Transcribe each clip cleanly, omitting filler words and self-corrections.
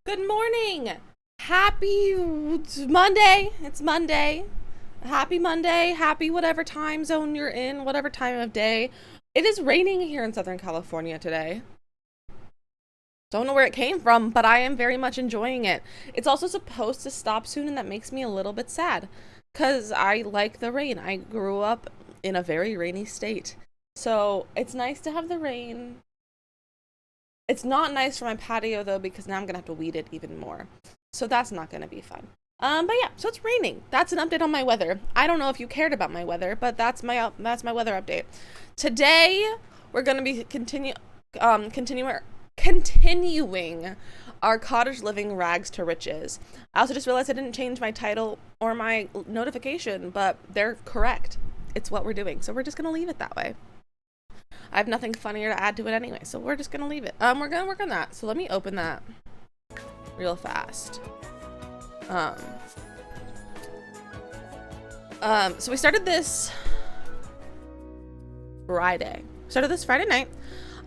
Good morning. Happy Monday. It's Monday. Happy Monday. Happy whatever time zone you're in, whatever time of day. It is raining here in Southern California today. Don't know where it came from, but I am very much enjoying it. It's also supposed to stop soon, and that makes me a little bit sad because I like the rain. I grew up in a very rainy state. So it's nice to have the rain. It's not nice for my patio though because now I'm gonna have to weed it even more. So that's not gonna be fun. But yeah, so it's raining. That's an update on my weather. I don't know if you cared about my weather, but that's my weather update. Today we're gonna be continuing our cottage living rags to riches. I also just realized I didn't change my title or my notification, but they're correct. It's what we're doing, so we're just gonna leave it that way. I have nothing funnier to add to it anyway, so we're just gonna leave it. We're gonna work on that. So let me open that real fast. So we started this Friday. Started this Friday night.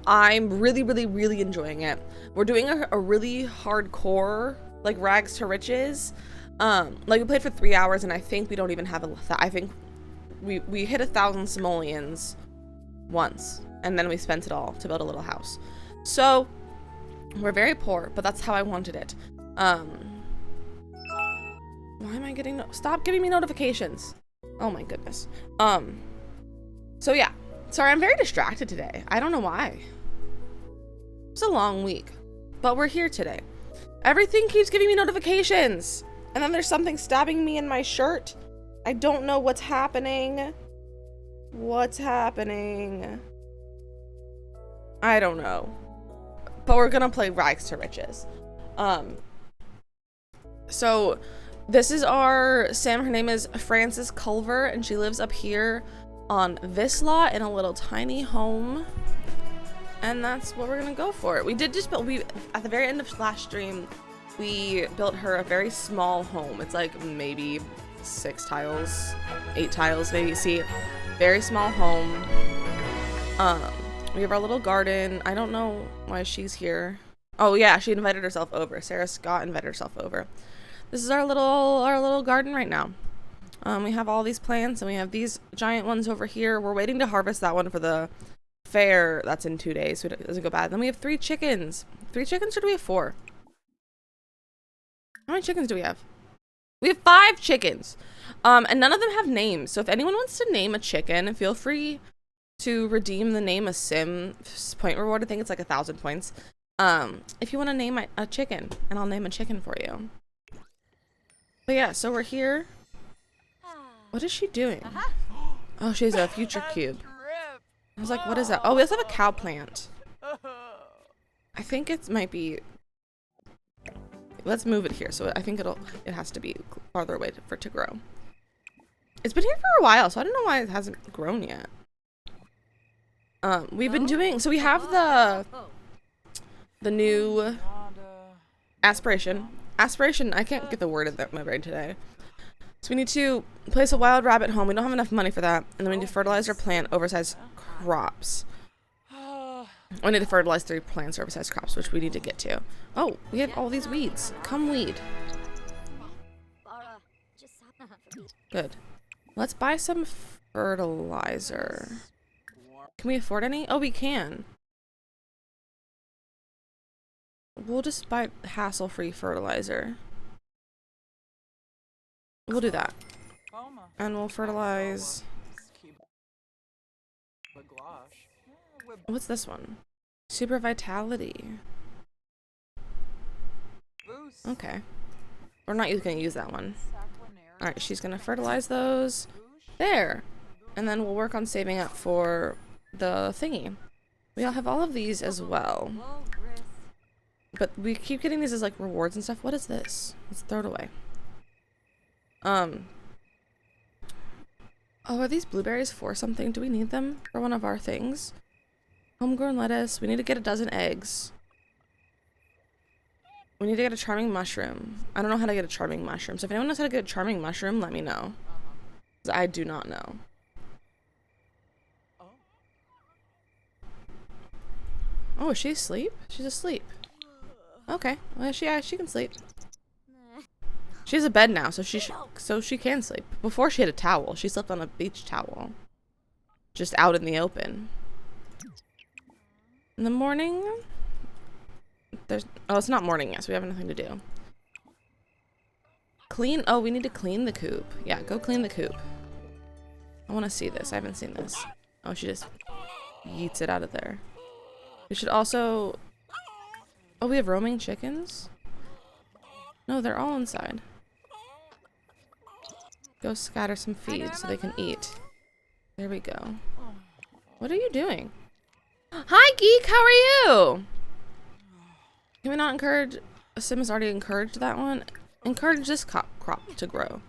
I'm really enjoying it. We're doing a really hardcore, like, rags to riches. Like, we played for 3 hours, and I think we don't even have I think we hit 1,000 simoleons once, and then we spent it all to build a little house. So we're very poor, but that's how I wanted it. Why am I getting stop giving me notifications? Oh my goodness. So yeah, sorry, I'm very distracted today. I don't know why. It's a long week, but we're here today. Everything keeps giving me notifications, and then there's something stabbing me in my shirt. I don't know what's happening. What's happening? I don't know. But we're gonna play Rags to Riches. So this is our Sam. Her name is Frances Culver, and she lives up here on this lot in a little tiny home. And that's what we're gonna go for. We did just build, at the very end of last stream, we built her a very small home. It's like maybe 6 tiles, 8 tiles maybe. See, very small home. We have our little garden. I don't know why she's here. Oh yeah, she invited herself over. Sarah Scott invited herself over. This is our little garden right now. We have all these plants, and we have these giant ones over here. We're waiting to harvest that one for the fair. That's in 2 days, so it doesn't go bad. Then we have 3 chickens. 3 chickens, or do we have 4? How many chickens do we have? We have 5 chickens. And none of them have names. So if anyone wants to name a chicken, feel free to redeem the name a sim point reward. I think it's like 1,000 points. If you want to name a chicken, and I'll name a chicken for you. But yeah, so we're here. What is she doing? Oh, she has a future cube. I was like, what is that? Oh, we also have a cow plant. I think it might be. Let's move it here. So I think it has to be farther away for it to grow. It's been here for a while, so I don't know why it hasn't grown yet. We've been doing, so we have the new aspiration. Aspiration, I can't get the word in my brain today. So we need to place a wild rabbit home. We don't have enough money for that. And then we need to fertilize or plant oversized crops. We need to fertilize 3 plants or oversized crops, which we need to get to. Oh, we have all these weeds. Come weed. Good. Let's buy some fertilizer. Can we afford any? Oh, we can. We'll just buy hassle-free fertilizer. We'll do that. And we'll fertilize. What's this one? Super vitality. Okay. We're not going to use that one. Alright, she's going to fertilize those. There. And then we'll work on saving up for the thingy. We all have all of these as well. But we keep getting these as like rewards and stuff. What is this? Let's throw it away. Oh, are these blueberries for something? Do we need them for one of our things? Homegrown lettuce. We need to get 12 eggs. We need to get a charming mushroom. I don't know how to get a charming mushroom. So if anyone knows how to get a charming mushroom, let me know. 'Cause I do not know. Oh, is she asleep? She's asleep. Okay. Well, she can sleep. She has a bed now, so she can sleep. Before she had a towel. She slept on a beach towel. Just out in the open. In the morning, it's not morning yet, so we have nothing to do. Clean. Oh, we need to clean the coop. Yeah, go clean the coop. I want to see this. I haven't seen this. Oh, she just yeets it out of there. We should also... Oh, we have roaming chickens? No, they're all inside. Go scatter some feed so they can eat. There we go. What are you doing? Hi, Geek! How are you? Can we not encourage... Sim has already encouraged that one. Encourage this crop to grow.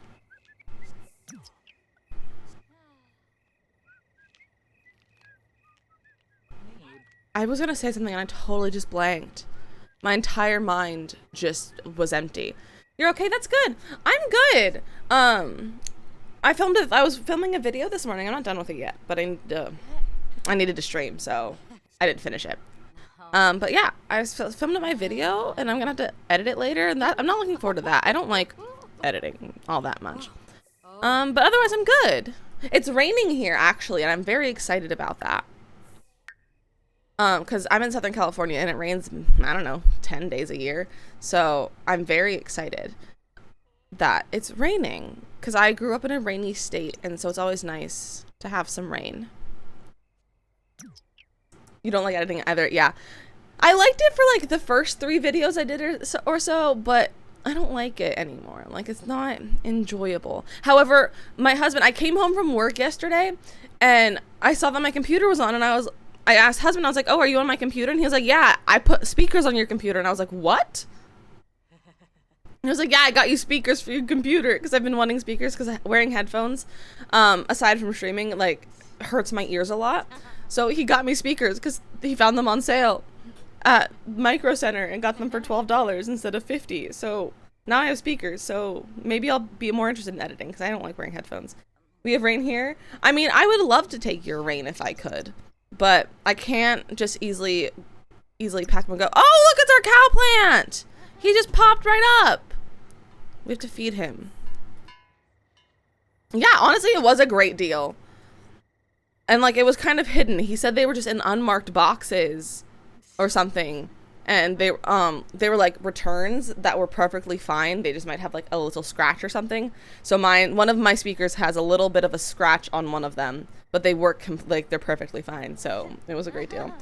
I was gonna say something and I totally just blanked. My entire mind just was empty. You're okay? That's good. I'm good. I was filming a video this morning. I'm not done with it yet, but I needed to stream, so I didn't finish it. But yeah, I filmed my video and I'm gonna have to edit it later, and I'm not looking forward to that. I don't like editing all that much. But otherwise I'm good. It's raining here actually, and I'm very excited about that. Because I'm in Southern California and it rains, I don't know, 10 days a year. So I'm very excited that it's raining because I grew up in a rainy state, and so it's always nice to have some rain. You don't like editing either? Yeah. I liked it for like the first 3 videos I did or so, but I don't like it anymore. Like, it's not enjoyable. However, my husband, I came home from work yesterday and I saw that my computer was on, and I asked husband, I was like, oh, are you on my computer? And he was like, yeah, I put speakers on your computer. And I was like, what? He was like, yeah, I got you speakers for your computer, because I've been wanting speakers, because wearing headphones, aside from streaming, like, hurts my ears a lot. So he got me speakers because he found them on sale at Micro Center and got them for $12 instead of $50. So now I have speakers. So maybe I'll be more interested in editing because I don't like wearing headphones. We have rain here. I mean, I would love to take your rain if I could, but I can't just easily pack them and go, oh, look, it's our cow plant. He just popped right up. We have to feed him. Yeah, honestly, it was a great deal. And like, it was kind of hidden. He said they were just in unmarked boxes or something. And they were like returns that were perfectly fine. They just might have like a little scratch or something. So one of my speakers has a little bit of a scratch on one of them, but they work like they're perfectly fine. So it was a great deal.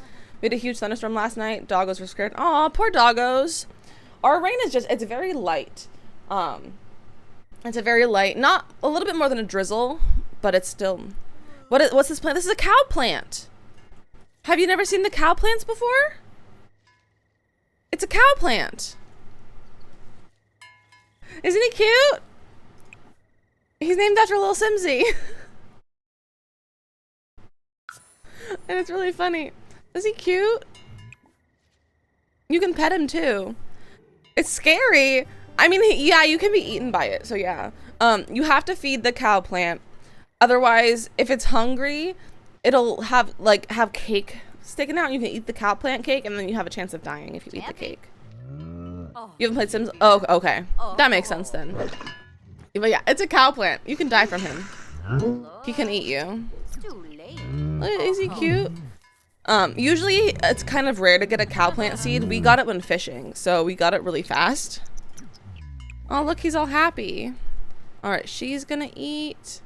We had a huge thunderstorm last night. Doggos were scared. Aw, poor doggos. Our rain is it's very light. It's a very light, not a little bit more than a drizzle, but it's still, what's this plant? This is a cow plant. Have you never seen the cow plants before? It's a cow plant. Isn't he cute? He's named after Little Simsy. And it's really funny. Is he cute? You can pet him too. It's scary. I mean, yeah, you can be eaten by it. So yeah, you have to feed the cow plant. Otherwise, if it's hungry, it'll have cake sticking out. You can eat the cow plant cake, and then you have a chance of dying if you eat the cake. You haven't played Sims? Oh, okay. That makes sense then. But yeah, it's a cow plant. You can die from him. He can eat you. Is he cute? Usually it's kind of rare to get a cow plant seed. We got it when fishing, so we got it really fast. Oh, look, he's all happy. All right, she's gonna eat.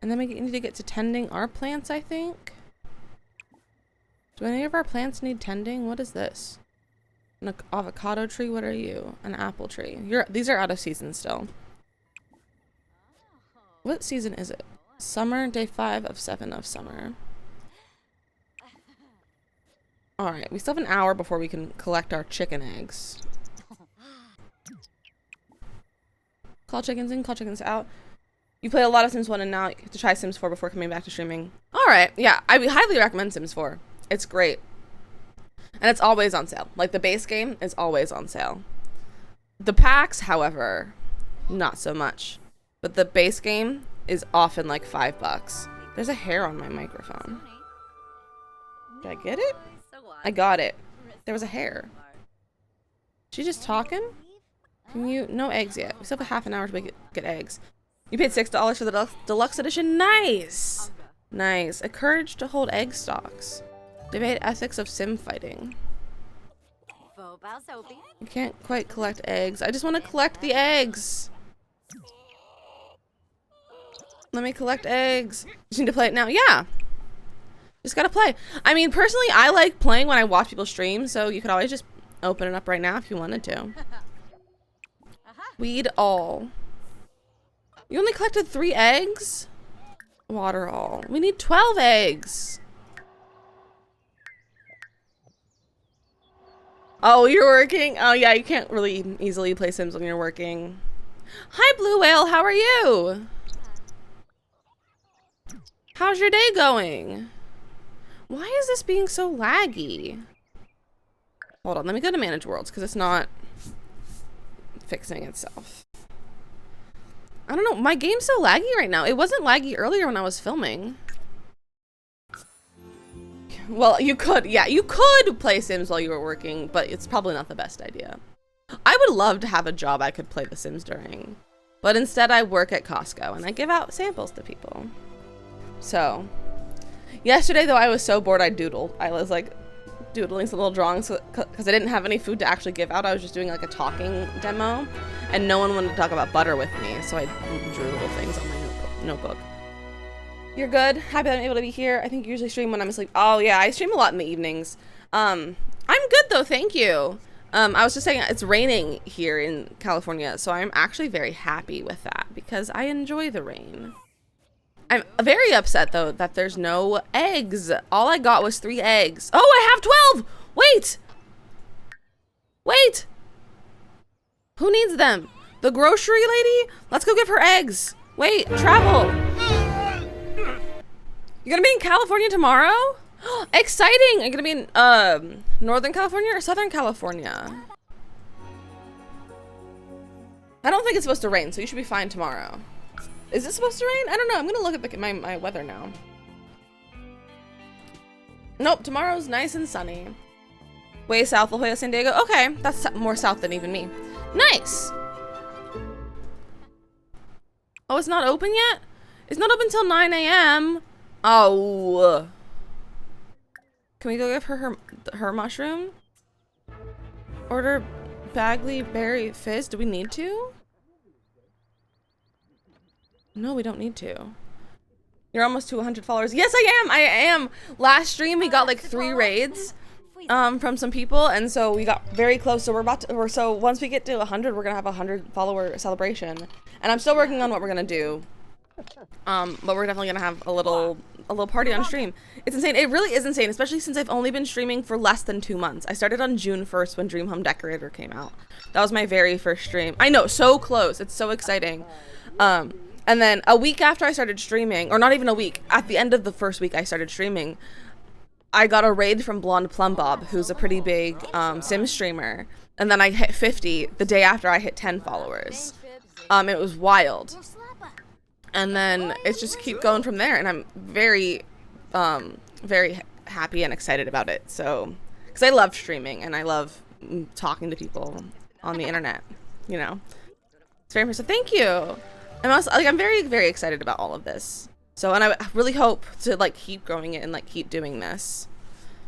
And then we need to get to tending our plants, I think. Do any of our plants need tending? What is this? An avocado tree? What are you? An apple tree. These are out of season still. What season is it? Summer, day 5 of 7 of summer. All right, we still have an hour before we can collect our chicken eggs. Call chickens in, call chickens out. You played a lot of Sims 1 and now you have to try Sims 4 before coming back to streaming. Alright, yeah, I would highly recommend Sims 4. It's great. And it's always on sale. Like, the base game is always on sale. The packs, however, not so much. But the base game is often like $5. There's a hair on my microphone. Did I get it? I got it. There was a hair. She just talking? Can you? No eggs yet. We still have a half an hour to get eggs. You paid $6 for the deluxe edition. Nice. Nice. Encouraged to hold egg stocks. Debate ethics of sim fighting. You can't quite collect eggs. I just want to collect the eggs. Let me collect eggs. Just need to play it now. Yeah. Just gotta play. I mean, personally, I like playing when I watch people stream, so you could always just open it up right now if you wanted to. Weed all. You only collected 3 eggs? Water all. We need 12 eggs. Oh, you're working? Oh, yeah, you can't really easily play Sims when you're working. Hi, Blue Whale. How are you? How's your day going? Why is this being so laggy? Hold on, let me go to Manage Worlds because it's not fixing itself. I don't know, my game's so laggy right now. It wasn't laggy earlier when I was filming. Well, you could, yeah, you could play Sims while you were working, but it's probably not the best idea. I would love to have a job I could play The Sims during, but instead I work at Costco and I give out samples to people. So, yesterday though, I was so bored I doodled. I was like doodling some little drawings because I didn't have any food to actually give out. I was just doing like a talking demo and no one wanted to talk about butter with me, so I drew little things on my notebook. You're good? Happy that I'm able to be here. I think you usually stream when I'm asleep. Oh yeah, I stream a lot in the evenings. I'm good though, thank you. I was just saying it's raining here in California, so I'm actually very happy with that because I enjoy the rain. I'm very upset though that there's no eggs. All I got was 3 eggs. Oh, I have 12! Wait! Wait! Who needs them? The grocery lady? Let's go give her eggs. Wait, travel. You're gonna be in California tomorrow? Exciting! You're gonna be in Northern California or Southern California? I don't think it's supposed to rain, so you should be fine tomorrow. Is it supposed to rain? I don't know. I'm gonna look at my weather now. Nope, tomorrow's nice and sunny. Way south, La Jolla, San Diego. Okay, that's more south than even me. Nice! Oh, it's not open yet? It's not open till 9 a.m. Oh. Can we go give her her mushroom? Order Bagley Berry Fizz. Do we need to? No, we don't need to. You're almost to 100 followers. Yes, I am. I am. Last stream we got like 3 raids from some people, and so we got very close. So so once we get to 100, we're gonna have a 100 follower celebration. And I'm still working on what we're gonna do. But we're definitely gonna have a little party on stream. It's insane. It really is insane, especially since I've only been streaming for less than 2 months. I started on June 1st when Dream Home Decorator came out. That was my very first stream. I know, so close. It's so exciting. And then a week after I started streaming, or not even a week, at the end of the first week I started streaming, I got a raid from Blonde Plum Bob, who's a pretty big Sim streamer. And then I hit 50 the day after I hit 10 followers. It was wild. And then it's just keep going from there. And I'm very, very happy and excited about it. So, because I love streaming and I love talking to people on the internet, you know. It's very impressive. Thank you. I'm also, like, I'm very, very excited about all of this. So, and I really hope to like keep growing it and like keep doing this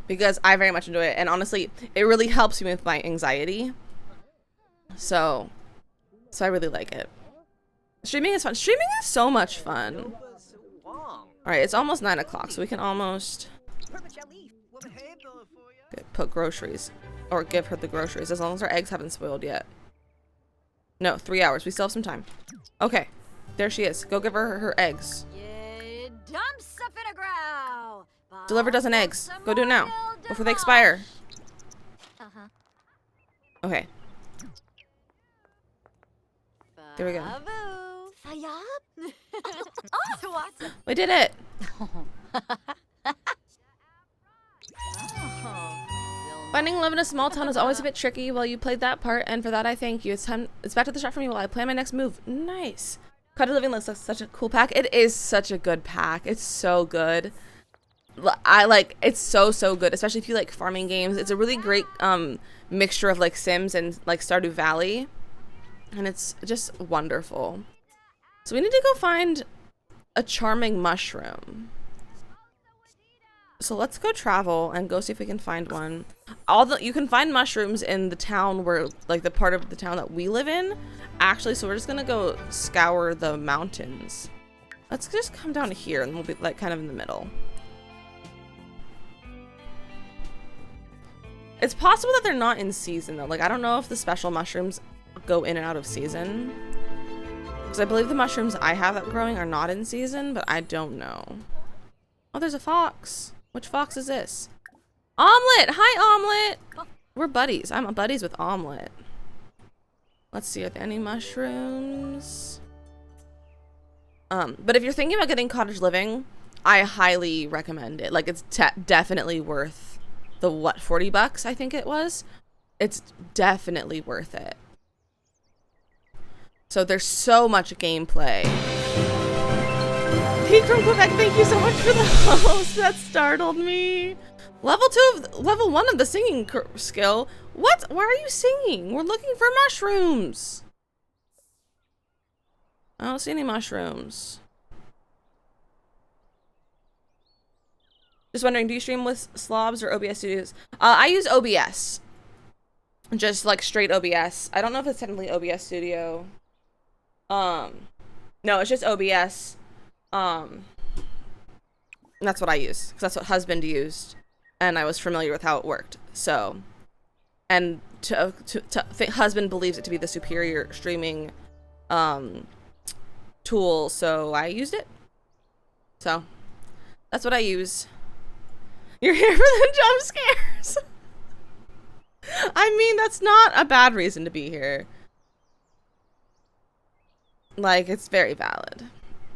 because I very much enjoy it. And honestly, it really helps me with my anxiety. So I really like it. Streaming is fun. Streaming is so much fun. All right, it's almost 9 o'clock, so we can almost put groceries or give her the groceries as long as our eggs haven't spoiled yet. No, 3 hours. We still have some time. Okay. There she is. Go give her her eggs. Deliver a dozen eggs. Go do it now. Before they expire. Okay. There we go. We did it. Finding love in a small town is always a bit tricky. Well, you played that part, and for that I thank you. It's back to the start for me while I plan my next move. Nice. Cottage Living looks like such a cool pack. It is such a good pack. It's so good. I like it's so good, especially if you like farming games. It's a really great mixture of like Sims and like Stardew Valley, and it's just wonderful. So we need to go find a charming mushroom. So let's go travel and go see if we can find one. You can find mushrooms in the town where, like, the part of the town that we live in. Actually, so we're just gonna go scour the mountains. Let's just come down here and we'll be like kind of in the middle. It's possible that they're not in season though. Like, I don't know if the special mushrooms go in and out of season. Because I believe the mushrooms I have that growing are not in season, but I don't know. Oh, there's a fox. Which fox is this? Omelet! Hi, Omelet! We're buddies. I'm buddies with Omelet. Let's see, are there any mushrooms? But if you're thinking about getting cottage living, I highly recommend it. Like, it's definitely worth the, what, 40 bucks, I think it was? It's definitely worth it. So there's so much gameplay. Pete from Quebec, thank you so much for the host. That startled me. Level 1 of the singing skill. What? Why are you singing? We're looking for mushrooms. I don't see any mushrooms. Just wondering, do you stream with Slobs or OBS Studios? I use OBS. Just like straight OBS. I don't know if it's technically OBS Studio. No, it's just OBS. That's what I use, because that's what husband used, and I was familiar with how it worked. So, and husband believes it to be the superior streaming tool, so I used it. So, that's what I use. You're here for the jump scares. I mean, that's not a bad reason to be here. Like, it's very valid.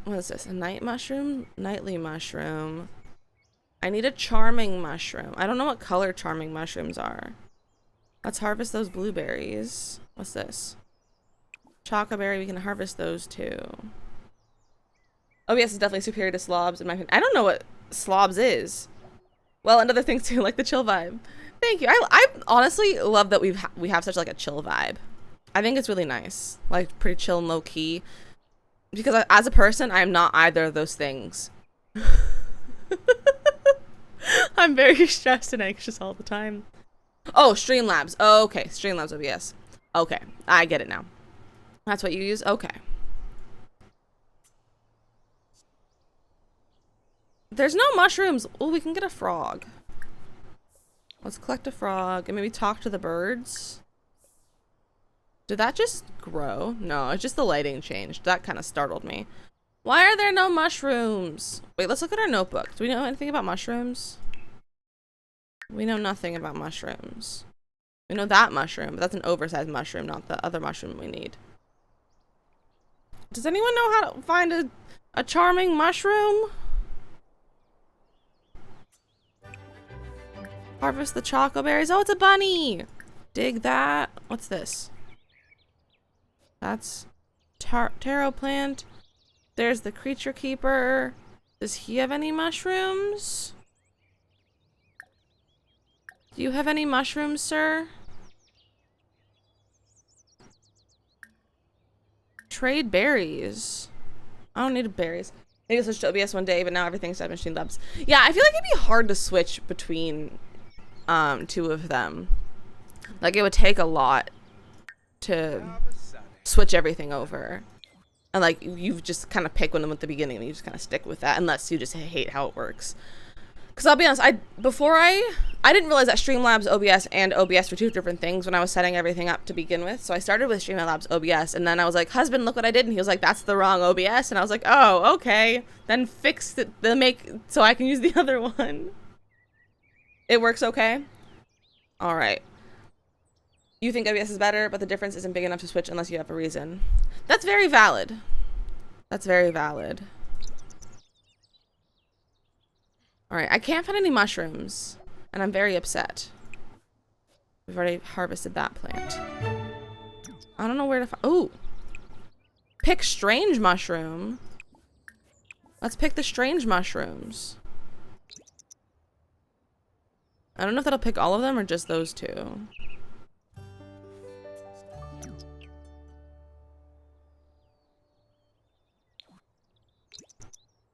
What is this? A night mushroom? Nightly mushroom. I need a charming mushroom. I don't know what color charming mushrooms are. Let's harvest those blueberries. What's this? Chocoberry. We can harvest those too. OBS is definitely superior to Slobs in my opinion. I don't know what Slobs is. Well, and other things too, like the chill vibe. Thank you. I honestly love that we have such like a chill vibe. I think it's really nice. Like pretty chill and low key. Because as a person, I'm not either of those things. I'm very stressed and anxious all the time. Oh, Streamlabs. Oh, okay. Streamlabs OBS. Okay. I get it now. That's what you use? Okay. There's no mushrooms. Oh, we can get a frog. Let's collect a frog and maybe talk to the birds. Did that just grow? No, it's just the lighting changed. That kind of startled me. Why are there no mushrooms? Wait, let's look at our notebook. Do we know anything about mushrooms? We know nothing about mushrooms. We know that mushroom, but that's an oversized mushroom, not the other mushroom we need. Does anyone know how to find a charming mushroom? Harvest the chocoberries. Oh, it's a bunny! Dig that. What's this? That's taro plant. There's the creature keeper. Does he have any mushrooms? Do you have any mushrooms, sir? Trade berries. I don't need berries. Maybe I'll switch to OBS one day, but now everything's at Machine Labs. Yeah, I feel like it'd be hard to switch between two of them. Like, it would take a lot to switch everything over. And like, you just kind of pick one of them at the beginning and you just kind of stick with that, unless you just hate how it works. Because I'll be honest, I didn't realize that Streamlabs OBS and OBS were two different things when I was setting everything up to begin with. So I started with Streamlabs OBS, and then I was like, husband, look what I did. And he was like, that's the wrong OBS. And I was like, oh, okay. Then fix it, then make so I can use the other one. It works okay? All right. You think OBS is better, but the difference isn't big enough to switch unless you have a reason. That's very valid. That's very valid. All right, I can't find any mushrooms, and I'm very upset. We've already harvested that plant. I don't know where to find. Oh, pick strange mushroom. Let's pick the strange mushrooms. I don't know if that'll pick all of them or just those two.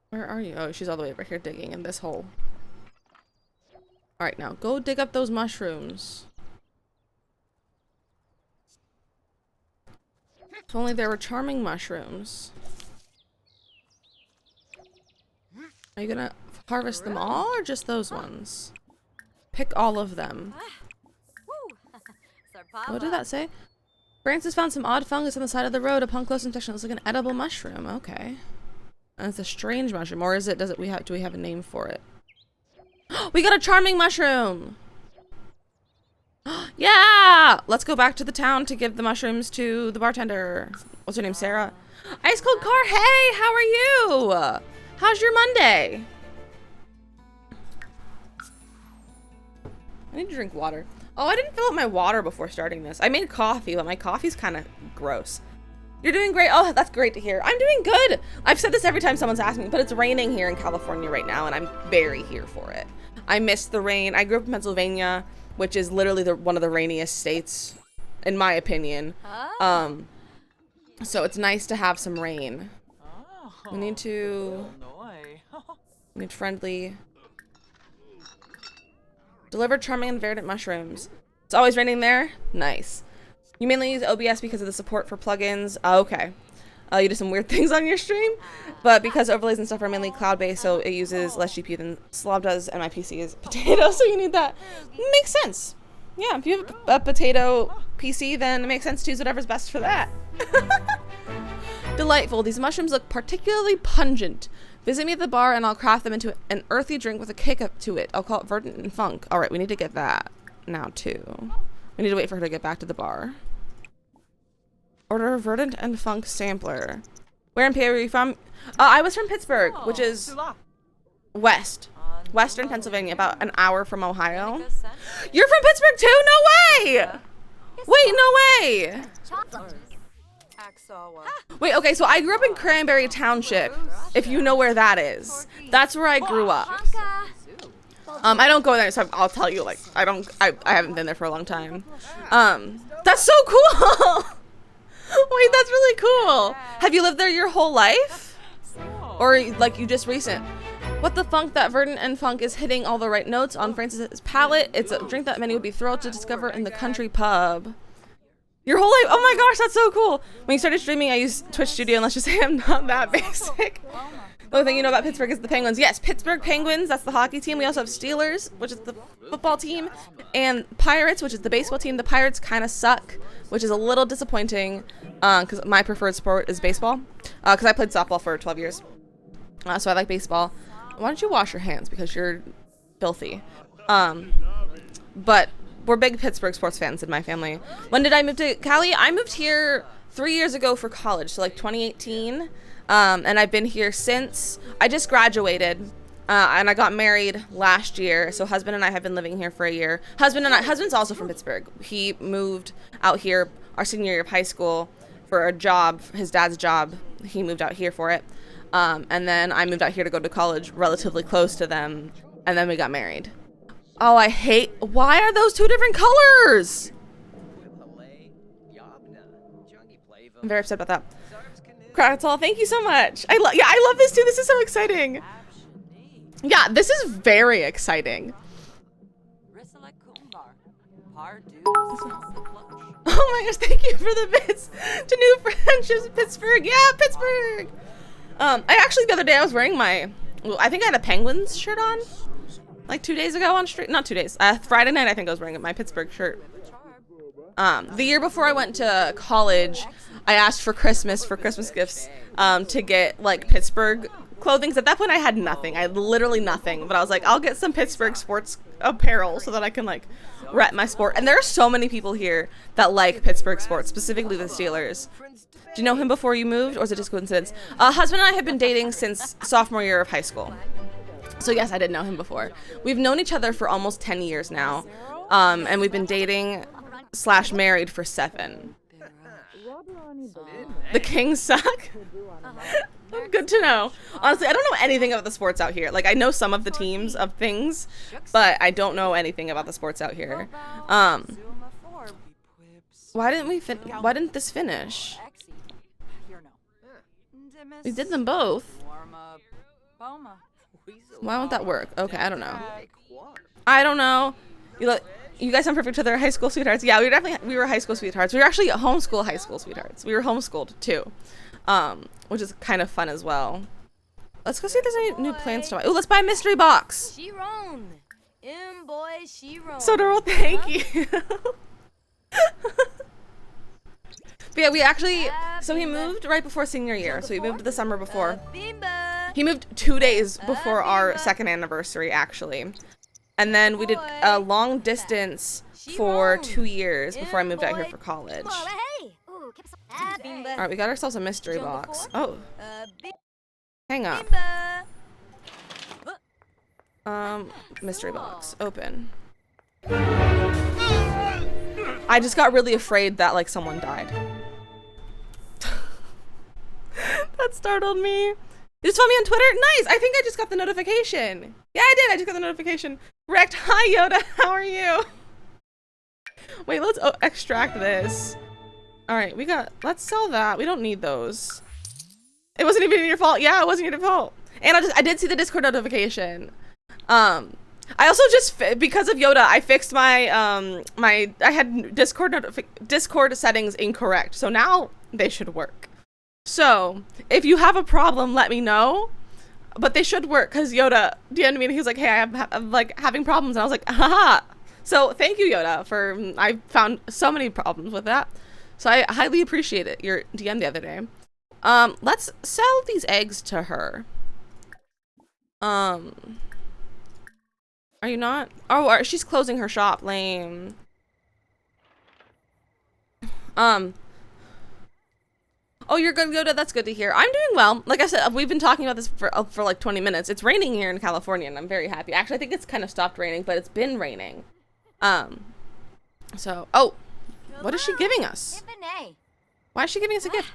Where are you? Oh, she's all the way over here digging in this hole. Alright, now go dig up those mushrooms. If only there were charming mushrooms. Are you gonna harvest them all or just those ones? Pick all of them. What did that say? Francis found some odd fungus on the side of the road. Upon close inspection, it looks like an edible mushroom. Okay. And it's a strange mushroom, or is it? Do we have a name for it? We got a charming mushroom. Yeah! Let's go back to the town to give the mushrooms to the bartender. What's her name? Sarah. Ice Cold Car. Hey, how are you? How's your Monday? I need to drink water. Oh, I didn't fill up my water before starting this. I made coffee, but my coffee's kind of gross. You're doing great. Oh, that's great to hear. I'm doing good. I've said this every time someone's asked me, but it's raining here in California right now, and I'm very here for it. I miss the rain. I grew up in Pennsylvania, which is literally one of the rainiest states, in my opinion. So it's nice to have some rain. We need friendly. Deliver charming and verdant mushrooms. It's always raining there? Nice. You mainly use OBS because of the support for plugins. Oh, okay. You do some weird things on your stream, but because overlays and stuff are mainly cloud-based, so it uses less GPU than Slob does, and my PC is potato, so you need that. Makes sense. Yeah, if you have a potato PC, then it makes sense to use whatever's best for that. Delightful. These mushrooms look particularly pungent. Visit me at the bar and I'll craft them into an earthy drink with a kick up to it. I'll call it verdant and funk. All right, we need to get that now too. We need to wait for her to get back to the bar. Order a verdant and funk sampler. Where in PA were you from? I was from Pittsburgh, which is western Pennsylvania, about an hour from Ohio. You're from Pittsburgh too? No way! Wait, no way! Wait, okay, so I grew up in Cranberry Township, if you know where that is. That's where I grew up. I don't go there, so I'll tell you, like, I haven't been there for a long time. That's so cool! Wait, that's really cool. Have you lived there your whole life? Or, like, you just recent? What the funk, that verdant and funk is hitting all the right notes on Francis's palate. It's a drink that many would be thrilled to discover in the country pub. Your whole life? Oh my gosh, that's so cool. When you started streaming, I used Twitch Studio, and let's just say I'm not that basic. The only thing you know about Pittsburgh is the Penguins. Yes, Pittsburgh Penguins, that's the hockey team. We also have Steelers, which is the football team, and Pirates, which is the baseball team. The Pirates kind of suck, which is a little disappointing, because my preferred sport is baseball, because I played softball for 12 years, so I like baseball. Why don't you wash your hands, because you're filthy. But we're big Pittsburgh sports fans in my family. When did I move to Cali? I moved here 3 years ago for college, so like 2018. And I've been here since. I just graduated, and I got married last year. So husband and I have been living here for a year. Husband's also from Pittsburgh. He moved out here our senior year of high school for a job, his dad's job. He moved out here for it. And then I moved out here to go to college relatively close to them. And then we got married. Oh, why are those two different colors? I'm very upset about that. Kratzel, thank you so much. I love this too. This is so exciting. Yeah, this is very exciting. Oh my gosh, thank you for the bits to new friendships, Pittsburgh. Yeah, Pittsburgh. I actually, the other day I was wearing I think I had a Penguins shirt on. Like 2 days ago on street, not 2 days. Friday night, I think I was wearing my Pittsburgh shirt. The year before I went to college, I asked for Christmas gifts, to get like Pittsburgh clothing. 'Cause at that point, I had nothing. I had literally nothing. But I was like, I'll get some Pittsburgh sports apparel so that I can like rep my sport. And there are so many people here that like Pittsburgh sports, specifically the Steelers. Do you know him before you moved, or is it just coincidence? Husband and I have been dating since sophomore year of high school. So yes, I did know him before. We've known each other for almost 10 years now, and we've been dating / married for 7. The Kings suck? Good to know. Honestly, I don't know anything about the sports out here. Like, I know some of the teams of things, but I don't know anything about the sports out here. Why didn't this finish? We did them both. Why won't that work? Okay, I don't know. I don't know. You guys sound perfect to their high school sweethearts. Yeah, we were high school sweethearts. We were actually homeschool high school sweethearts. We were homeschooled too, which is kind of fun as well. Let's go see if there's any new plants to buy. Ooh, let's buy a mystery box. So Doral, thank you. But yeah, we actually, so he moved right before senior year. So he moved the summer before. He moved 2 days before our second anniversary, actually. And then we did a long distance for 2 years before I moved out here for college. Alright, we got ourselves a mystery box. Oh. Hang up. Mystery box. Open. I just got really afraid that, like, someone died. That startled me. You just told me on Twitter? Nice! I think I just got the notification. Yeah, I did. I just got the notification. Wrecked. Hi, Yoda. How are you? Wait, let's extract this. Alright, let's sell that. We don't need those. It wasn't even your fault. Yeah, it wasn't your fault. And I did see the Discord notification. I also just, because of Yoda, I fixed my, I had Discord settings incorrect. So now they should work. So if you have a problem, let me know. But they should work, because Yoda DM'd me and he was like, hey, I'm like having problems. And I was like, haha. So thank you, Yoda, I found so many problems with that. So I highly appreciate it. Your DM the other day. Let's sell these eggs to her. Are you not? Oh, she's closing her shop. Lame. Oh, you're good, Yoda. That's good to hear. I'm doing well. Like I said, we've been talking about this for like 20 minutes. It's raining here in California, and I'm very happy. Actually, I think it's kind of stopped raining, but it's been raining. So, oh, what is she giving us? Why is she giving us a gift?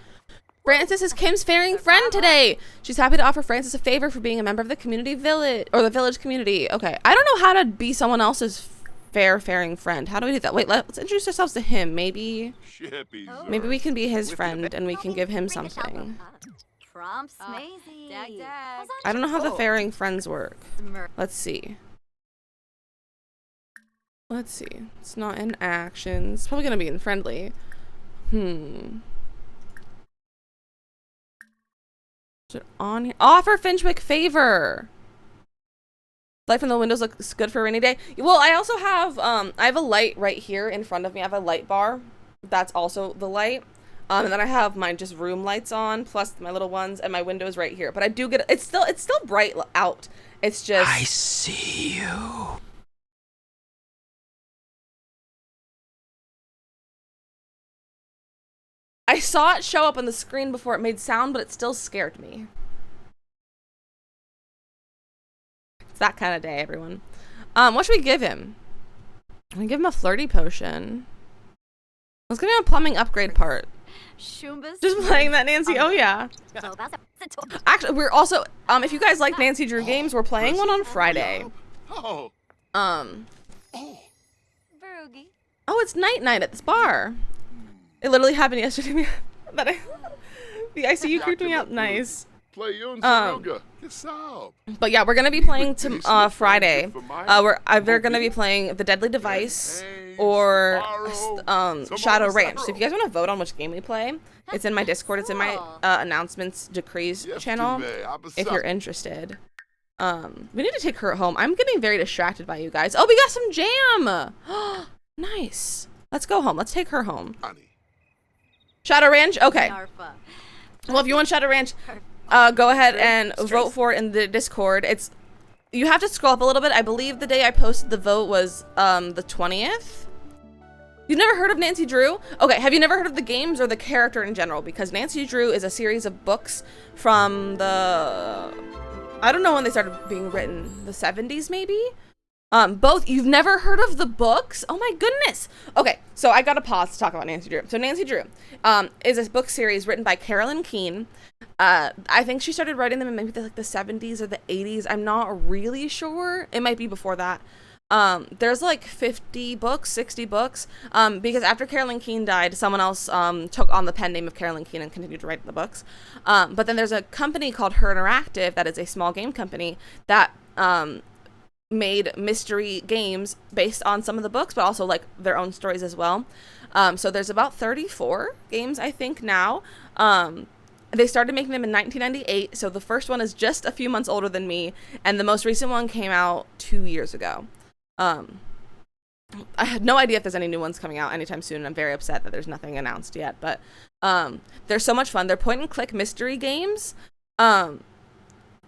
Francis is Kim's faring friend today. She's happy to offer Francis a favor for being a member of the community village, or the village community. Okay, I don't know how to be someone else's faring friend. How do we do that? Wait, let's introduce ourselves to him. Maybe we can be his friend and we can give him something. I don't know how the faring friends work. Let's see. It's not in action. It's probably gonna be in friendly. Is it on here? Offer Finchwick favor. Light from the windows looks good for a rainy day. Well, I also have I have a light right here in front of me. I have a light bar. That's also the light. And then I have my just room lights on, plus my little ones, and my windows right here. But I do get it's still bright out. It's just I see you. I saw it show up on the screen before it made sound, but it still scared me. It's that kind of day, everyone. What should we give him? I'm gonna give him a flirty potion. Let's give him a plumbing upgrade part. Just playing that, Nancy. Oh yeah. Actually, we're also if you guys like Nancy Drew games, we're playing one on Friday. Oh, it's night at this bar. It literally happened yesterday. That the ICU creeped me out. Nice. But yeah, we're gonna be playing Friday. They're gonna be playing The Deadly Device or Shadow Ranch. So if you guys want to vote on which game we play, it's in my Discord. It's in my announcements decrees channel. If you're interested, we need to take her home. I'm getting very distracted by you guys. Oh, we got some jam. Nice. Let's go home. Let's take her home. Shadow Ranch? Okay. Well, if you want Shadow Ranch, go ahead and vote for it in the Discord. You have to scroll up a little bit. I believe the day I posted the vote was the 20th. You've never heard of Nancy Drew? Okay, have you never heard of the games or the character in general? Because Nancy Drew is a series of books from the... I don't know when they started being written. The 70s, maybe? Both. You've never heard of the books? Oh my goodness. Okay, So I got to pause to talk about Nancy Drew. So Nancy Drew is a book series written by Carolyn Keene. I think she started writing them in maybe the 70s or the 80s. I'm not really sure. It might be before that. There's like 50 books, 60 books, because after Carolyn Keene died, someone else took on the pen name of Carolyn Keene and continued to write the books. But then there's a company called Her Interactive that is a small game company that made mystery games based on some of the books, but also like their own stories as well. So there's about 34 games, I think, now. They started making them in 1998, so the first one is just a few months older than me, and the most recent one came out 2 years ago. I had no idea if there's any new ones coming out anytime soon, and I'm very upset that there's nothing announced yet, but they're so much fun. They're point-and-click mystery games.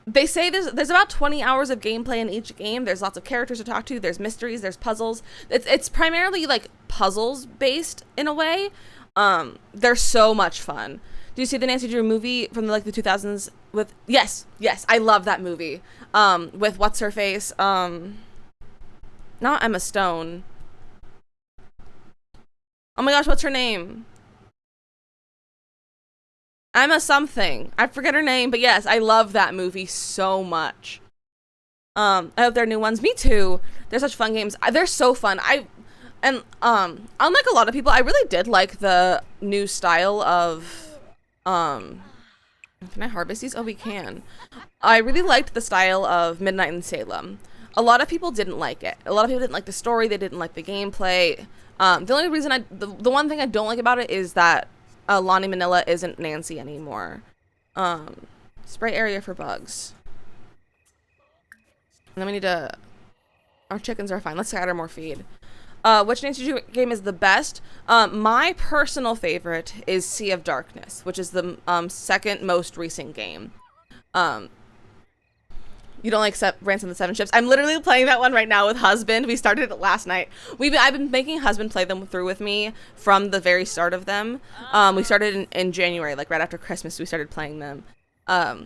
They say there's about 20 hours of gameplay in each game. There's lots of characters to talk to. There's mysteries. There's puzzles. It's primarily like puzzles based in a way. They're so much fun. Do you see the Nancy Drew movie from the 2000s with? Yes, I love that movie. With what's her face? Not Emma Stone. Oh my gosh, what's her name? Emma something. I forget her name, but yes, I love that movie so much. I hope there are new ones. Me too. They're such fun games. They're so fun. Unlike a lot of people, I really did like the new style of can I harvest these? Oh, we can. I really liked the style of Midnight in Salem. A lot of people didn't like it. A lot of people didn't like the story. They didn't like the gameplay. The only reason the one thing I don't like about it is that Lonnie Manila isn't Nancy anymore. Spray area for bugs. And then we need to... Our chickens are fine. Let's scatter more feed. Which Nancy Drew game is the best? My personal favorite is Sea of Darkness, which is the second most recent game. You don't like Ransom of the Seven Ships? I'm literally playing that one right now with husband. We started it last night. I've been making husband play them through with me from the very start of them. We started in January, like right after Christmas, we started playing them.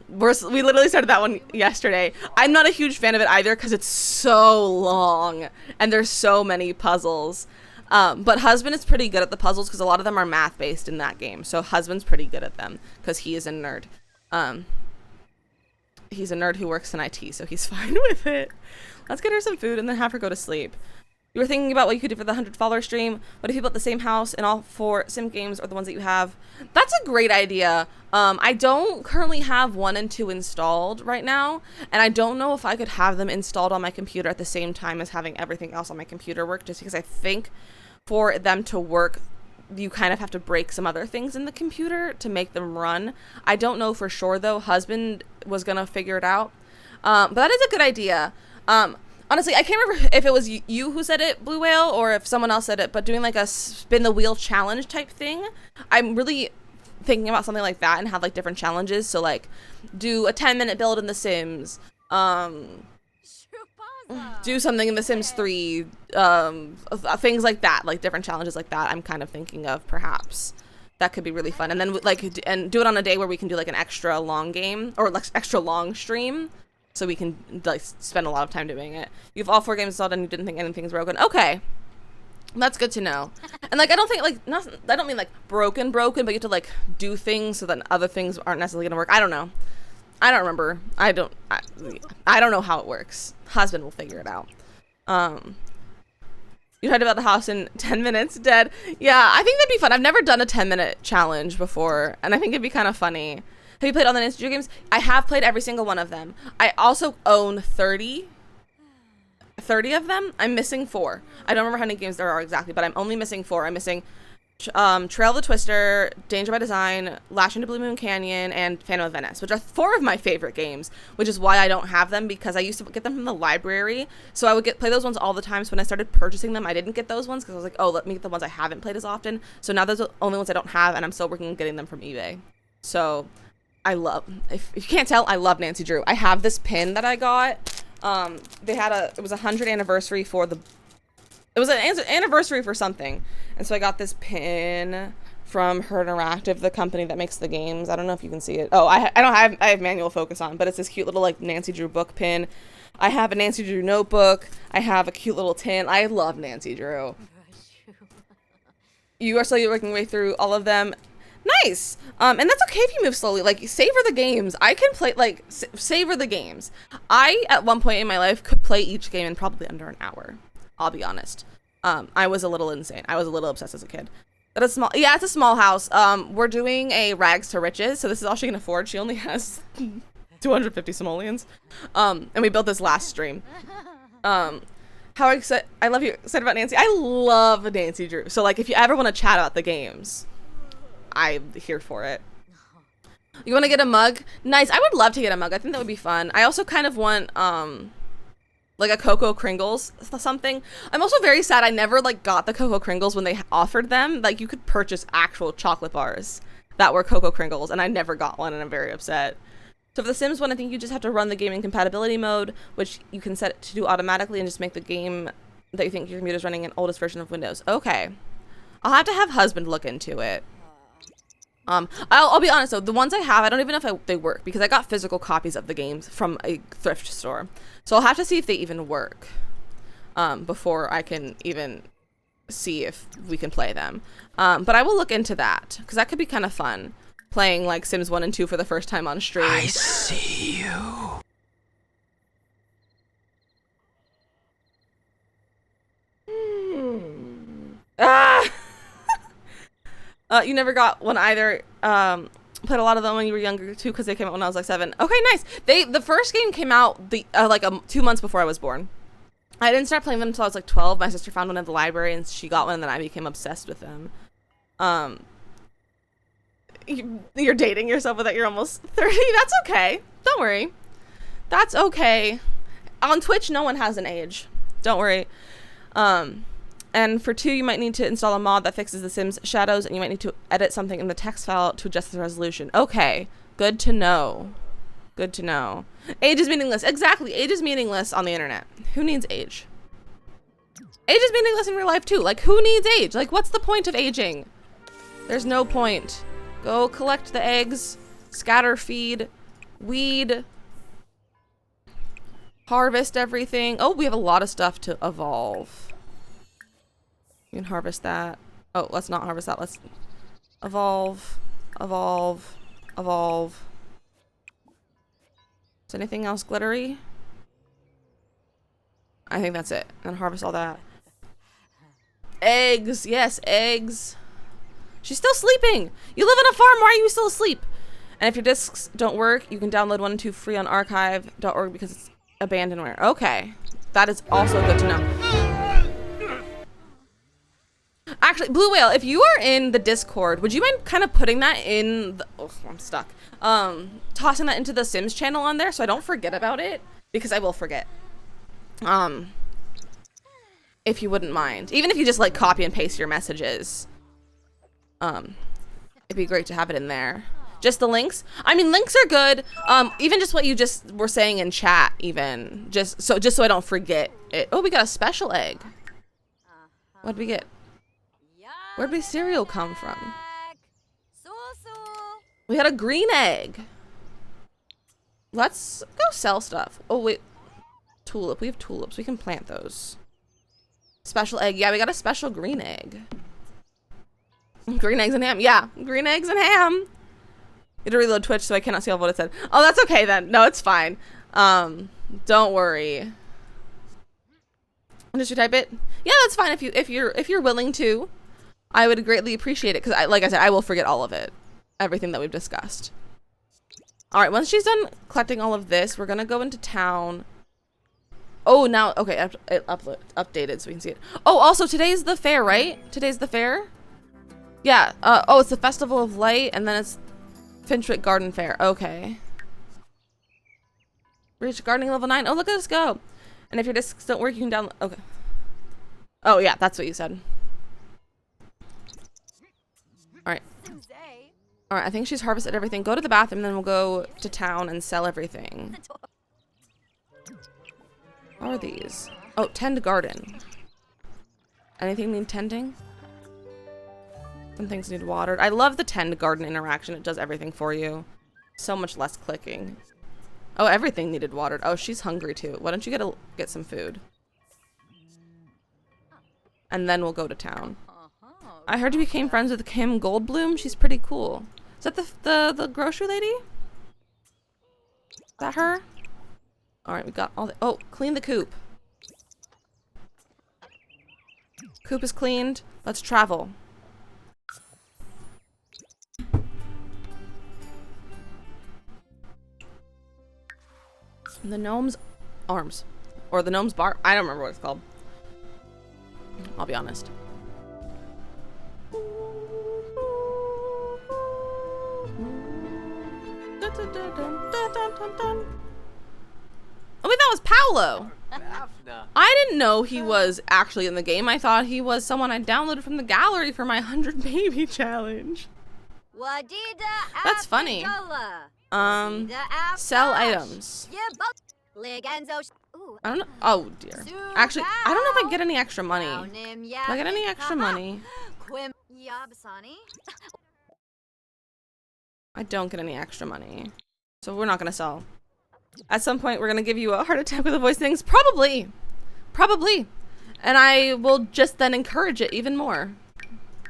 We literally started that one yesterday. I'm not a huge fan of it either because it's so long and there's so many puzzles. But husband is pretty good at the puzzles because a lot of them are math based in that game. So husband's pretty good at them because he is a nerd. He's a nerd who works in IT, so he's fine with it. Let's get her some food and then have her go to sleep. You were thinking about what you could do for the 100 follower stream. What if you built the same house in all 4 sim games or the ones that you have? That's a great idea. I don't currently have 1 and 2 installed right now, and I don't know if I could have them installed on my computer at the same time as having everything else on my computer work, just because I think for them to work, you kind of have to break some other things in the computer to make them run. I don't know for sure, though. Husband was going to figure it out. But that is a good idea. Honestly, I can't remember if it was you who said it, Blue Whale, or if someone else said it, but doing like a spin the wheel challenge type thing. I'm really thinking about something like that and have like different challenges. So like do a 10-minute build in The Sims. Do something in The Sims 3. Things like that, like different challenges like that. I'm kind of thinking of perhaps that could be really fun. And then and do it on a day where we can do like an extra long game or like extra long stream. So we can like spend a lot of time doing it. You have all 4 games installed and you didn't think anything's broken. Okay, that's good to know. And like I don't think like I don't mean like broken, but you have to like do things so that other things aren't necessarily gonna work. I don't know. I don't remember. I don't know how it works. Husband will figure it out. You talked about the house in 10 minutes. Dead. Yeah, I think that'd be fun. I've never done a 10-minute challenge before, and I think it'd be kind of funny. Have you played all the Nancy Drew games? I have played every single one of them. I also own 30 of them. I'm missing 4. I don't remember how many games there are exactly, but I'm only missing 4. I'm missing Trail of the Twister, Danger by Design, Lash into Blue Moon Canyon, and Phantom of Venice, which are 4 of my favorite games, which is why I don't have them, because I used to get them from the library, so I would play those ones all the time. So when I started purchasing them, I didn't get those ones because I was like, oh, let me get the ones I haven't played as often. So now those are the only ones I don't have, and I'm still working on getting them from eBay. So if you can't tell, I love Nancy Drew. I have this pin that I got. It was a 100th anniversary it was an anniversary for something. And so I got this pin from Her Interactive, the company that makes the games. I don't know if you can see it. Oh, I have manual focus on, but it's this cute little like Nancy Drew book pin. I have a Nancy Drew notebook. I have a cute little tin. I love Nancy Drew. You are slowly working your way through all of them. Nice. And that's okay if you move slowly. Like, savor the games. I can play, like, savor the games. I, at one point in my life, could play each game in probably under an hour. I'll be honest. I was a little insane. I was a little obsessed as a kid. But it's a small house. We're doing a rags to riches, so this is all she can afford. She only has 250 simoleons. And we built this last stream. How excited, I love you excited about Nancy. I love Nancy Drew. So, like, if you ever want to chat about the games, I'm here for it. You want to get a mug? Nice. I would love to get a mug. I think that would be fun. I also kind of want, like a Cocoa Kringles something. I'm also very sad I never, like, got the Cocoa Kringles when they offered them. Like, you could purchase actual chocolate bars that were Cocoa Kringles, and I never got one, and I'm very upset. So for the Sims one, I think you just have to run the game in compatibility mode, which you can set it to do automatically and just make the game that you think your computer's running an oldest version of Windows. Okay. I'll have to have husband look into it. I'll be honest though, the ones I have, I don't even know if they work because I got physical copies of the games from a thrift store. So I'll have to see if they even work before I can even see if we can play them. But I will look into that because that could be kind of fun. Playing like Sims 1 and 2 for the first time on stream. I see you. Ah! You never got one either. Played a lot of them when you were younger too, because they came out when I was like 7. Okay, nice. The first game came out like 2 months before I was born. I didn't start playing them until I was like 12. My sister found one in the library and she got one, and then I became obsessed with them. You're dating yourself with that you're almost 30. That's okay. Don't worry. That's okay. On Twitch, no one has an age. Don't worry. And for 2, you might need to install a mod that fixes the Sims shadows, and you might need to edit something in the text file to adjust the resolution. Okay. Good to know. Good to know. Age is meaningless. Exactly. Age is meaningless on the internet. Who needs age? Age is meaningless in real life too. Like, who needs age? Like, what's the point of aging? There's no point. Go collect the eggs, scatter feed, weed, harvest everything. Oh, we have a lot of stuff to evolve. You can harvest that. Oh, let's not harvest that. Let's evolve, evolve, evolve. Is anything else glittery? I think that's it. And harvest all that. Eggs. Yes, eggs. She's still sleeping. You live on a farm. Why are you still asleep? And if your discs don't work, you can download 1 and 2 free on archive.org because it's abandonware. Okay. That is also good to know. Actually, Blue Whale, if you are in the Discord, would you mind kind of putting that in the... Oh, I'm stuck. Tossing that into the Sims channel on there so I don't forget about it? Because I will forget. If you wouldn't mind. Even if you just, like, copy and paste your messages. It'd be great to have it in there. Just the links? I mean, links are good. Even just what you just were saying in chat, even. Just so I don't forget it. Oh, we got a special egg. What'd we get? Where'd my cereal come from? We had a green egg. Let's go sell stuff. Oh, wait. Tulip. We have tulips. We can plant those. Special egg. Yeah, we got a special green egg. Green eggs and ham. Yeah, green eggs and ham. You had to reload Twitch, so I cannot see all what it said. Oh, that's okay then. No, it's fine. Don't worry. Just you type it. Yeah, that's fine if you're willing to. I would greatly appreciate it because, like I said, I will forget all of it, everything that we've discussed. All right, once she's done collecting all of this, we're gonna go into town. Oh, now okay, it updated so we can see it. Oh, also today's the fair, right? Today's the fair. Yeah. Oh, it's the Festival of Light, and then it's Finchwick Garden Fair. Okay. Reach gardening level 9. Oh, look at us go. And if your discs don't work, you can download. Okay. Oh yeah, that's what you said. Alright. Alright, I think she's harvested everything. Go to the bathroom, then we'll go to town and sell everything. How are these? Oh, tend garden. Anything need tending? Some things need watered. I love the tend garden interaction. It does everything for you. So much less clicking. Oh, everything needed watered. Oh, she's hungry too. Why don't you get some food? And then we'll go to town. I heard you became friends with Kim Goldblum. She's pretty cool. Is that the grocery lady? Is that her? All right, we got all the. Oh, clean the coop. Coop is cleaned. Let's travel. The gnome's arms, or the gnome's bar. I don't remember what it's called. I'll be honest. Oh wait, that was Paolo. I didn't know he was actually in the game. I thought he was someone I downloaded from the gallery for my 100 baby challenge. That's funny. Sell items. I don't know. Oh dear. Actually, I don't know if I get any extra money. Do I get any extra money? I don't get any extra money. So we're not gonna sell. At some point, we're gonna give you a heart attack with the voice things. Probably. Probably. And I will just then encourage it even more.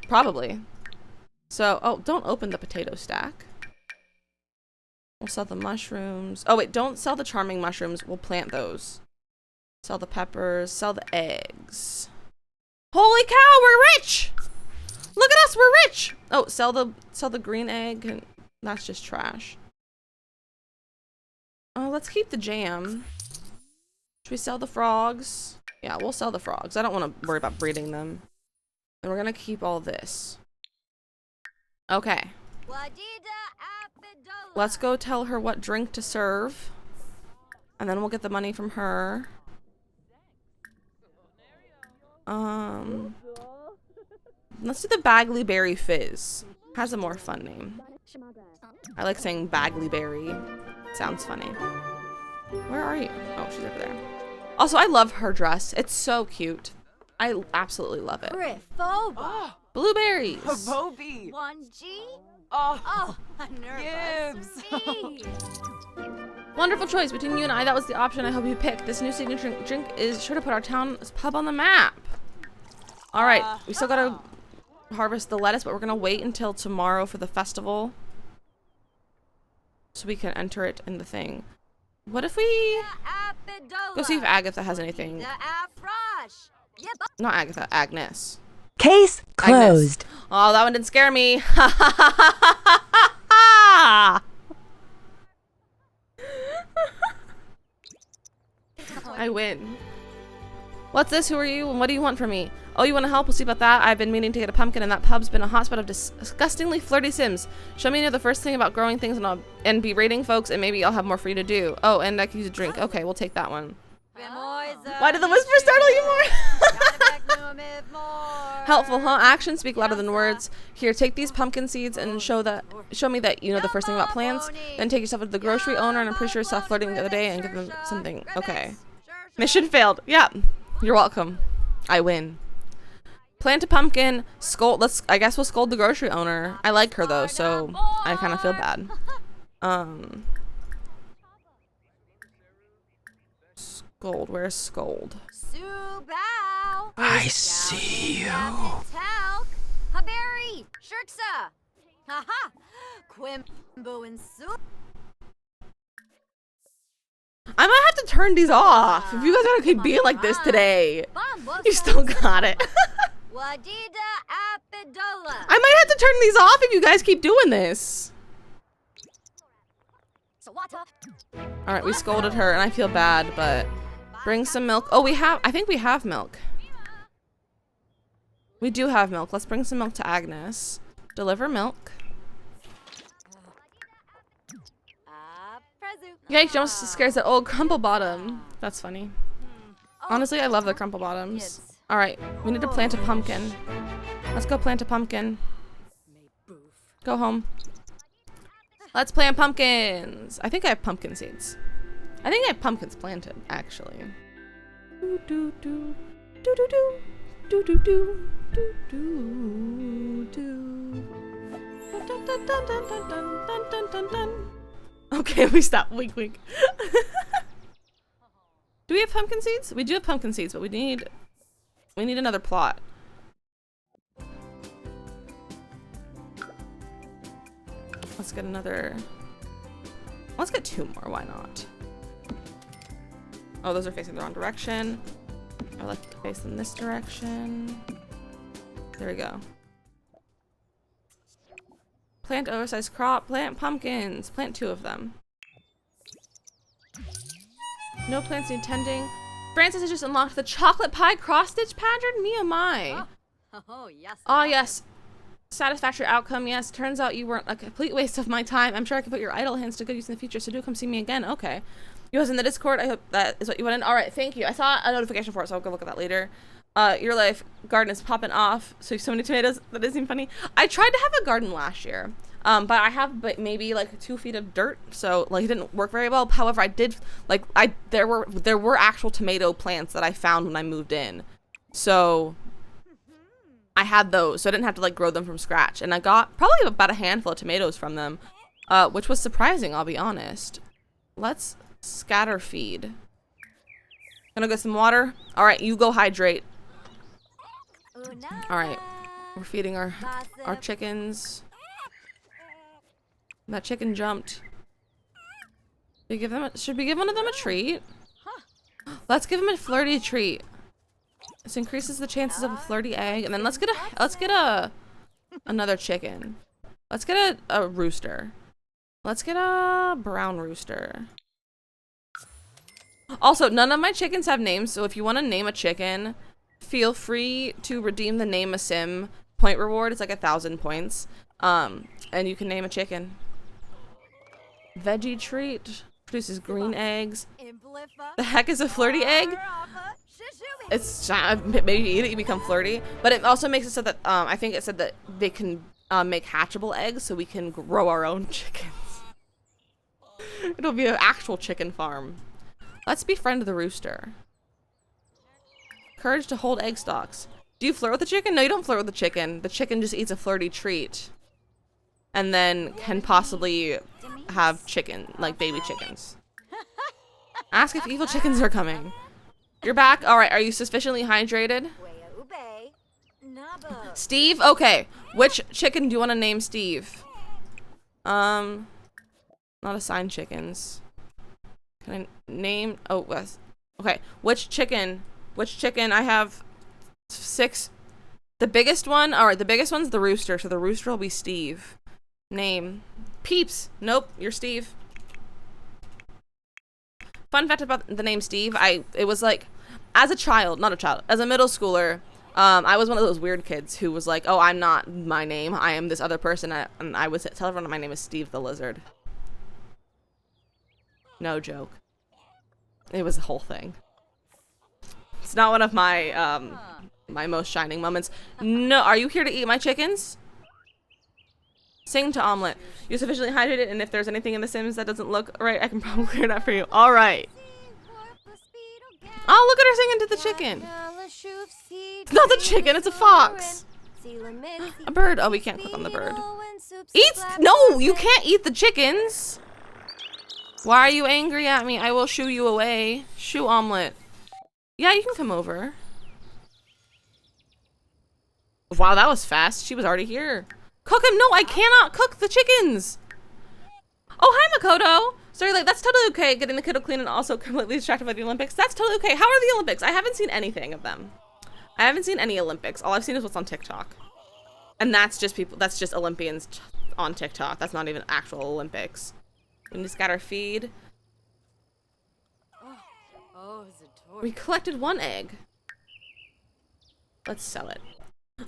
Probably. So, oh, don't open the potato stack. We'll sell the mushrooms. Oh wait, don't sell the charming mushrooms. We'll plant those. Sell the peppers. Sell the eggs. Holy cow, we're rich! Look at us, we're rich! Oh, sell the green egg, and that's just trash. Oh, let's keep the jam. Should we sell the frogs? Yeah, we'll sell the frogs. I don't want to worry about breeding them. And we're gonna keep all this. Okay. Let's go tell her what drink to serve. And then we'll get the money from her. Let's do the Bagley Berry Fizz. Has a more fun name. I like saying Bagley Berry. Sounds funny. Where are you? Oh, she's over there. Also, I love her dress. It's so cute. I absolutely love it. Blueberries. Bobby. 1G? Oh, Nervous. Wonderful choice between you and I. That was the option I hope you picked. This new signature drink is sure to put our town's pub on the map. All right, we still gotta harvest the lettuce, but we're gonna wait until tomorrow for the festival so we can enter it in the thing. What if we go see if Agatha has anything? Not Agatha, Agnes. Case closed. Agnes. Oh, that one didn't scare me. I win. What's this? Who are you? And what do you want from me? Oh, you want to help? We'll see about that. I've been meaning to get a pumpkin, and that pub's been a hotspot of disgustingly flirty sims. Show me the first thing about growing things, and be rating folks, and maybe I'll have more for you to do. Oh, and I can use a drink. Okay, we'll take that one. Why did the whisper startle you more? Helpful, huh? Actions speak louder than words. Here, take these pumpkin seeds and show me that you know the first thing about plants. Then take yourself to the grocery owner, and I'm pretty sure you saw flirting the other day, and give them something. Okay. Mission failed. Yeah. You're welcome. I win. Plant a pumpkin. Scold. I guess we'll scold the grocery owner. I like her though, so I kind of feel bad. Scold. Where's scold? I see you. I might have to turn these off. If you guys are gonna keep being like this today, you still got it. I might have to turn these off if you guys keep doing this. All right, we scolded her, and I feel bad, but bring some milk. Oh, I think we have milk. We do have milk. Let's bring some milk to Agnes. Deliver milk. Yikes, don't scares that old crumple bottom. That's funny. Honestly, I love the crumple bottoms. All right, we need to plant a pumpkin. Let's go plant a pumpkin. Go home. Let's plant pumpkins. I think I have pumpkin seeds. I think I have pumpkins planted, actually. Do do do do do do do do do do do. Dun dun dun dun dun dun dun dun dun. Okay, we stop. Wink, wink. Do we have pumpkin seeds? We do have pumpkin seeds, but we need another plot. Let's get another. Let's get 2 more. Why not? Oh, those are facing the wrong direction. I like to face them this direction. There we go. Plant oversized crop. Plant pumpkins. Plant 2 of them. No plants need tending. Francis has just unlocked the chocolate pie cross-stitch pattern. Me oh my. Oh, yes. Oh yes. Satisfactory outcome. Yes. Turns out you weren't a complete waste of my time. I'm sure I can put your idle hands to good use in the future. So do come see me again. Okay. You was in the Discord. I hope that is what you went in. All right. Thank you. I saw a notification for it, so I'll go look at that later. Your life garden is popping off. So you have so many tomatoes. That doesn't seem funny. I tried to have a garden last year. But I have maybe like 2 feet of dirt, so like it didn't work very well. However, I did there were actual tomato plants that I found when I moved in, so I had those, so I didn't have to like grow them from scratch, and I got probably about a handful of tomatoes from them, which was surprising. I'll be honest. Let's scatter feed. Gonna get some water. All right, you go hydrate. All right, we're feeding our chickens. That chicken jumped. Should we give one of them a treat? Let's give him a flirty treat. This increases the chances of a flirty egg, and then let's get another chicken. Let's get a rooster. Let's get a brown rooster. Also, none of my chickens have names, so if you want to name a chicken, feel free to redeem the name a sim point reward. It's like 1,000 points. And you can name a chicken. Veggie treat produces green eggs. The heck is a flirty egg? It's maybe you eat it, you become flirty, but it also makes it so that I think it said that they can make hatchable eggs, so we can grow our own chickens. It'll be an actual chicken farm. Let's befriend the rooster. Courage to hold egg stalks. Do you flirt with the chicken? No, you don't flirt with the chicken. The chicken just eats a flirty treat, and then can possibly have like baby chickens. Ask if evil chickens are coming. You're back? Alright, are you sufficiently hydrated? Steve? Okay. Which chicken do you want to name Steve? Not assigned chickens. Can I name? Oh, okay. Which chicken? I have 6. The biggest one? Alright, the biggest one's the rooster, so the rooster will be Steve. Name. Peeps. Nope, you're Steve. Fun fact about the name Steve, it was like, as a child, not a child, as a middle schooler, I was one of those weird kids who was like, oh, I'm not my name, I am this other person, and I would tell everyone my name is Steve the Lizard. No joke. It was the whole thing. It's not one of my, my most shining moments. No, are you here to eat my chickens? Sing to Omelet. You're sufficiently hydrated, and if there's anything in The Sims that doesn't look right, I can probably clear that for you. Alright. Oh, look at her singing to the chicken. It's not the chicken, it's a fox. A bird. Oh, we can't click on the bird. Eat? No, you can't eat the chickens. Why are you angry at me? I will shoo you away. Shoo Omelet. Yeah, you can come over. Wow, that was fast. She was already here. Cook him! No, I cannot cook the chickens! Oh, hi, Makoto! Sorry, like, that's totally okay, getting the kiddo clean and also completely distracted by the Olympics. That's totally okay. How are the Olympics? I haven't seen anything of them. I haven't seen any Olympics. All I've seen is what's on TikTok. And that's just that's just Olympians on TikTok. That's not even actual Olympics. We just got our feed. We collected 1 egg. Let's sell it.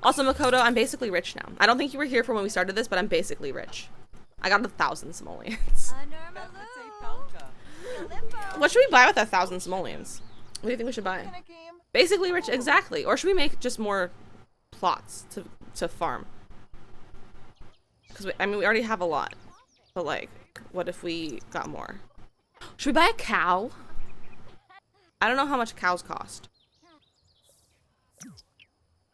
Also, Makoto, I'm basically rich now. I don't think you were here for when we started this, but I'm basically rich. I got 1,000 simoleons. What should we buy with 1,000 simoleons? What do you think we should buy? Basically rich, exactly. Or should we make just more plots to farm? Because, I mean, we already have a lot. But, like, what if we got more? Should we buy a cow? I don't know how much cows cost.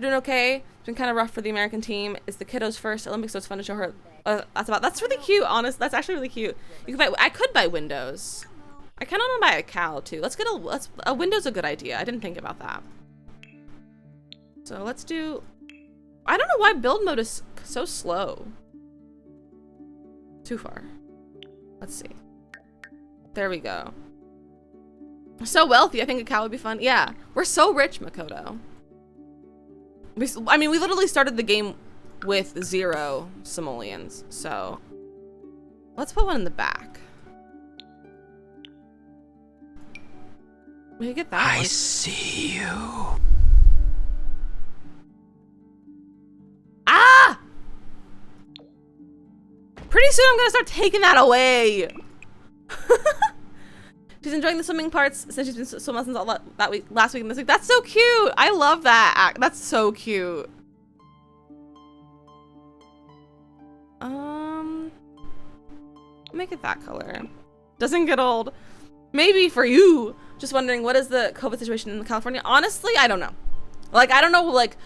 Doing okay. It's been kind of rough for the American team. It's the kiddos' first Olympics, so it's fun to show her. That's really cute. Honest, that's actually really cute. You could buy. I could buy windows. I kind of want to buy a cow too. A window's a good idea. I didn't think about that. So let's do. I don't know why build mode is so slow. too far. Let's see. There we go. So wealthy. I think a cow would be fun. Yeah. We're so rich, Makoto. I mean, we literally started the game with 0 simoleons. So let's put one in the back. We could get that one. I see you. Ah! Pretty soon I'm gonna start taking that away. She's enjoying the swimming parts since she's been swimming since that week, last week and this week. That's so cute. I love that. That's so cute. Make it that color. Doesn't get old. Maybe for you. Just wondering, what is the COVID situation in California? Honestly, I don't know. Like, I don't know, like,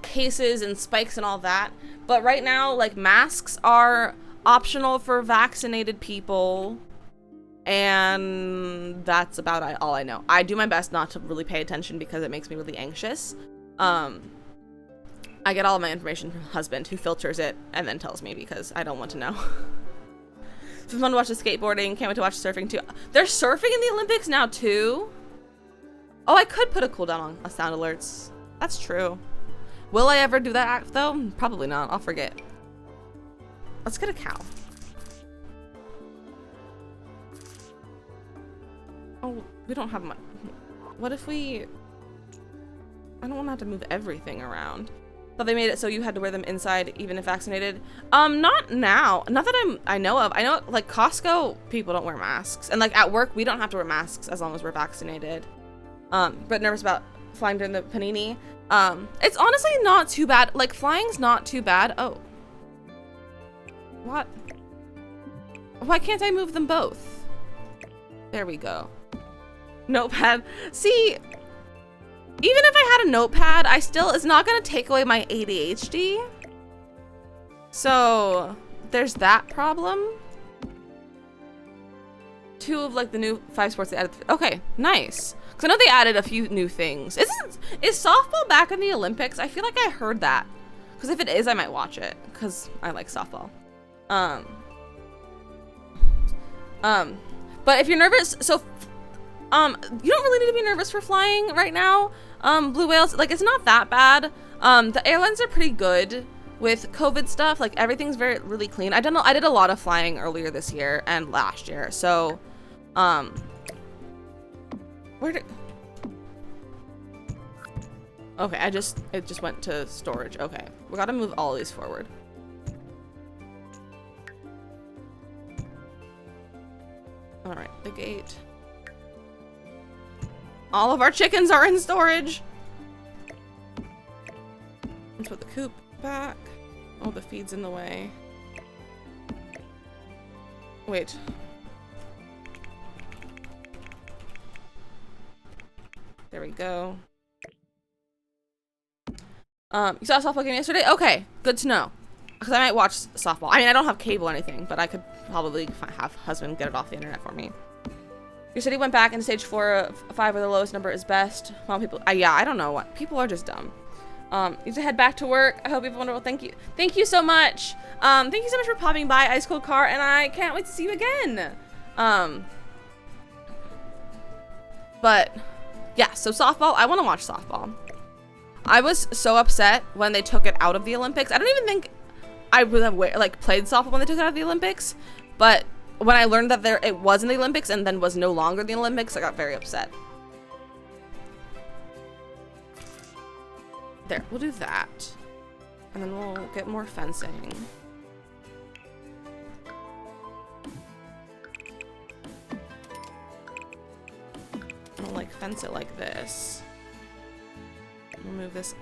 cases and spikes and all that. But right now, like, masks are optional for vaccinated people. And that's about all I know. I do my best not to really pay attention because it makes me really anxious. I get all of my information from my husband, who filters it and then tells me because I don't want to know. It's been fun to watch the skateboarding. Can't wait to watch surfing too. They're surfing in the Olympics now too. Oh, I could put a cooldown on sound alerts. That's true. Will I ever do that act though? Probably not. I'll forget. Let's get a cow. Oh, we don't have much. What if we... I don't want to have to move everything around. Thought they made it so you had to wear them inside even if vaccinated. Not now. Not that I know of. I know, like, Costco, people don't wear masks. And, like, at work, we don't have to wear masks as long as we're vaccinated. But nervous about flying during the panini. It's honestly not too bad. Like, flying's not too bad. Oh. What? Why can't I move them both? There we go. Notepad. See, even if I had a notepad, it's not gonna take away my ADHD. So there's that problem. 2 of like the new 5 sports they added. Okay, nice. Cause I know they added a few new things. Is softball back in the Olympics? I feel like I heard that. Cause if it is, I might watch it. Cause I like softball. But if you're nervous, so you don't really need to be nervous for flying right now. Blue whales, like, it's not that bad. The airlines are pretty good with COVID stuff. Like, everything's really clean. I did a lot of flying earlier this year and last year. So, okay, it just went to storage. Okay, we gotta move all these forward. All right, the gate. All of our chickens are in storage. Let's put the coop back. Oh, the feed's in the way. Wait. There we go. You saw a softball game yesterday? Okay, good to know. Because I might watch softball. I mean, I don't have cable or anything, but I could probably have husband get it off the internet for me. Your city went back into stage 4, 5 where the lowest number is best. Well, people, yeah, I don't know what. People are just dumb. You need to head back to work. I hope you have a wonderful. Thank you. Thank you so much. Thank you so much for popping by, Ice Cold Car, and I can't wait to see you again. But yeah, so softball. I want to watch softball. I was so upset when they took it out of the Olympics. I don't even think I would have played softball when they took it out of the Olympics, but when I learned that it was in the Olympics and then was no longer in the Olympics, I got very upset. There, we'll do that. And then we'll get more fencing. I'll like fence it like this. We'll move this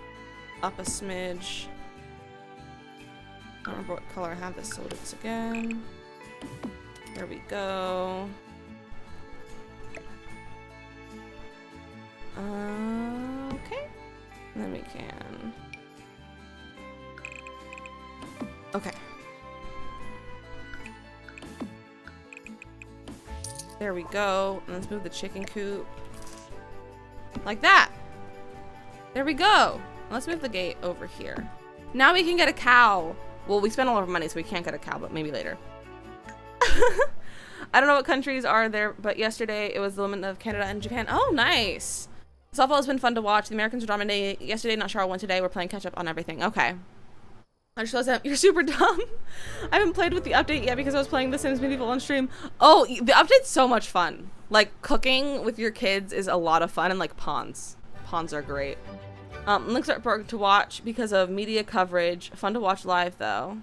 up a smidge. I don't remember what color I have this, so it's again. There we go. Okay. And then we can. Okay. There we go. And let's move the chicken coop. Like that. There we go. Let's move the gate over here. Now we can get a cow. Well, we spent all of our money, so we can't get a cow, but maybe later. I don't know what countries are there, but yesterday it was the limit of Canada and Japan. Oh, nice. Softball has been fun to watch. The Americans were dominating yesterday, not sure how it went today. We're playing catch up on everything. Okay. I just realized that you're super dumb. I haven't played with the update yet because I was playing The Sims Medieval on stream. Oh, the update's so much fun. Like, cooking with your kids is a lot of fun, and like pawns. Pawns are great. Links are broken to watch because of media coverage. Fun to watch live though.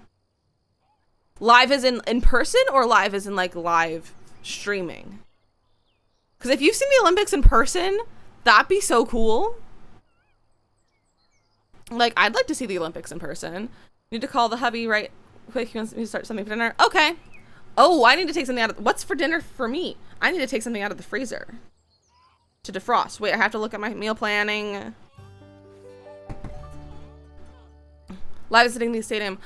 Live is in person, or live is in like live streaming? Because if you've seen the Olympics in person, that'd be so cool. Like, I'd like to see the Olympics in person. Need to call the hubby right quick. He wants me to start something for dinner. Okay. Oh, I need to take something out of... What's for dinner for me? I need to take something out of the freezer to defrost. Wait, I have to look at my meal planning. Live visiting the stadium.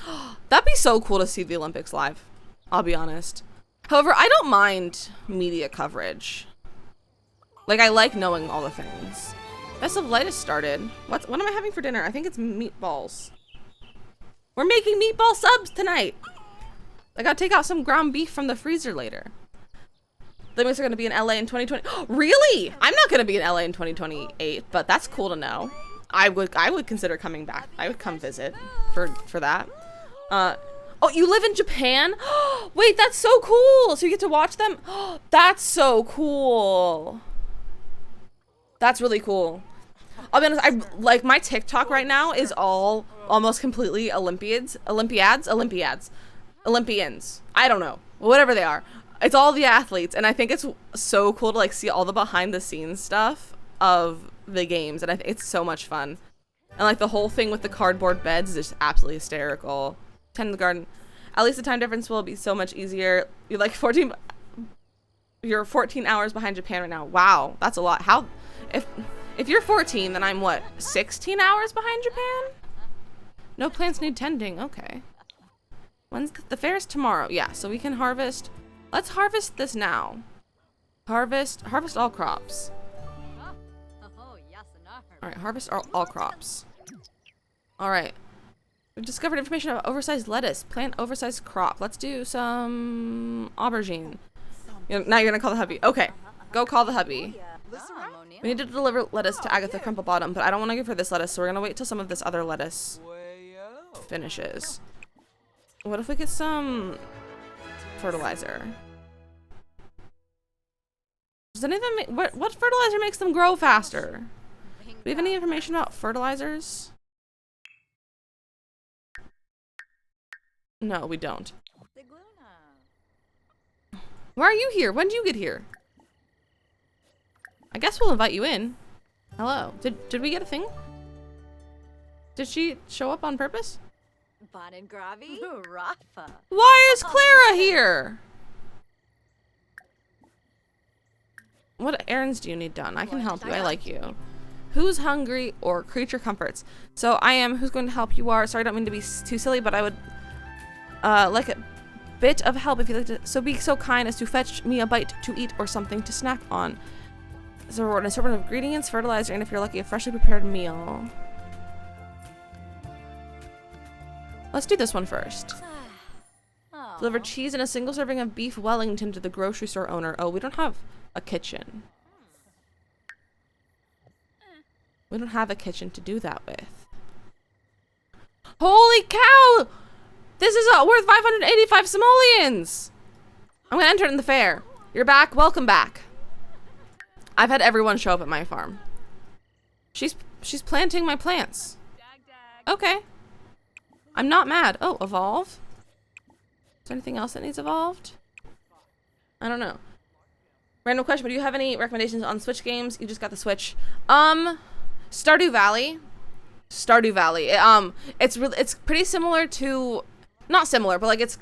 That'd be so cool to see the Olympics live. I'll be honest. However, I don't mind media coverage. Like, I like knowing all the things. Best of Light has started. What am I having for dinner? I think it's meatballs. We're making meatball subs tonight. I gotta take out some ground beef from the freezer later. The Olympics are gonna be in LA in 2020. Really? I'm not gonna be in LA in 2028, but that's cool to know. I would consider coming back. I would come visit for that. Oh, you live in Japan? Wait, that's so cool. So you get to watch them? That's so cool. That's really cool. I'll be honest, I like my TikTok right now is all almost completely Olympians. I don't know. Whatever they are. It's all the athletes, and I think it's so cool to like see all the behind the scenes stuff of the games, and I think it's so much fun. And like the whole thing with the cardboard beds is just absolutely hysterical. Tend in the garden. At least the time difference will be so much easier. You're like 14 hours behind Japan right now. Wow, that's a lot. How if you're 14, then I'm what, 16 hours behind Japan? No plants need tending. Okay. When's the fair is tomorrow? Yeah, so we can harvest. Let's harvest this now. Harvest all crops. All right, harvest all crops. All right. We've discovered information about oversized lettuce. Plant oversized crop. Let's do some aubergine. Now you're gonna call the hubby. Okay, go call the hubby. We need to deliver lettuce to Agatha Crumplebottom, but I don't want to give her this lettuce, so we're gonna wait till some of this other lettuce finishes. What if we get some fertilizer? Does any of them what fertilizer makes them grow faster? Do we have any information about fertilizers? No, we don't. Why are you here? When did you get here? I guess we'll invite you in. Hello. Did we get a thing? Did she show up on purpose? Why is Clara here? What errands do you need done? I can help you. I like you. Who's hungry or creature comforts? So I am. Who's going to help? You are. Sorry, I don't mean to be too silly, but I would like a bit of help if you'd like to. So be so kind as to fetch me a bite to eat or something to snack on. So an assortment of ingredients, fertilizer, and if you're lucky, a freshly prepared meal. Let's do this one first. Deliver cheese and a single serving of beef Wellington to the grocery store owner. Oh, we don't have a kitchen. We don't have a kitchen to do that with. Holy cow! This is worth 585 simoleons! I'm gonna enter it in the fair. You're back? Welcome back. I've had everyone show up at my farm. She's planting my plants. Okay. I'm not mad. Oh, evolve? Is there anything else that needs evolved? I don't know. Random question, but do you have any recommendations on Switch games? You just got the Switch. Stardew Valley. Stardew Valley. It's pretty similar to, not similar, but like it's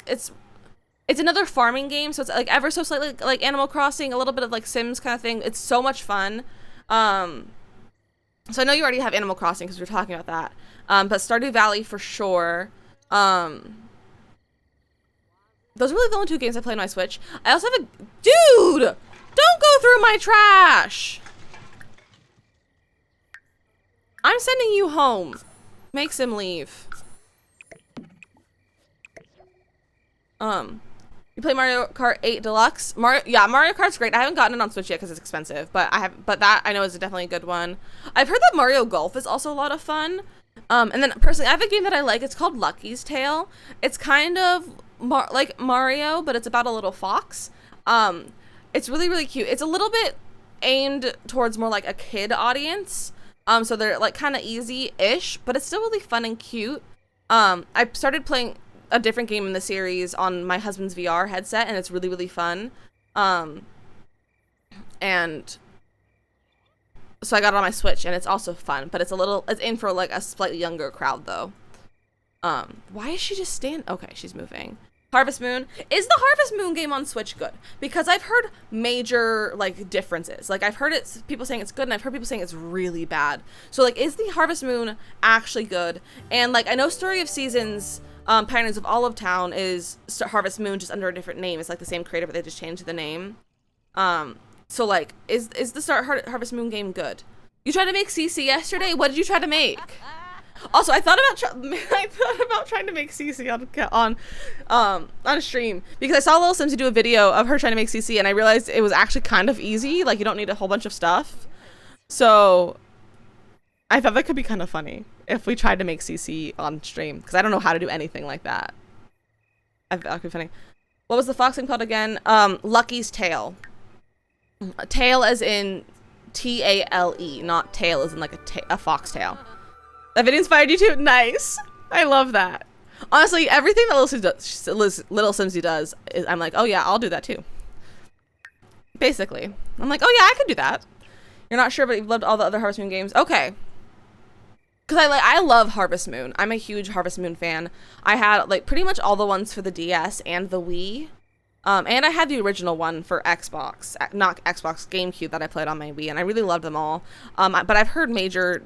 another farming game, so it's like ever so slightly like Animal Crossing, a little bit of like Sims kind of thing. It's so much fun. So I know you already have Animal Crossing because we were talking about that. But Stardew Valley for sure. Those are really the only two games I play on my Switch. I also have a... Dude! Don't go through my trash! I'm sending you home. Make him leave. You play Mario Kart 8 Deluxe? Mario Kart's great. I haven't gotten it on Switch yet because it's expensive, but that I know is definitely a good one. I've heard that Mario Golf is also a lot of fun. And then personally, I have a game that I like. It's called Lucky's Tale. It's kind of like Mario, but it's about a little fox. It's really, really cute. It's a little bit aimed towards more like a kid audience. So they're like kind of easy-ish, but it's still really fun and cute. I started playing a different game in the series on my husband's VR headset, and it's really, really fun. And so I got it on my Switch, and it's also fun, but it's in for like a slightly younger crowd though. Why is she just okay, she's moving. Harvest Moon. Is the Harvest Moon game on Switch good? Because I've heard major like differences. Like I've heard people saying it's good, and I've heard people saying it's really bad. So like, is the Harvest Moon actually good? And like, I know Story of Seasons, Pioneers of Olive Town is Harvest Moon, just under a different name. It's like the same creator, but they just changed the name. So like, is the Harvest Moon game good? You tried to make CC yesterday. What did you try to make? Also, I thought about trying to make CC on a stream, because I saw Little Simsy do a video of her trying to make CC, and I realized it was actually kind of easy. Like, you don't need a whole bunch of stuff. So I thought that could be kind of funny if we tried to make CC on stream, because I don't know how to do anything like that. I thought that could be funny. What was the fox thing called again? Lucky's Tale. Tail as in T-A-L-E, not tail as in like a foxtail. That video inspired you too? Nice. I love that. Honestly, everything that Little Simsy does is, I'm like, oh yeah, I'll do that too. Basically. I'm like, oh yeah, I could do that. You're not sure, but you've loved all the other Harvest Moon games. Okay. Because I love Harvest Moon. I'm a huge Harvest Moon fan. I had like pretty much all the ones for the DS and the Wii. And I had the original one for Xbox, not Xbox, GameCube, that I played on my Wii, and I really loved them all. But I've heard major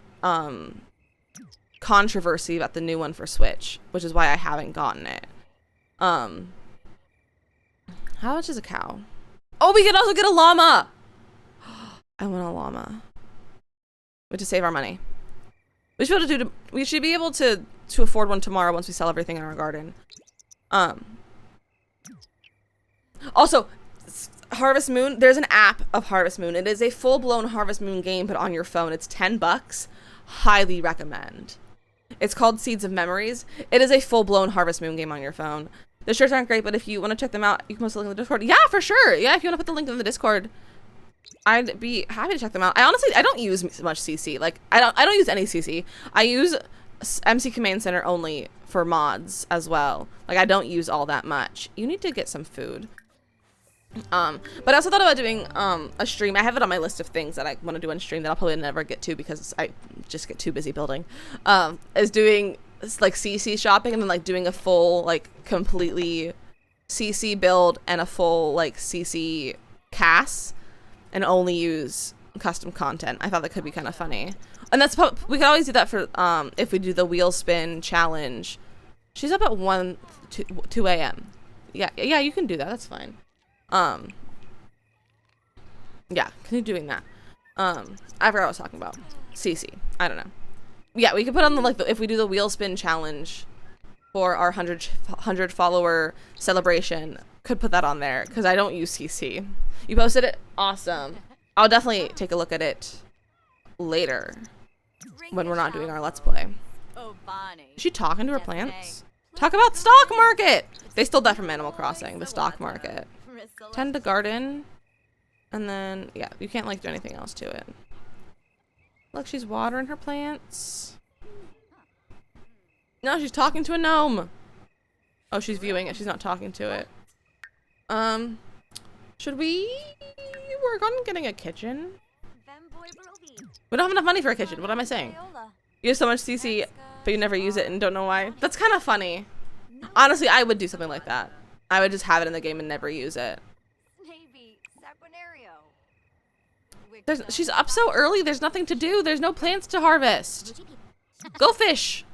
controversy about the new one for Switch, which is why I haven't gotten it. How much is a cow? Oh, we can also get a llama. I want a llama. We have to save our money. We should be able to afford one tomorrow once we sell everything in our garden. Also, Harvest Moon, there's an app of Harvest Moon. It is a full-blown Harvest Moon game, but on your phone. It's $10. Highly recommend. It's called Seeds of Memories. It is a full-blown Harvest Moon game on your phone. The shirts aren't great, but if you want to check them out, you can post the link in the Discord. Yeah, for sure. Yeah, if you want to put the link in the Discord, I'd be happy to check them out. I don't use much CC. Like, I don't use any CC. I use MC Command Center only for mods as well. Like, I don't use all that much. You need to get some food. But I also thought about doing a stream. I have it on my list of things that I want to do on stream that I'll probably never get to because I just get too busy building. Is doing like CC shopping and then like doing a full like completely CC build and a full like CC CAS and only use custom content. I thought that could be kind of funny. And we could always do that for if we do the wheel spin challenge. She's up at 2 a.m. Yeah, you can do that. That's fine. Yeah, continue doing that. I forgot what I was talking about. CC. I don't know. Yeah, we could put on the if we do the wheel spin challenge for our 100 follower celebration, could put that on there because I don't use CC. You posted it? Awesome. I'll definitely take a look at it later when we're not doing our Let's Play. Is she talking to her plants? Talk about stock market! They stole that from Animal Crossing, the stock market. Tend to garden. And then, yeah, you can't like do anything else to it. Look, she's watering her plants. No, she's talking to a gnome. Oh, she's viewing it. She's not talking to it. Should we work on getting a kitchen? We don't have enough money for a kitchen. What am I saying? You have so much CC, but you never use it and don't know why. That's kind of funny. Honestly, I would do something like that. I would just have it in the game and never use it. She's up so early. There's nothing to do. There's no plants to harvest. Go fish.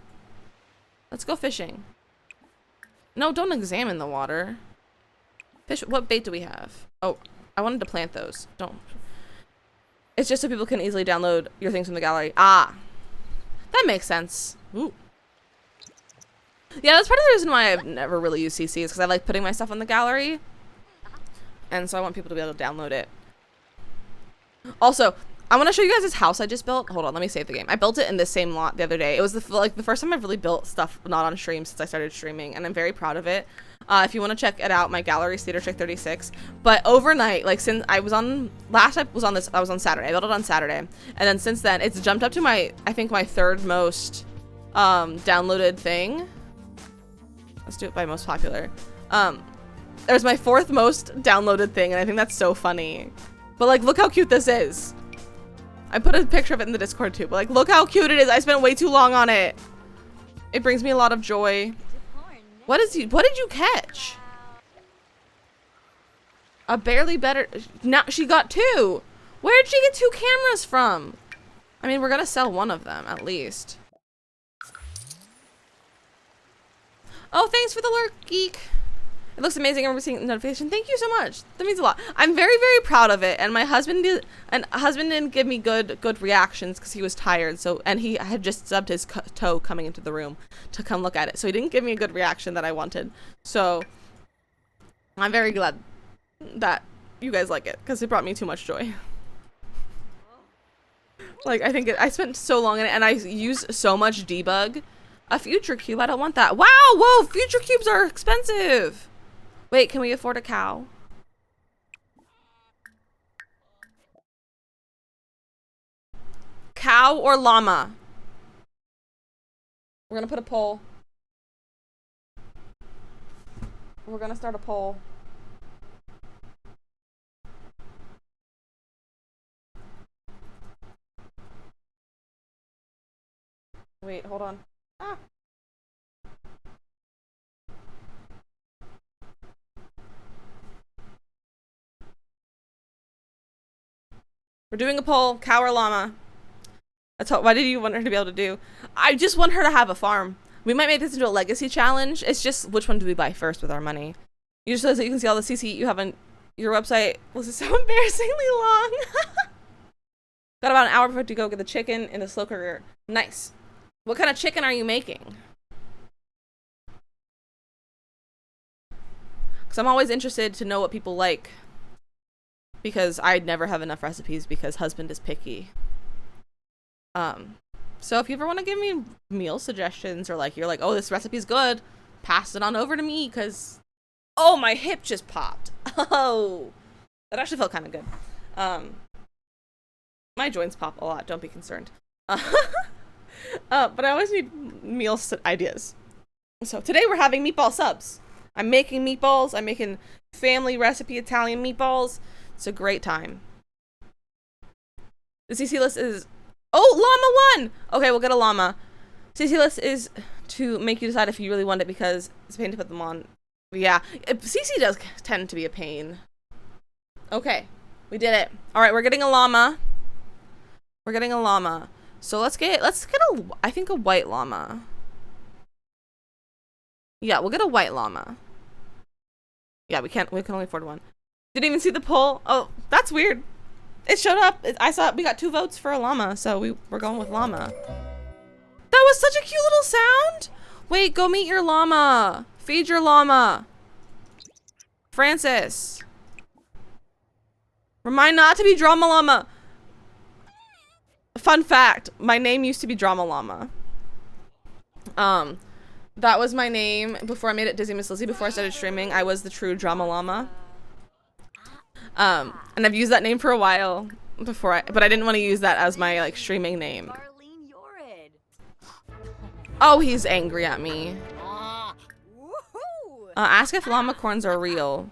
Let's go fishing. No, don't examine the water. Fish. What bait do we have? Oh, I wanted to plant those. Don't. It's just so people can easily download your things from the gallery. Ah, that makes sense. Ooh. Yeah, that's part of the reason why I've never really used CC is because I like putting my stuff on the gallery. And so I want people to be able to download it. Also, I want to show you guys this house I just built. Hold on, let me save the game. I built it in this same lot the other day. It was the first time I've really built stuff not on stream since I started streaming, and I'm very proud of it. If you want to check it out, my gallery is Theater Trick 36. But overnight, like since I was on Saturday. I built it on Saturday, and then since then it's jumped up to I think my third most downloaded thing. Let's do it by most popular. There's my fourth most downloaded thing, and I think that's so funny. But like, look how cute this is. I put a picture of it in the Discord too, but like, look how cute it is. I spent way too long on it. It brings me a lot of joy. What did you catch? A barely better, now she got 2. Where did she get 2 cameras from? I mean, we're gonna sell one of them at least. Oh, thanks for the lurk, geek. It looks amazing. I'm receiving the notification. Thank you so much. That means a lot. I'm very, very proud of it. And my husband didn't give me good reactions because he was tired. So, and he had just stubbed his toe coming into the room to come look at it. So he didn't give me a good reaction that I wanted. So I'm very glad that you guys like it because it brought me too much joy. Like, I think I spent so long in it and I use so much debug. A future cube, I don't want that. Wow, whoa, future cubes are expensive. Wait, can we afford a cow? Cow or llama? We're gonna put a poll. We're gonna start a poll. Wait, hold on. Ah. We're doing a poll, cow or llama. That's what, why did you want her to be able to do? I just want her to have a farm. We might make this into a legacy challenge. It's just which one do we buy first with our money? You just so that you can see all the CC you have on your website. This is so embarrassingly long. Got about an hour before to go get the chicken in the slow cooker. Nice. What kind of chicken are you making? Because I'm always interested to know what people like. Because I'd never have enough recipes because husband is picky. So if you ever want to give me meal suggestions or like you're like, oh, this recipe's good, pass it on over to me because, oh, my hip just popped. Oh, that actually felt kind of good. My joints pop a lot. Don't be concerned. But I always need meal ideas. So today we're having meatball subs. I'm making meatballs. I'm making family recipe Italian meatballs. It's a great time. The CC list is... Oh, llama 1! Okay, we'll get a llama. CC list is to make you decide if you really want it because it's a pain to put them on. Yeah, CC does tend to be a pain. Okay, we did it. All right, we're getting a llama. We're getting a llama. So let's get I think a white llama. Yeah, we'll get a white llama. Yeah, we can only afford one. Didn't even see the poll. Oh, that's weird. It showed up. I saw we got 2 votes for a llama, so we're going with llama. That was such a cute little sound. Wait, go meet your llama. Feed your llama. Francis. Remind not to be Drama Llama. Fun fact, my name used to be Drama Llama. That was my name before I made it Disney Miss Lizzie. Before I started streaming, I was the true Drama Llama. And I've used that name for a while but I didn't want to use that as my like streaming name. Oh, he's angry at me. Ask if llama corns are real.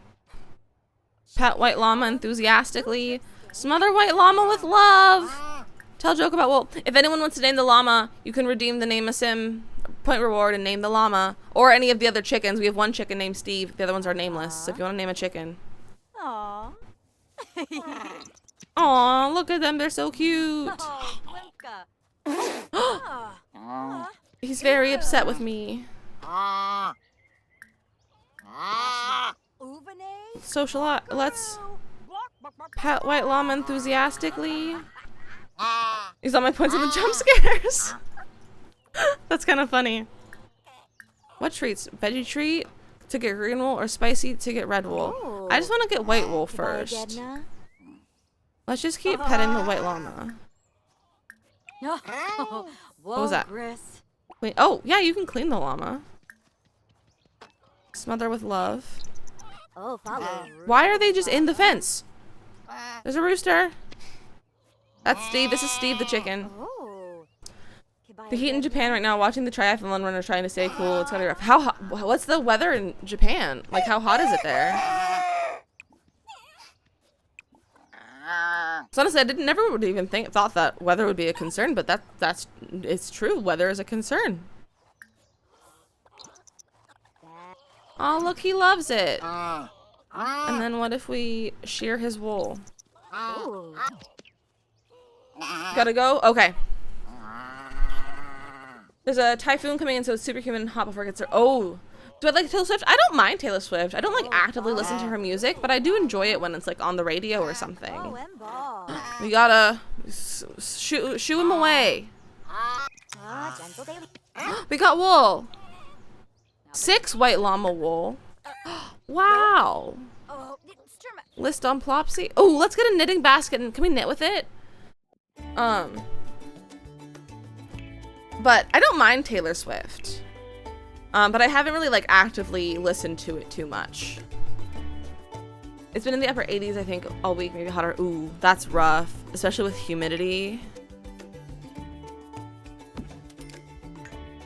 Pet white llama enthusiastically. Smother white llama with love. Tell a joke about, well, if anyone wants to name the llama, you can redeem the name a sim point reward and name the llama. Or any of the other chickens. We have one chicken named Steve. The other ones are nameless. So if you want to name a chicken. Aww. Aw, look at them. They're so cute. He's very upset with me. Social, let's pet white llama enthusiastically. Use all my points on the jump scares. That's kind of funny. What treats? Veggie treat to get green wool or spicy to get red wool? I just want to get white wool first. Let's just keep petting the white llama. What was that? Chris? Wait, oh, yeah, you can clean the llama. Smother with love. Oh, follow. Why are they just in the fence? There's a rooster. That's Steve. This is Steve the chicken. Oh. The heat in Japan right now, watching the triathlon runner trying to stay cool. It's gonna be rough. How hot? What's the weather in Japan? Like, how hot is it there? So honestly, I never would even thought that weather would be a concern, but it's true. Weather is a concern. Oh, look, he loves it. And then what if we shear his wool? Oh. Gotta go? Okay. There's a typhoon coming in, so it's super humid and hot before it gets there. Oh. Do I like Taylor Swift? I don't mind Taylor Swift. I don't like actively listen to her music, but I do enjoy it when it's like on the radio or something. We gotta shoo him away. We got wool. 6 white llama wool. Wow. List on Plopsy. Oh, let's get a knitting basket and can we knit with it? But I don't mind Taylor Swift. But I haven't really like actively listened to it too much. It's been in the upper 80s, I think, all week, maybe hotter. Ooh, that's rough, especially with humidity.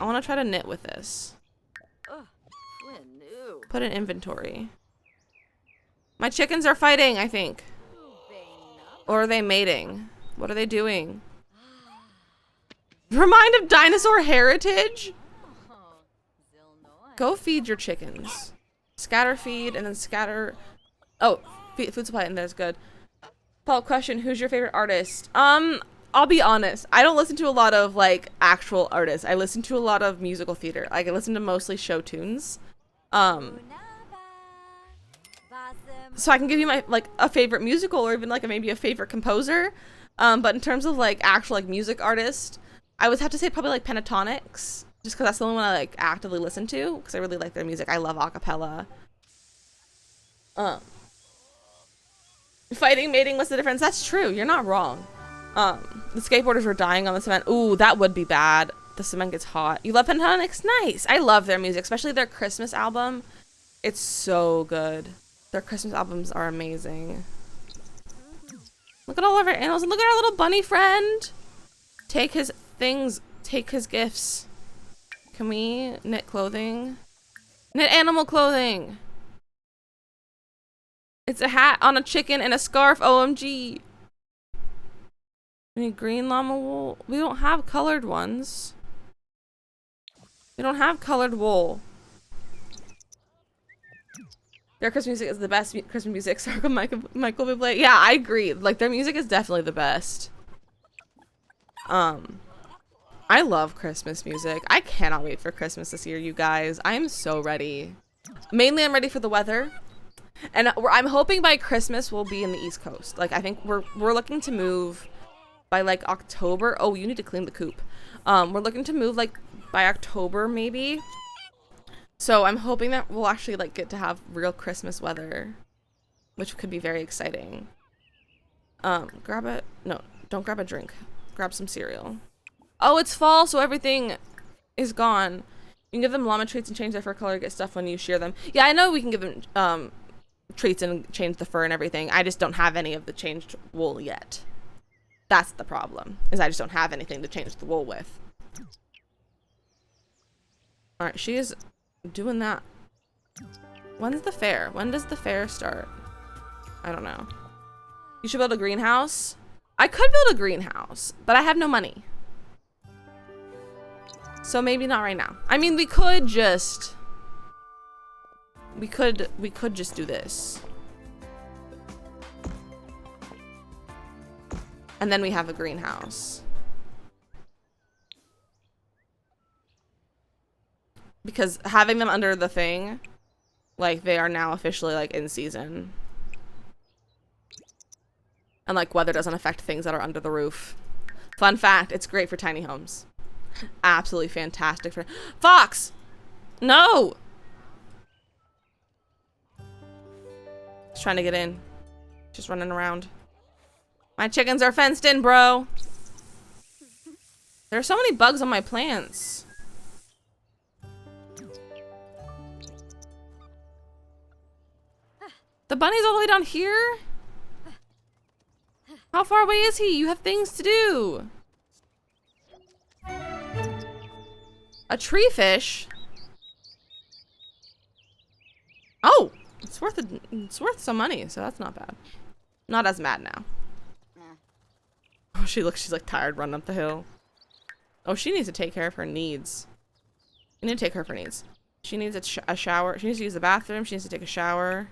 I want to try to knit with this. Put in inventory. My chickens are fighting, I think. Or are they mating? What are they doing? Remind of dinosaur heritage? Go feed your chickens. Scatter feed and then scatter. Oh, food supply in there's good. Follow-up question, who's your favorite artist? I'll be honest. I don't listen to a lot of like actual artists. I listen to a lot of musical theater. Like I listen to mostly show tunes. So I can give you my like a favorite musical or even like maybe a favorite composer. But in terms of like actual like music artist, I would have to say probably like Pentatonics. Just because that's the only one I like actively listen to, because I really like their music. I love acapella. Fighting, mating, what's the difference? That's true. You're not wrong. The skateboarders were dying on the cement. Ooh, that would be bad. The cement gets hot. You love Pentatonics? Nice. I love their music, especially their Christmas album. It's so good. Their Christmas albums are amazing. Look at all of our animals, and look at our little bunny friend. Take his things. Take his gifts. Can we knit clothing? Knit animal clothing. It's a hat on a chicken and a scarf. OMG. We need green llama wool. We don't have colored ones. We don't have colored wool. Their Christmas music is the best Christmas music. Circle Michael Bublé. Yeah, I agree. Like their music is definitely the best. I love Christmas music. I cannot wait for Christmas this year, you guys. I am so ready. Mainly, I'm ready for the weather. And I'm hoping by Christmas we'll be in the East Coast. Like, I think we're looking to move by, like, October. Oh, you need to clean the coop. We're looking to move, like, by October, maybe. So I'm hoping that we'll actually, like, get to have real Christmas weather, which could be very exciting. No, don't grab a drink. Grab some cereal. Oh, it's fall, so everything is gone. You can give them llama treats and change their fur color, get stuff when you shear them. Yeah, I know we can give them treats and change the fur and everything. I just don't have any of the changed wool yet. That's the problem, is I just don't have anything to change the wool with. Alright, she is doing that. When's the fair? When does the fair start? I don't know. You should build a greenhouse? I could build a greenhouse, but I have no money. So maybe not right now. I mean, we could just do this. And then we have a greenhouse. Because having them under the thing, like they are now officially like in season. And like weather doesn't affect things that are under the roof. Fun fact, it's great for tiny homes. Absolutely fantastic for Fox! No! She's trying to get in. Just running around. My chickens are fenced in, bro. There are so many bugs on my plants. The bunny's all the way down here? How far away is he? You have things to do. A tree fish? Oh, it's worth some money, so that's not bad. Not as mad now. Oh, she's like tired running up the hill. Oh, she needs to take care of her needs. You need to take care of her needs. She needs a shower. She needs to use the bathroom. She needs to take a shower.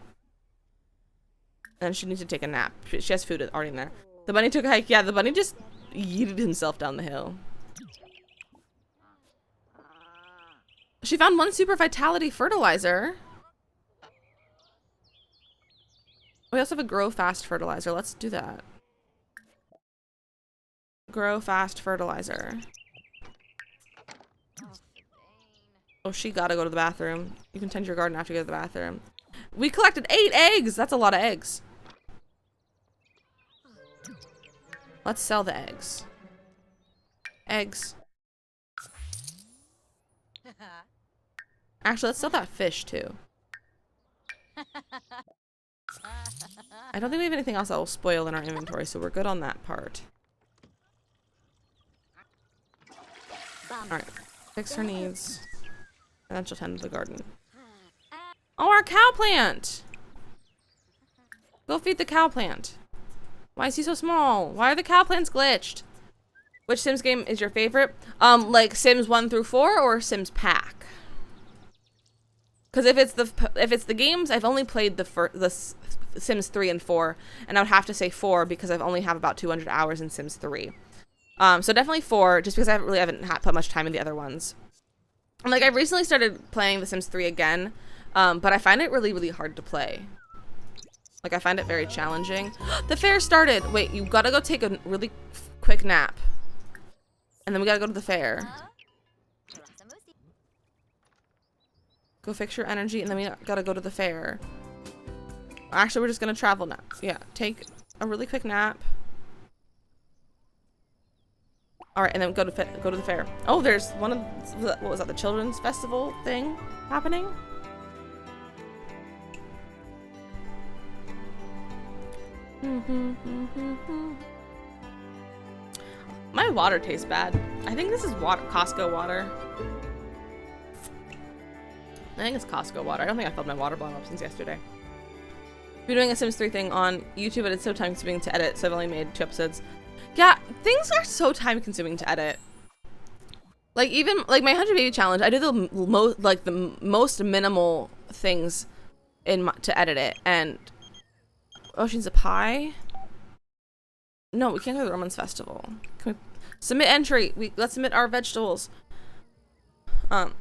And she needs to take a nap. She has food already in there. The bunny took a hike. Yeah, the bunny just yeeted himself down the hill. She found one super vitality fertilizer. We also have a grow fast fertilizer. Let's do that. Grow fast fertilizer. Oh, she gotta go to the bathroom. You can tend your garden after you go to the bathroom. We collected 8 eggs. That's a lot of eggs. Let's sell the eggs. Eggs. Actually, let's sell that fish too. I don't think we have anything else that will spoil in our inventory, so we're good on that part. Alright. Fix her needs. And then she'll tend to the garden. Oh, our cow plant! Go feed the cow plant. Why is he so small? Why are the cow plants glitched? Which Sims game is your favorite? Like Sims 1 through 4 or Sims Pack? Because if it's the games, I've only played the Sims 3 and 4, and I would have to say 4 because I've only have about 200 hours in Sims 3. So definitely 4, just because I haven't put much time in the other ones. And like I've recently started playing The Sims 3 again, but I find it really, really hard to play. Like I find it very challenging. The fair started. Wait, you gotta go take a really quick nap, and then we gotta go to the fair. Go fix your energy, and then we gotta go to the fair. Actually, we're just gonna travel now. Yeah, take a really quick nap. All right, and then go to the fair. Oh, there's one of what was that? The children's festival thing happening. My water tastes bad. I think this is water, Costco water. I think it's Costco water. I don't think I filled my water bottle up since yesterday. We're doing a Sims 3 thing on YouTube, but it's so time consuming to edit, so I've only made 2 episodes. Yeah, things are so time consuming to edit. Like even like my 100 baby challenge, I did the most minimal things to edit it. And oh, she's a pie. No, we can't go to the Romans festival. Can we submit entry? Let's submit our vegetables. Are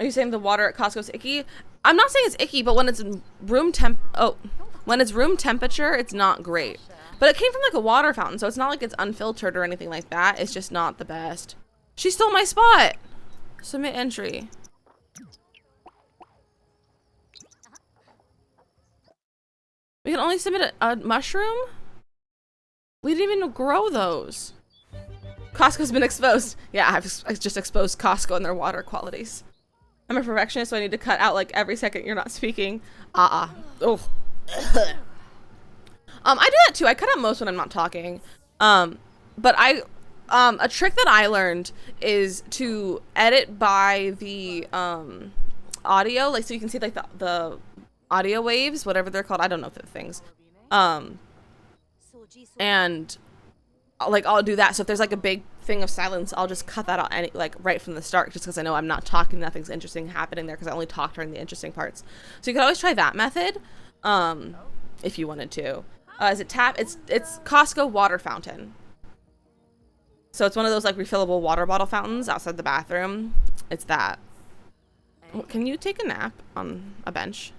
you saying the water at Costco is icky? I'm not saying it's icky, but when it's room temperature, it's not great. But it came from like a water fountain, so it's not like it's unfiltered or anything like that. It's just not the best. She stole my spot. Submit entry. We can only submit a mushroom? We didn't even grow those. Costco's been exposed. Yeah, I've just exposed Costco and their water qualities. I'm a perfectionist, so I need to cut out like every second you're not speaking. Oh. I do that too. I cut out most when I'm not talking. But a trick that I learned is to edit by the audio, like so you can see like the audio waves, whatever they're called. I don't know the things. And like I'll do that. So if there's like a big thing of silence, I'll just cut that out like right from the start, just because I know I'm not talking, nothing's interesting happening there because I only talk during the interesting parts. So you could always try that method, if you wanted to. Is it tap? It's Costco water fountain. So it's one of those like refillable water bottle fountains outside the bathroom. It's that. Can you take a nap on a bench?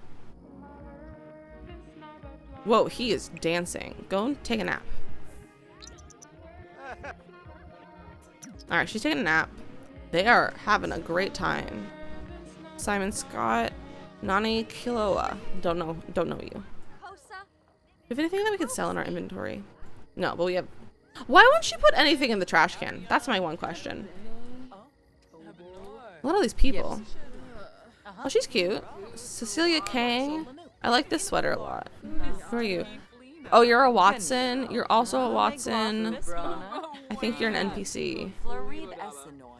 Whoa, he is dancing. Go and take a nap. All right, she's taking a nap. They are having a great time. Simon Scott. Nani Kiloa. Don't know you. Do we have anything that we could sell in our inventory? No, but we have... Why won't she put anything in the trash can? That's my one question. Look at all these people. Oh, she's cute. Cecilia Kang. I like this sweater a lot. Who are you? Oh, you're a Watson. You're also a Watson. I think you're an NPC.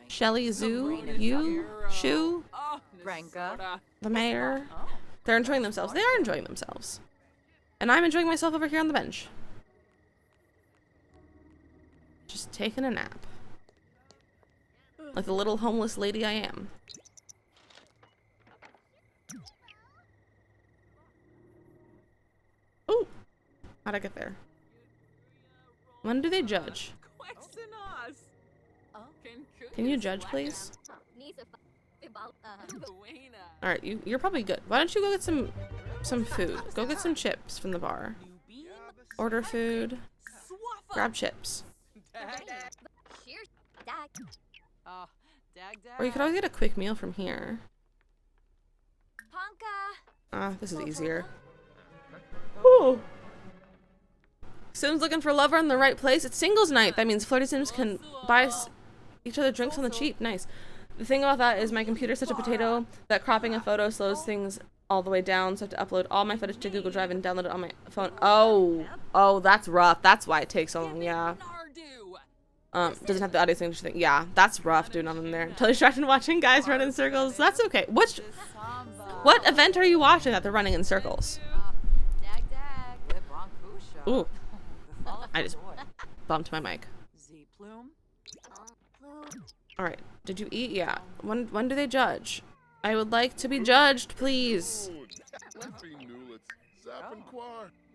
Shelly Zoo. You? Shu? The mayor. They're enjoying themselves. They are enjoying themselves. And I'm enjoying myself over here on the bench. Just taking a nap. Like the little homeless lady I am. Ooh! How'd I get there? When do they judge? Can you judge, please? Alright, you're probably good. Why don't you go get some food? Go get some chips from the bar. Order food. Grab chips. Or you could always get a quick meal from here. This is easier. Ooh. Sims looking for a lover in the right place. It's singles night. That means flirty Sims can buy each other drinks on the cheap. Nice. The thing about that is my computer's such a potato that cropping a photo slows things all the way down, so I have to upload all my footage to Google Drive and download it on my phone. Oh, that's rough. That's why it takes so long. Yeah. Doesn't have the audio signature thing. Yeah, that's rough doing on in there. Totally distracted watching guys run in circles. That's okay. What event are you watching that they're running in circles? Ooh. I just bumped my mic. Alright. Did you eat? Yeah. When do they judge? I would like to be judged, please.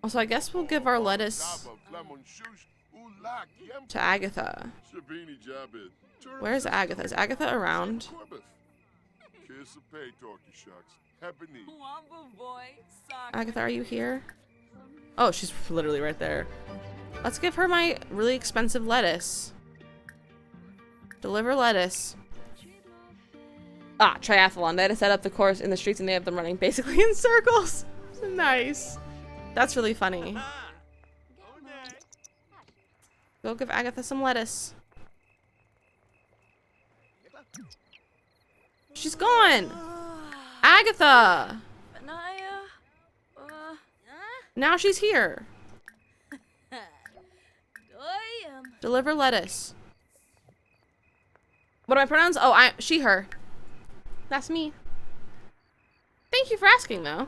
Also, I guess we'll give our lettuce to Agatha. Where's Agatha? Is Agatha around? Agatha, are you here? Oh, she's literally right there. Let's give her my really expensive lettuce. Deliver lettuce. Ah, triathlon. They had to set up the course in the streets and they have them running basically in circles. Nice. That's really funny. Go give Agatha some lettuce. She's gone! Agatha! Now she's here. Deliver lettuce. What are my pronouns? Oh, she, her. That's me. Thank you for asking, though.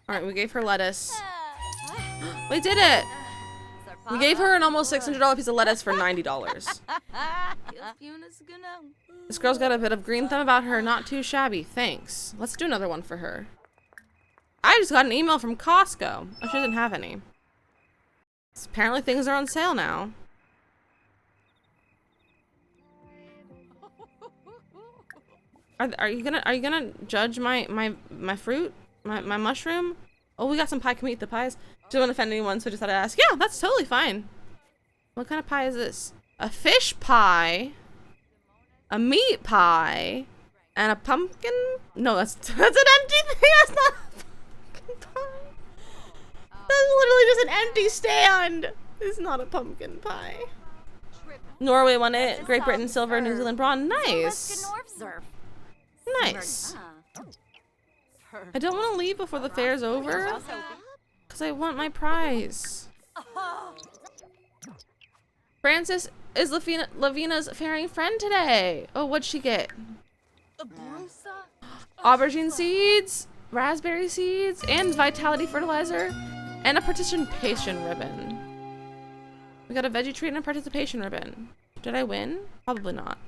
Alright, we gave her lettuce. We did it! We gave her an almost $600 piece of lettuce for $90. This girl's got a bit of green thumb about her. Not too shabby. Thanks. Let's do another one for her. I just got an email from Costco. Oh, she doesn't have any. Apparently things are on sale now. Are you gonna judge my fruit? My mushroom? Oh, we got some pie. Can we eat the pies? Don't want to offend anyone, so I just thought I'd ask. Yeah, that's totally fine. What kind of pie is this? A fish pie, a meat pie, and a pumpkin? No, that's an empty thing. That's not a pumpkin pie. That's literally just an empty stand. It's not a pumpkin pie. Norway won it. Great Britain silver. New Zealand bronze. Nice. Nice. I don't want to leave before the fair's over, because I want my prize. Francis is Lavina's fairy friend today. Oh, what'd she get? Aubergine seeds, raspberry seeds, and vitality fertilizer, and a participation ribbon. We got a veggie treat and a participation ribbon. Did I win? Probably not.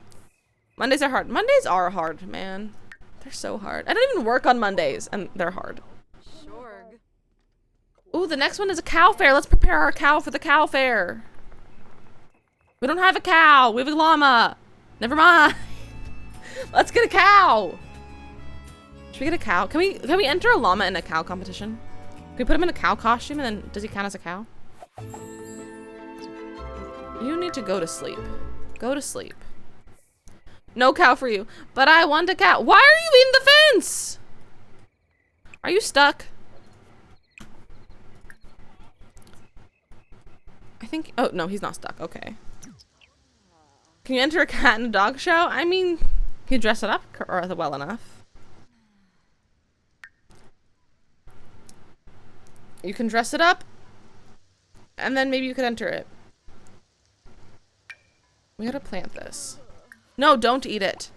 Mondays are hard. Mondays are hard, man. They're so hard. I don't even work on Mondays, and they're hard. Ooh, the next one is a cow fair. Let's prepare our cow for the cow fair. We don't have a cow. We have a llama. Never mind. Let's get a cow. Should we get a cow? Can we enter a llama in a cow competition? Can we put him in a cow costume, and then does he count as a cow? You need to go to sleep. Go to sleep. No cow for you. But I want a cow. Why are you eating the fence? Are you stuck? I think, oh no, he's not stuck. Okay. Can you enter a cat in a dog show? I mean, can you dress it up well enough? You can dress it up, and then maybe you could enter it. We gotta plant this. No, don't eat it.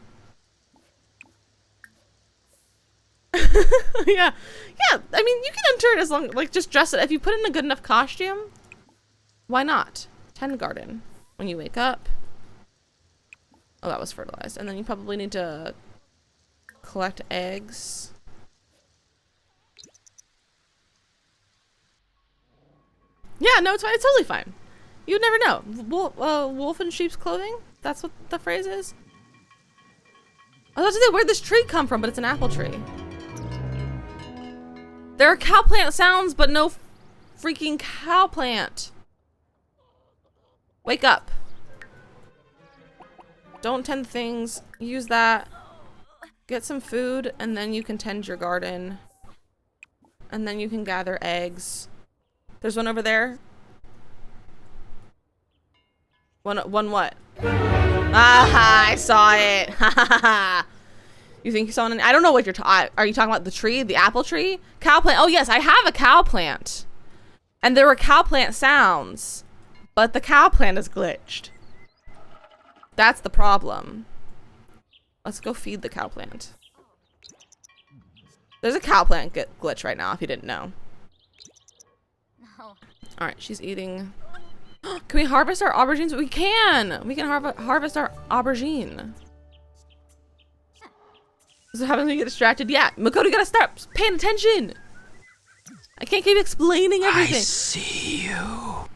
Yeah. Yeah, I mean, you can enter it as long, like, just dress it. If you put in a good enough costume, why not? Tend garden. When you wake up. Oh, that was fertilized. And then you probably need to collect eggs. Yeah, no, it's fine. It's totally fine. You'd never know. Wolf in sheep's clothing? That's what the phrase is? I was about to say, where'd this tree come from? But it's an apple tree. There are cow plant sounds, but no freaking cow plant. Wake up. Don't tend things. Use that. Get some food, and then you can tend your garden. And then you can gather eggs. There's one over there. One what? Ah, I saw it. You think you saw it? I don't know what you're talking. Are you talking about the tree, the apple tree? Cow plant. Oh yes, I have a cow plant. And there were cow plant sounds, but the cow plant is glitched. That's the problem. Let's go feed the cow plant. There's a cow plant glitch right now, if you didn't know. All right, she's eating. Can we harvest our aubergines? We can. We can harvest our aubergine. So happens when you get distracted. Yeah, Makoto, you gotta start paying attention. I can't keep explaining everything. I see you.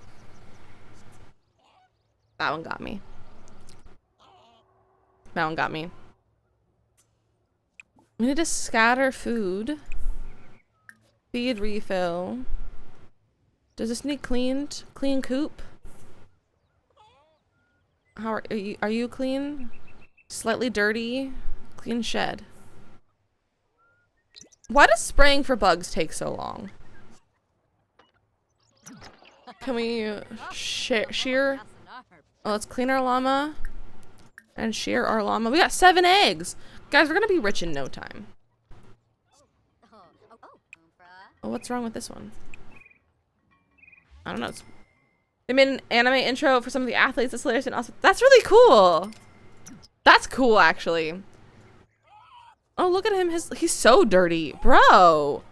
That one got me. That one got me. We need to scatter food. Feed refill. Does this need cleaned? Clean coop? How are you clean? Slightly dirty. Clean shed. Why does spraying for bugs take so long? Can we shear? Oh, let's clean our llama and shear our llama. We got 7 eggs. Guys, we're gonna be rich in no time. Oh, what's wrong with this one? I don't know. They made an anime intro for some of the athletes. That's hilarious and awesome. That's really cool. That's cool, actually. Oh, look at him. He's so dirty. Bro.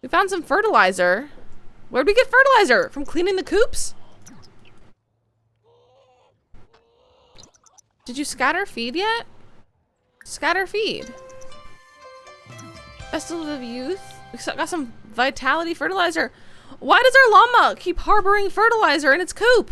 We found some fertilizer. Where'd we get fertilizer? From cleaning the coops? Did you scatter feed yet? Scatter feed. Festival of Youth. We got some vitality fertilizer. Why does our llama keep harboring fertilizer in its coop?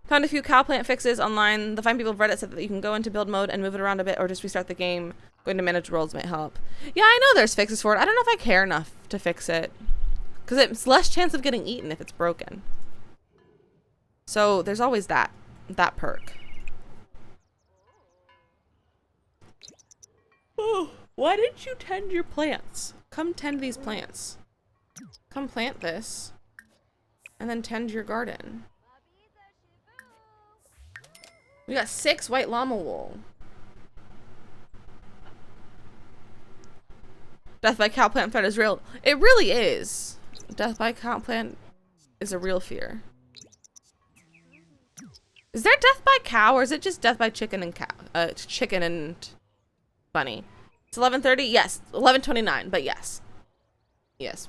Found a few cow plant fixes online. The fine people of Reddit said that you can go into build mode and move it around a bit or just restart the game. Going to manage worlds might help. Yeah, I know there's fixes for it. I don't know if I care enough to fix it. Because it's less chance of getting eaten if it's broken. So there's always that perk. Oh, why didn't you tend your plants? Come tend these plants. Come plant this. And then tend your garden. We got 6 white llama wool. Death by cow plant threat is real. It really is. Death by cow plant is a real fear. Is there death by cow or is it just death by chicken and cow? Chicken and bunny. It's 11:30. Yes, 11:29. But yes, yes,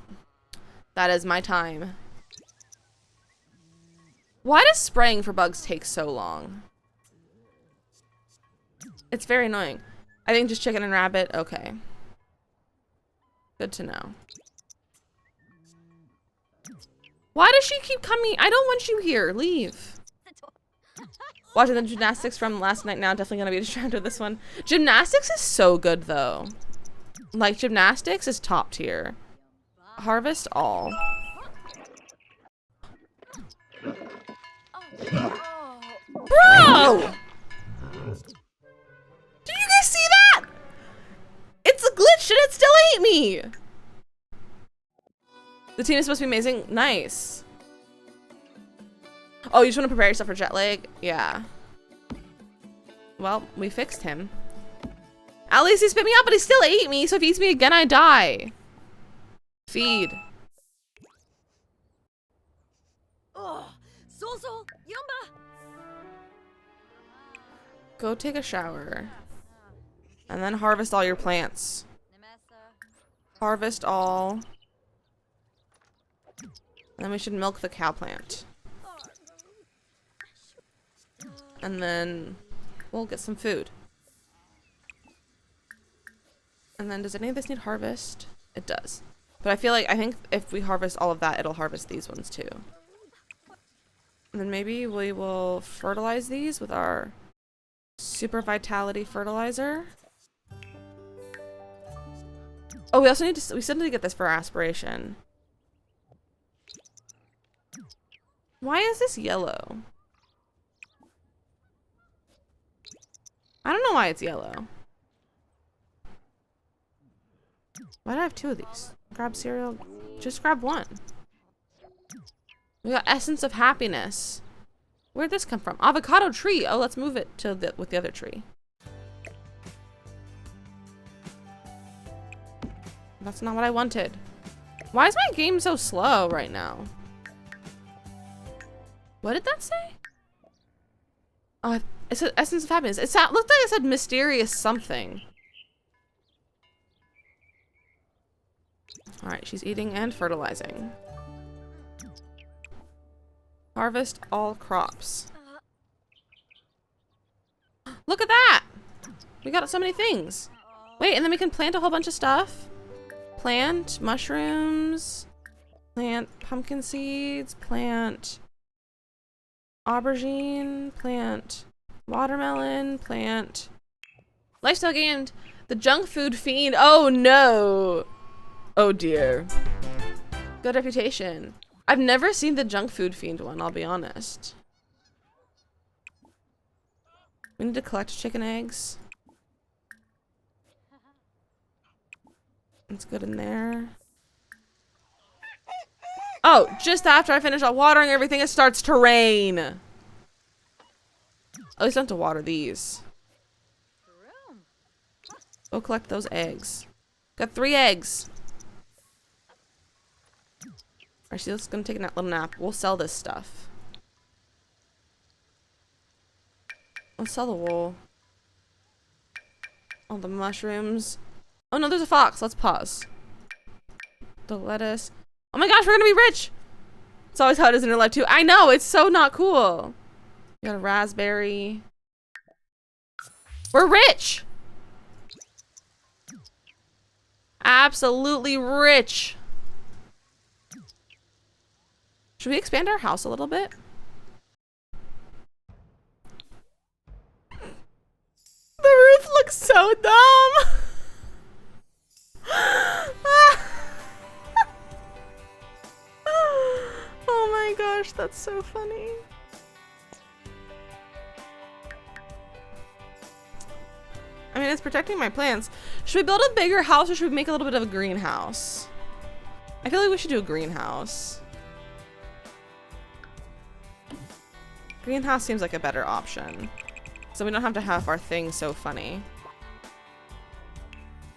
that is my time. Why does spraying for bugs take so long? It's very annoying. I think just chicken and rabbit. Okay. Good to know. Why does she keep coming? I don't want you here. Leave. Watching the gymnastics from last night now. Definitely gonna be distracted with this one. Gymnastics is so good though. Like gymnastics is top tier. Harvest all. Bro! ate me! The team is supposed to be amazing. Nice. Oh, you just want to prepare yourself for jet lag? Yeah. Well, we fixed him. At least he spit me out, but he still ate me, so if he eats me again, I die. Feed. Oh, so yumba. Go take a shower. And then harvest all your plants. Harvest all. And then we should milk the cow plant. And then we'll get some food. And then does any of this need harvest? It does. But I think if we harvest all of that, it'll harvest these ones too. And then maybe we will fertilize these with our super vitality fertilizer. Oh, we still need to get this for our aspiration. Why is this yellow? I don't know why it's yellow. Why do I have 2 of these? Grab cereal. Just grab 1. We got essence of happiness. Where'd this come from? Avocado tree. Oh, let's move it to with the other tree. That's not what I wanted. Why is my game so slow right now? What did that say? It said essence of happiness. It looked like it said mysterious something. All right, she's eating and fertilizing. Harvest all crops. Look at that! We got so many things. Wait, and then we can plant a whole bunch of stuff. Plant mushrooms. Plant pumpkin seeds. Plant aubergine. Plant watermelon. Plant lifestyle gained. The junk food fiend. Oh no! Oh dear. Good reputation. I've never seen the junk food fiend one, I'll be honest. We need to collect chicken eggs. It's good in there. Oh, just after I finish watering everything, it starts to rain. At least I don't have to water these. Go collect those eggs. Got 3 eggs. Alright, she's just gonna take a little nap. We'll sell this stuff. Let's sell the wool. All the mushrooms. Oh no, there's a fox. Let's pause. The lettuce. Oh my gosh, we're gonna be rich! It's always how it is in real life too. I know, it's so not cool. We got a raspberry. We're rich! Absolutely rich! Should we expand our house a little bit? The roof looks so dumb! Oh my gosh, that's so funny. I mean, it's protecting my plants. Should we build a bigger house or should we make a little bit of a greenhouse? I feel like we should do a greenhouse. Greenhouse seems like a better option. So we don't have to have our thing so funny.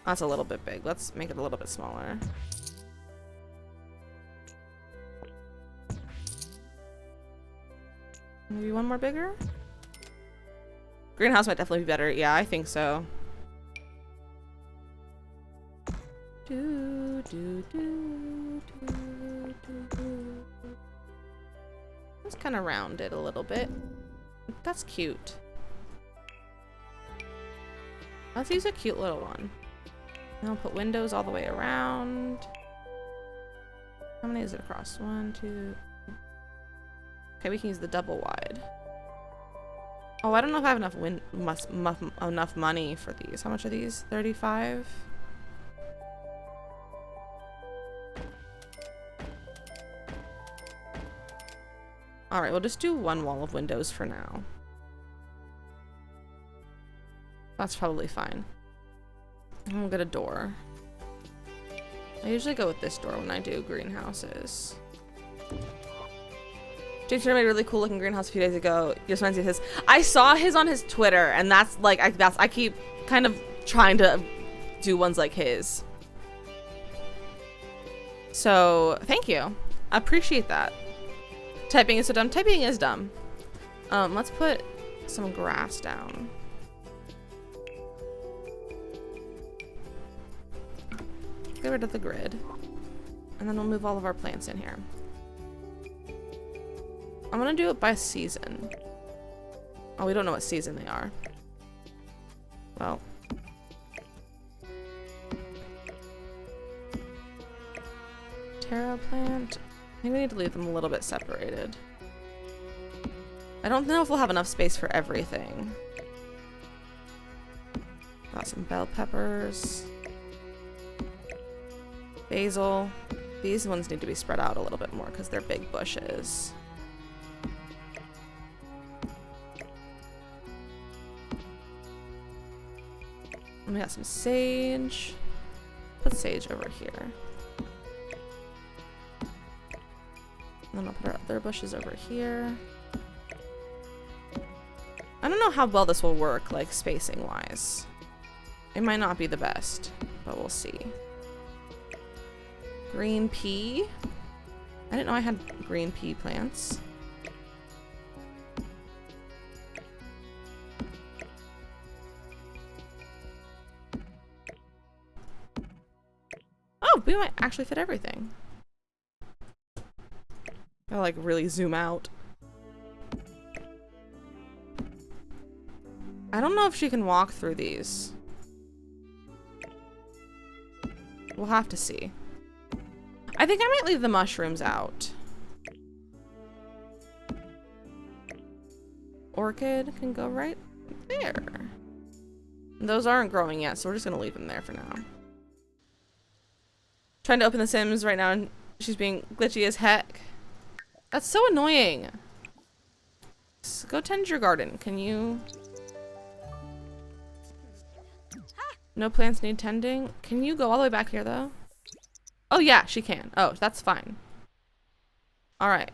That's a little bit big. Let's make it a little bit smaller. Maybe one more bigger? Greenhouse might definitely be better. Yeah, I think so. Let's kind of round it a little bit. That's cute. Let's use a cute little one. And I'll put windows all the way around. How many is it across? 1, 2. Okay, we can use the double wide. Oh, I don't know if I have enough enough money for these. How much are these? 35? Alright, we'll just do one wall of windows for now. That's probably fine. And we'll get a door. I usually go with this door when I do greenhouses. James made a really cool looking greenhouse a few days ago. Just reminds me of his. I saw his on his Twitter, and that's like I keep kind of trying to do ones like his. So thank you. I appreciate that. Typing is so dumb. Typing is dumb. Let's put some grass down. Get rid of the grid. And then we'll move all of our plants in here. I'm gonna do it by season. Oh, we don't know what season they are. Well. Taro plant. I think we need to leave them a little bit separated. I don't know if we'll have enough space for everything. Got some bell peppers. Basil. These ones need to be spread out a little bit more because they're big bushes. And we got some sage. Put sage over here. And then I'll put our other bushes over here. I don't know how well this will work, like spacing wise. It might not be the best, but we'll see. Green pea. I didn't know I had green pea plants. Oh, we might actually fit everything. Gotta like really zoom out. I don't know if she can walk through these. We'll have to see. I think I might leave the mushrooms out. Orchid can go right there. Those aren't growing yet, so we're just gonna leave them there for now. Trying to open the Sims right now and she's being glitchy as heck. That's so annoying. Just go tend your garden. Can you? No plants need tending. Can you go all the way back here though? Oh yeah, she can. Oh, that's fine. All right.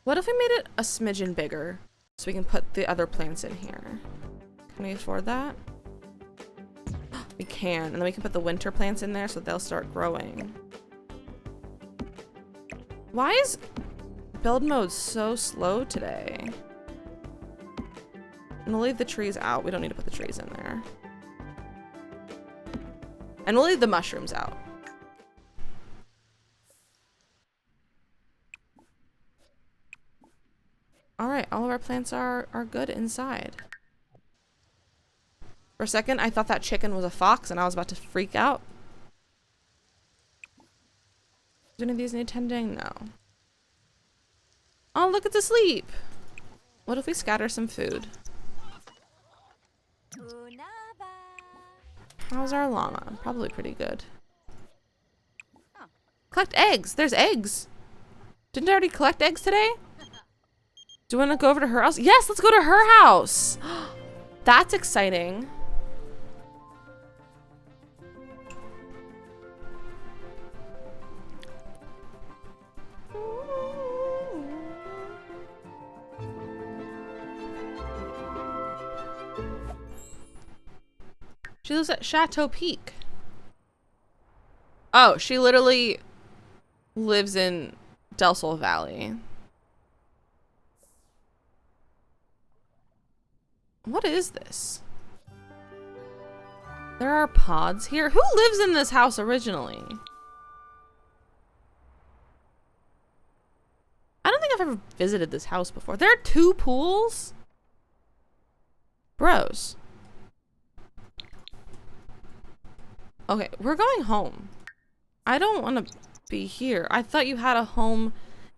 What if we made it a smidgen bigger so we can put the other plants in here? Can we afford that? We can, and then we can put the winter plants in there so they'll start growing. Why is build mode so slow today? And we'll leave the trees out. We don't need to put the trees in there. And we'll leave the mushrooms out. All right, all of our plants are good inside. For a second, I thought that chicken was a fox and I was about to freak out. Do any of these need tending? No. Oh, look, it's asleep. What if we scatter some food? How's our llama? Probably pretty good. Collect eggs. There's eggs. Didn't I already collect eggs today? Do you want to go over to her house? Yes, let's go to her house. That's exciting. She lives at Chateau Peak. Oh, she literally lives in Del Sol Valley. What is this? There are pods here. Who lives in this house originally? I don't think I've ever visited this house before. There are 2 pools? Bros. Okay, we're going home. I don't want to be here. I thought you had a home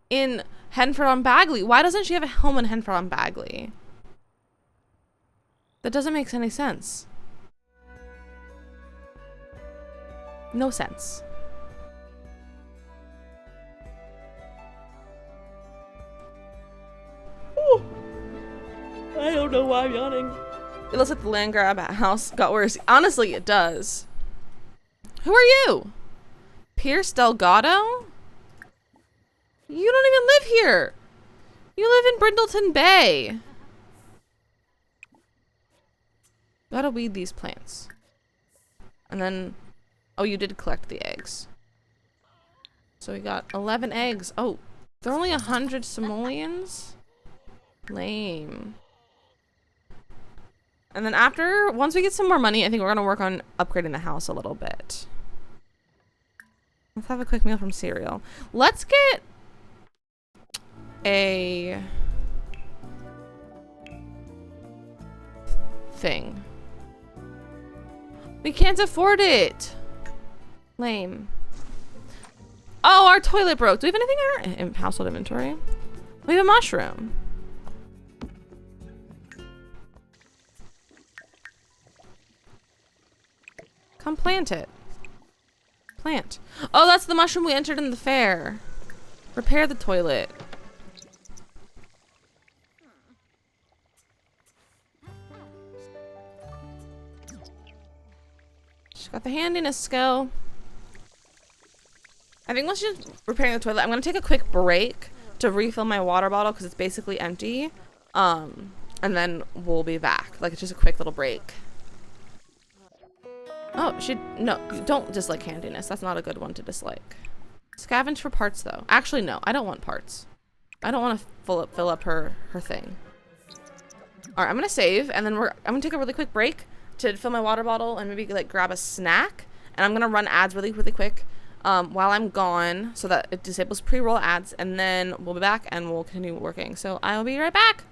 in Henford-on-Bagley. Why doesn't she have a home in Henford-on-Bagley? That doesn't make any sense. No sense. Ooh. I don't know why I'm yawning. It looks like the land grab house got worse. Honestly, it does. Who are you? Pierce Delgado? You don't even live here. You live in Brindleton Bay. Gotta weed these plants. And then, oh, you did collect the eggs. So we got 11 eggs. Oh, they're only 100 simoleons? Lame. And then once we get some more money, I think we're gonna work on upgrading the house a little bit. Let's have a quick meal from cereal. Let's get a thing. We can't afford it. Lame. Oh, our toilet broke. Do we have anything in our household inventory? We have a mushroom. Come plant it. Plant. Oh, that's the mushroom we entered in the fair. Repair the toilet. She's got the handiness skill. I think once she's repairing the toilet, I'm gonna take a quick break to refill my water bottle because it's basically empty. And then we'll be back. Like, it's just a quick little break. Oh, no, don't dislike handiness. That's not a good one to dislike. Scavenge for parts, though. Actually, no, I don't want parts. I don't want to fill up her thing. All right, I'm gonna save, and then I'm gonna take a really quick break to fill my water bottle and maybe like grab a snack. And I'm gonna run ads really quick while I'm gone, so that it disables pre-roll ads, and then we'll be back and we'll continue working. So I'll be right back.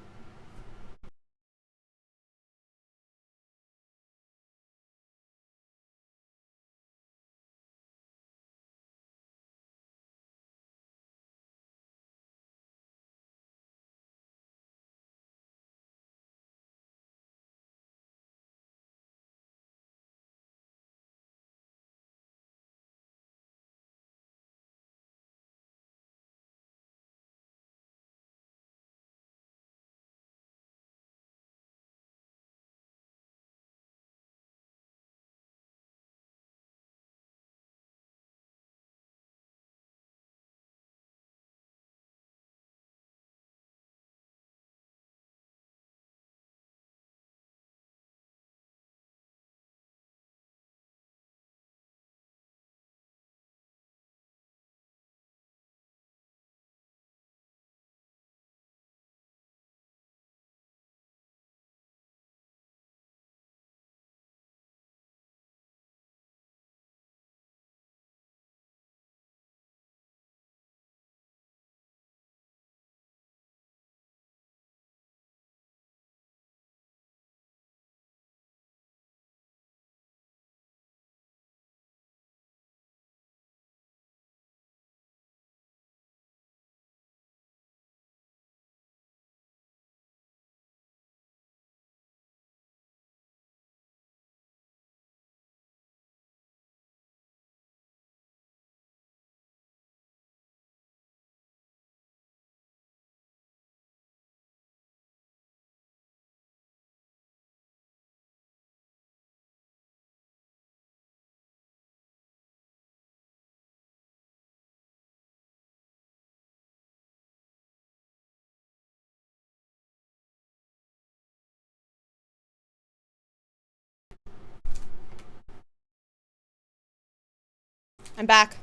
I'm back.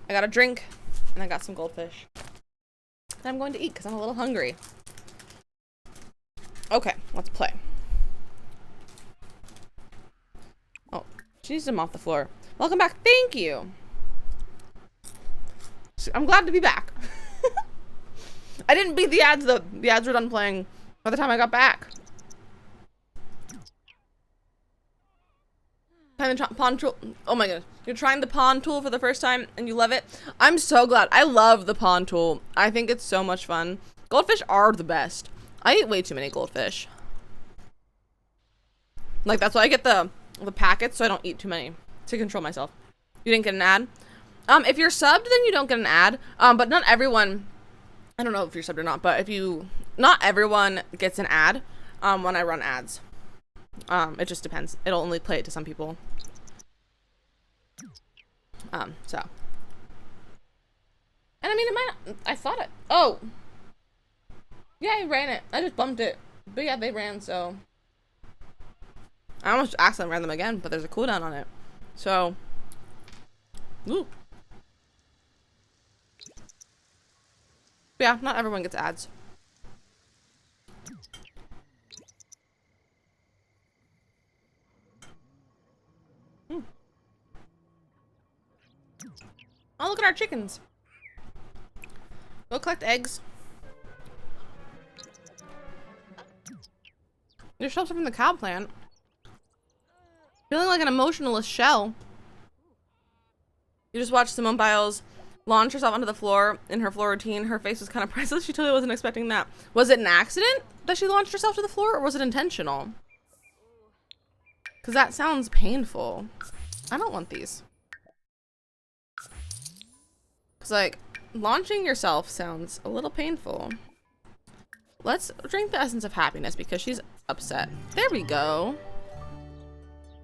I got a drink and I got some goldfish. And I'm going to eat because I'm a little hungry. Okay, let's play. Oh, she needs them off the floor. Welcome back. Thank you. I'm glad to be back. I didn't beat the ads though. The ads were done playing by the time I got back. Pawn tool. Oh my goodness. You're trying the pawn tool for the first time and you love it. I'm so glad. I love the pawn tool. I think it's so much fun. Goldfish are the best. I eat way too many goldfish. Like, that's why I get the packets so I don't eat too many to control myself. You didn't get an ad? If you're subbed, then you don't get an ad. But not everyone, I don't know if you're subbed or not, but not everyone gets an ad when I run ads. It just depends. It'll only play it to some people. So. And I mean, it might not, I thought it, oh. Yeah, I ran it. I just bumped it. But yeah, they ran, so. I almost accidentally ran them again, but there's a cooldown on it. So. Ooh. But yeah, not everyone gets ads. Oh, look at our chickens. Go collect eggs. Your shelves are from the cow plant. Feeling like an emotionless shell. You just watched Simone Biles launch herself onto the floor in her floor routine. Her face was kind of priceless. She totally wasn't expecting that. Was it an accident that she launched herself to the floor, or was it intentional? Because that sounds painful. I don't want these. Because, like, launching yourself sounds a little painful. Let's drink the essence of happiness because she's upset. There we go.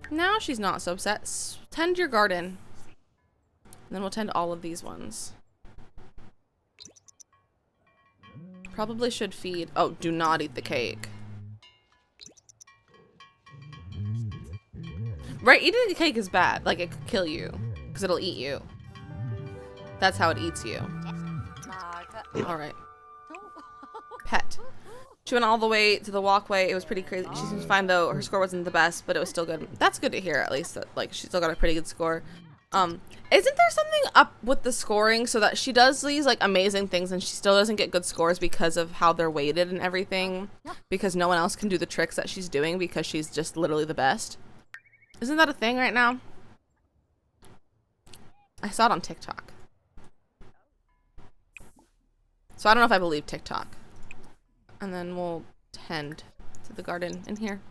Now she's not so upset. Tend your garden. And then we'll tend all of these ones. Probably should feed. Oh, do not eat the cake. Right, eating the cake is bad. Like, it could kill you. Because it'll eat you. That's how it eats you. Alright. Pet. She went all the way to the walkway. It was pretty crazy. She seems fine, though. Her score wasn't the best, but it was still good. That's good to hear, at least. That, like, she still got a pretty good score. Isn't there something up with the scoring so that she does these, like, amazing things and she still doesn't get good scores because of how they're weighted and everything? Because no one else can do the tricks that she's doing because she's just literally the best? Isn't that a thing right now? I saw it on TikTok. So I don't know if I believe TikTok. And then we'll tend to the garden in here.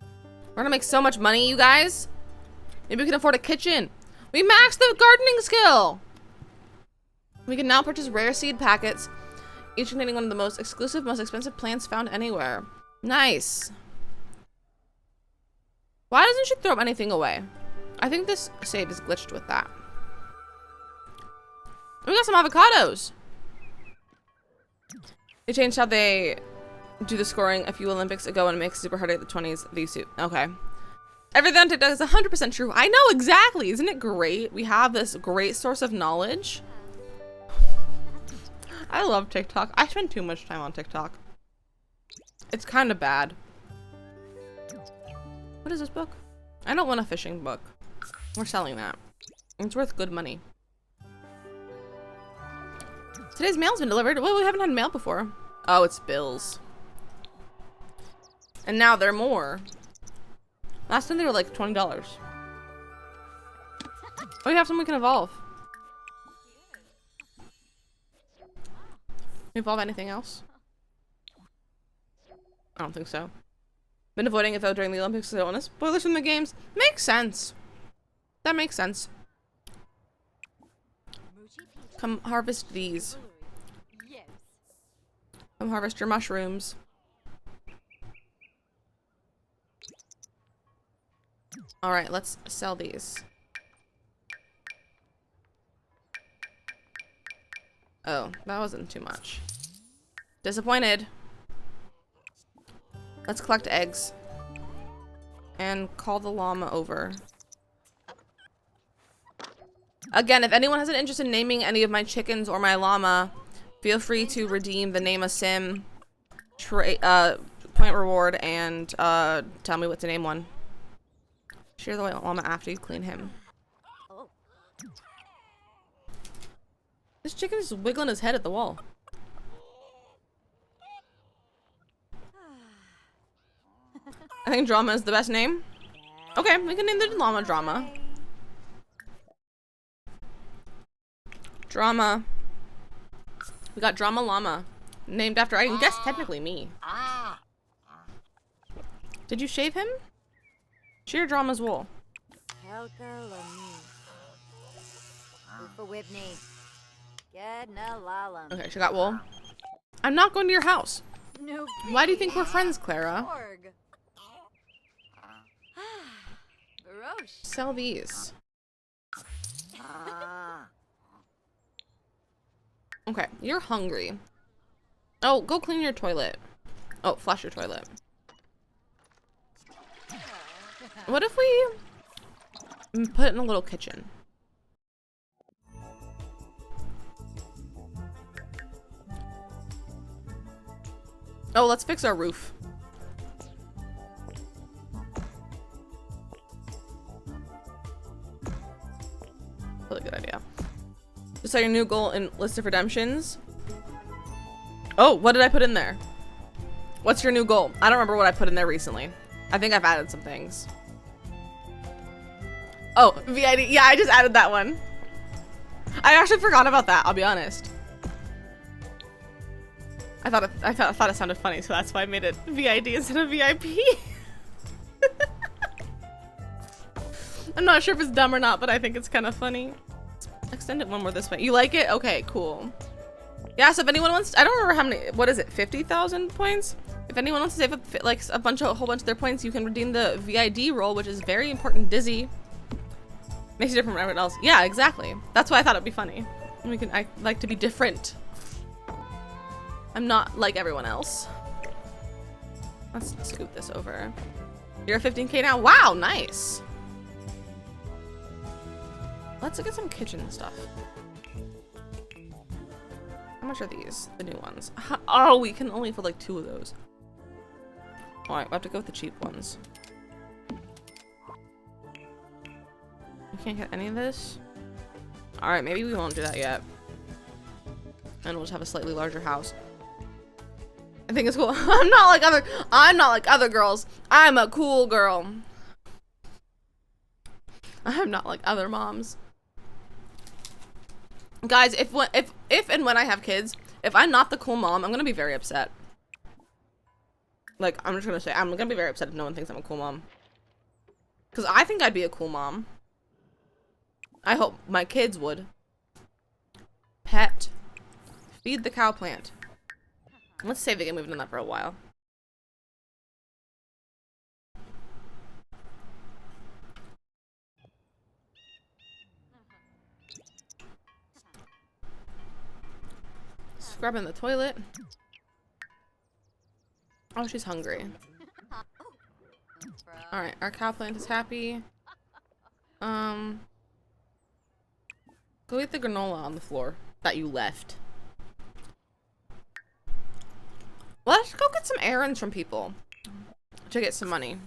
We're gonna make so much money, you guys. Maybe we can afford a kitchen. We maxed the gardening skill. We can now purchase rare seed packets, each containing one of the most exclusive, most expensive plants found anywhere. Nice. Why doesn't she throw anything away? I think this save is glitched with that. We got some avocados. They changed how they do the scoring a few Olympics ago and it makes it super hard at the 20s V-suit. Okay. Everything on TikTok is 100% true. I know exactly. Isn't it great? We have this great source of knowledge. I love TikTok. I spend too much time on TikTok. It's kind of bad. What is this book? I don't want a fishing book. We're selling that. It's worth good money. Today's mail's been delivered. Well, we haven't had mail before. Oh, it's bills. And now they're more. Last time they were like $20. Oh, we have some we can evolve. Evolve anything else? I don't think so. Been avoiding it though during the Olympics, so I don't want to spoilers from the games. Makes sense. That makes sense. Come harvest these. Come harvest your mushrooms. Alright, let's sell these. Oh, that wasn't too much. Disappointed. Let's collect eggs. And call the llama over. Again, if anyone has an interest in naming any of my chickens or my llama, feel free to redeem the name a sim point reward and tell me what to name one. Share the white llama after you clean him. This chicken is wiggling his head at the wall. I think Drama is the best name. Okay, we can name the llama Drama. Drama. We got Drama Llama. Named after, I guess, technically me. Did you shave him? Shear Drama's wool. Okay, she got wool. I'm not going to your house. Why do you think we're friends, Clara? Sell these. Okay, you're hungry. Oh, go clean your toilet. Oh, flush your toilet. What if we put it in a little kitchen? Oh, let's fix our roof. Really good idea. Just like your new goal in list of redemptions. Oh, what did I put in there? What's your new goal? I don't remember what I put in there recently. I think I've added some things. Oh, VID. Yeah, I just added that one. I actually forgot about that, I'll be honest. I thought it sounded funny, so that's why I made it VID instead of VIP. I'm not sure if it's dumb or not, but I think it's kind of funny. Let's extend it one more this way. You like it? Okay, cool. Yeah, so if anyone wants, I don't remember how many, what is it, 50,000 points? If anyone wants to save up like a whole bunch of their points, you can redeem the VID roll, which is very important. Dizzy. Makes you different from everyone else. Yeah, exactly. That's why I thought it'd be funny. I like to be different. I'm not like everyone else. Let's scoot this over. You're a 15K now? Wow, nice. Let's get some kitchen stuff. How much are these? The new ones. Oh, we can only afford like 2 of those. Alright, we'll have to go with the cheap ones. You can't get any of this? Alright, maybe we won't do that yet. And we'll just have a slightly larger house. I think it's cool. I'm not like other girls. I'm a cool girl. I'm not like other moms. Guys, if and when I have kids, if I'm not the cool mom, I'm gonna be very upset. Like, I'm just gonna say, I'm gonna be very upset if no one thinks I'm a cool mom. Because I think I'd be a cool mom. I hope my kids would. Pet. Feed the cow plant. Let's save the game. We've done that for a while. Scrubbing the toilet. Oh, she's hungry. Alright, our cow plant is happy. Go eat the granola on the floor that you left. Let's go get some errands from people to get some money.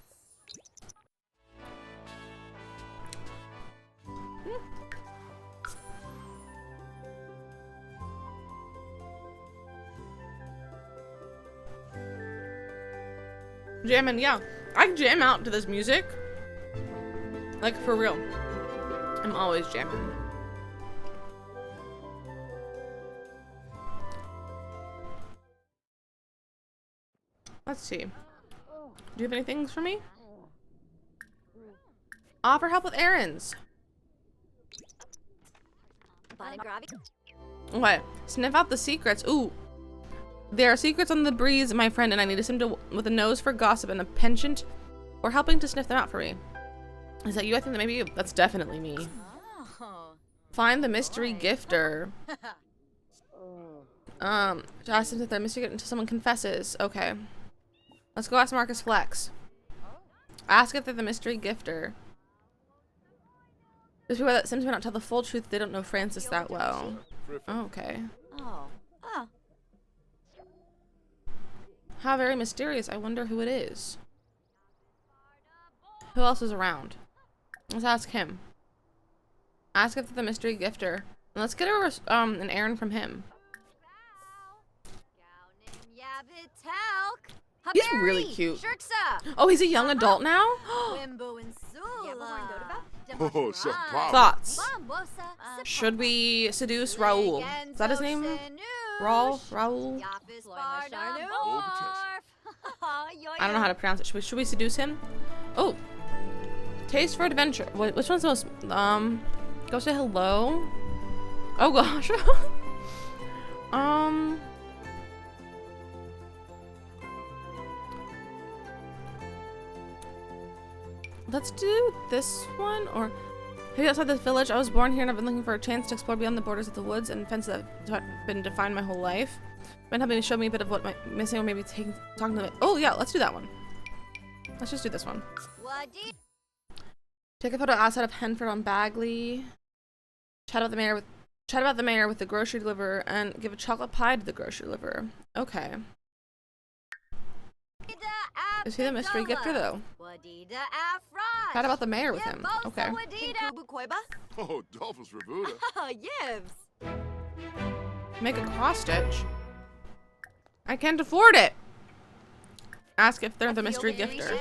Jamming, yeah. I jam out to this music. Like, for real. I'm always jamming. Let's see. Do you have any things for me? Offer help with errands. Okay. Sniff out the secrets. Ooh. There are secrets on the breeze, my friend, and I need a with a nose for gossip and a penchant for helping to sniff them out for me. Is that you? I think that maybe you. That's definitely me. Find the mystery gifter. To ask them if they're mystery gifter until someone confesses. Okay. Let's go ask Marcus Flex. Ask if they're the mystery gifter. There's people that simply not tell the full truth. They don't know Francis that well. Oh, okay. How very mysterious. I wonder who it is. Who else is around? Let's ask him. Ask if they're the mystery gifter. And let's get an errand from him. He's really cute. Oh, he's a young adult now? Thoughts? Should we seduce Raul? Is that his name? Raul? I don't know how to pronounce it. Should we seduce him? Oh. Taste for adventure. Which one's the most, go say hello? Oh gosh. Let's do this one, or Maybe outside the village. I was born here and I've been looking for a chance to explore beyond the borders of the woods and fences that have been defined my whole life. Been helping to show me a bit of what might be missing, or maybe talking to me. Oh yeah, let's do that one. Let's just do this one. Take a photo outside of Henford on Bagley. Chat about the mayor with the grocery deliverer and give a chocolate pie to the grocery deliverer. Okay. Is he the mystery gifter though? Chat about the mayor with him. Okay. Oh, Dolphus Revuda. Yibs. Make a cross stitch. I can't afford it. Ask if they're the mystery gifter.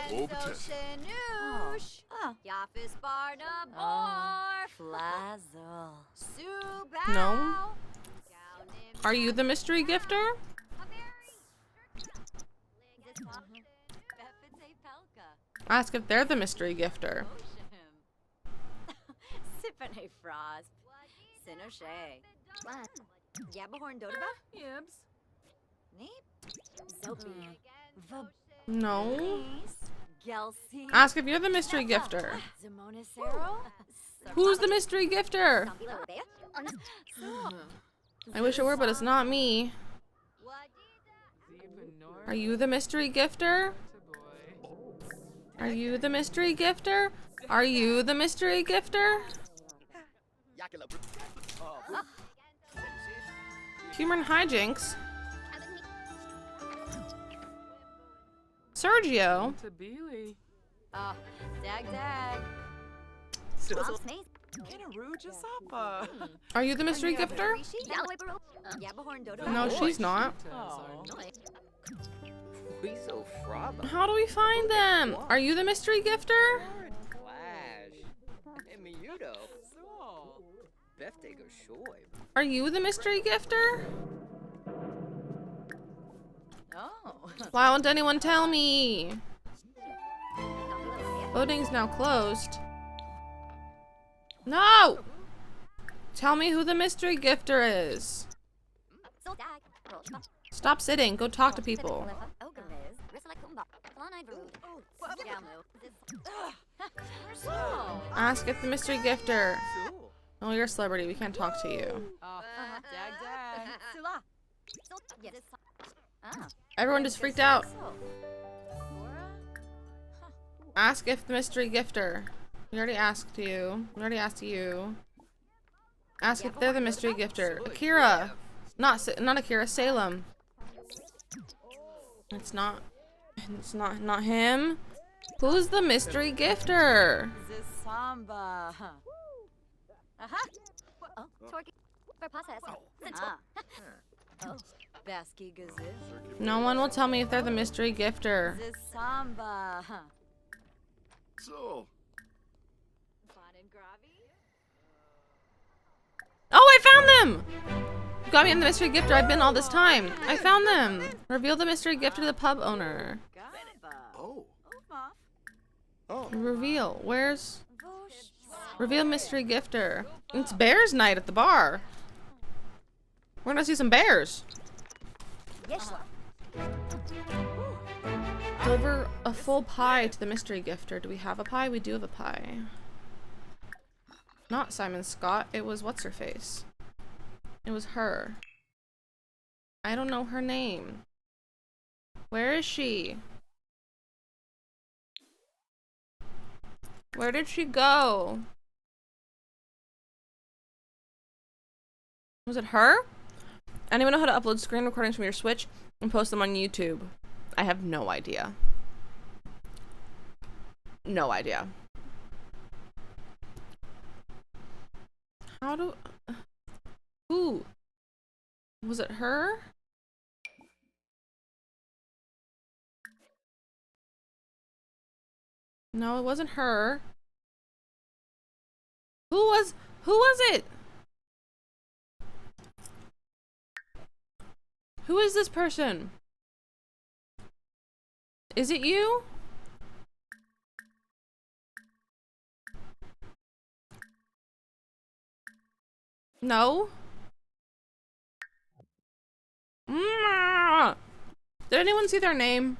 No. Are you the mystery gifter? Ask if they're the mystery gifter. Sipane Frost. Sinoshe. Yabahorn Dodaba? Yibs. Neep. Zopi. No. Gelsi. Ask if you're the mystery gifter. Who's the mystery gifter? I wish it were, but it's not me. Are you the mystery gifter? Are you the mystery gifter? Are you the mystery gifter? Humor and hijinks. Sergio. Dag. Are you the mystery gifter? No, she's not. How do we find them? Are you the mystery gifter? Are you the mystery gifter? Why won't anyone tell me? Voting's now closed. No! Tell me who the mystery gifter is. Stop sitting. Go talk to people. Ask if the mystery gifter. Oh, you're a celebrity. We can't talk to you. Everyone just freaked out. Ask if the mystery gifter. We already asked you. We already asked you. Ask if they're the mystery gifter. Akira. Not Akira. Salem. It's not him. Who's the mystery gifter? No one will tell me if they're the mystery gifter. So. Oh, I found them! You got me in the mystery gifter. I've been all this time. I found them. Reveal the mystery gifter to the pub owner. Reveal. Where's... Reveal mystery gifter. It's bears night at the bar. We're gonna see some bears. Deliver a full pie to the mystery gifter. Do we have a pie? We do have a pie. Not Simon Scott. It was what's-her-face. It was her. I don't know her name. Where is she? Where did she go? Was it her? Anyone know how to upload screen recordings from your Switch and post them on YouTube? I have no idea. No idea. How do... Who? Was it her? No, it wasn't her. Who was it? Who is this person? Is it you? No. Did anyone see their name?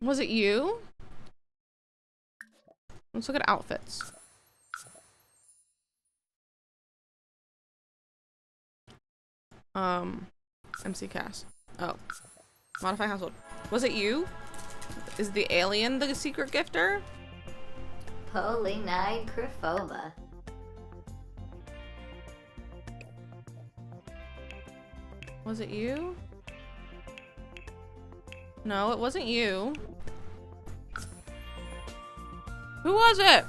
Was it you? Let's look at outfits. MC Cast. Oh. Modify household. Was it you? Is the alien the secret gifter? Polinai Crifova. Was it you? No, it wasn't you. Who was it?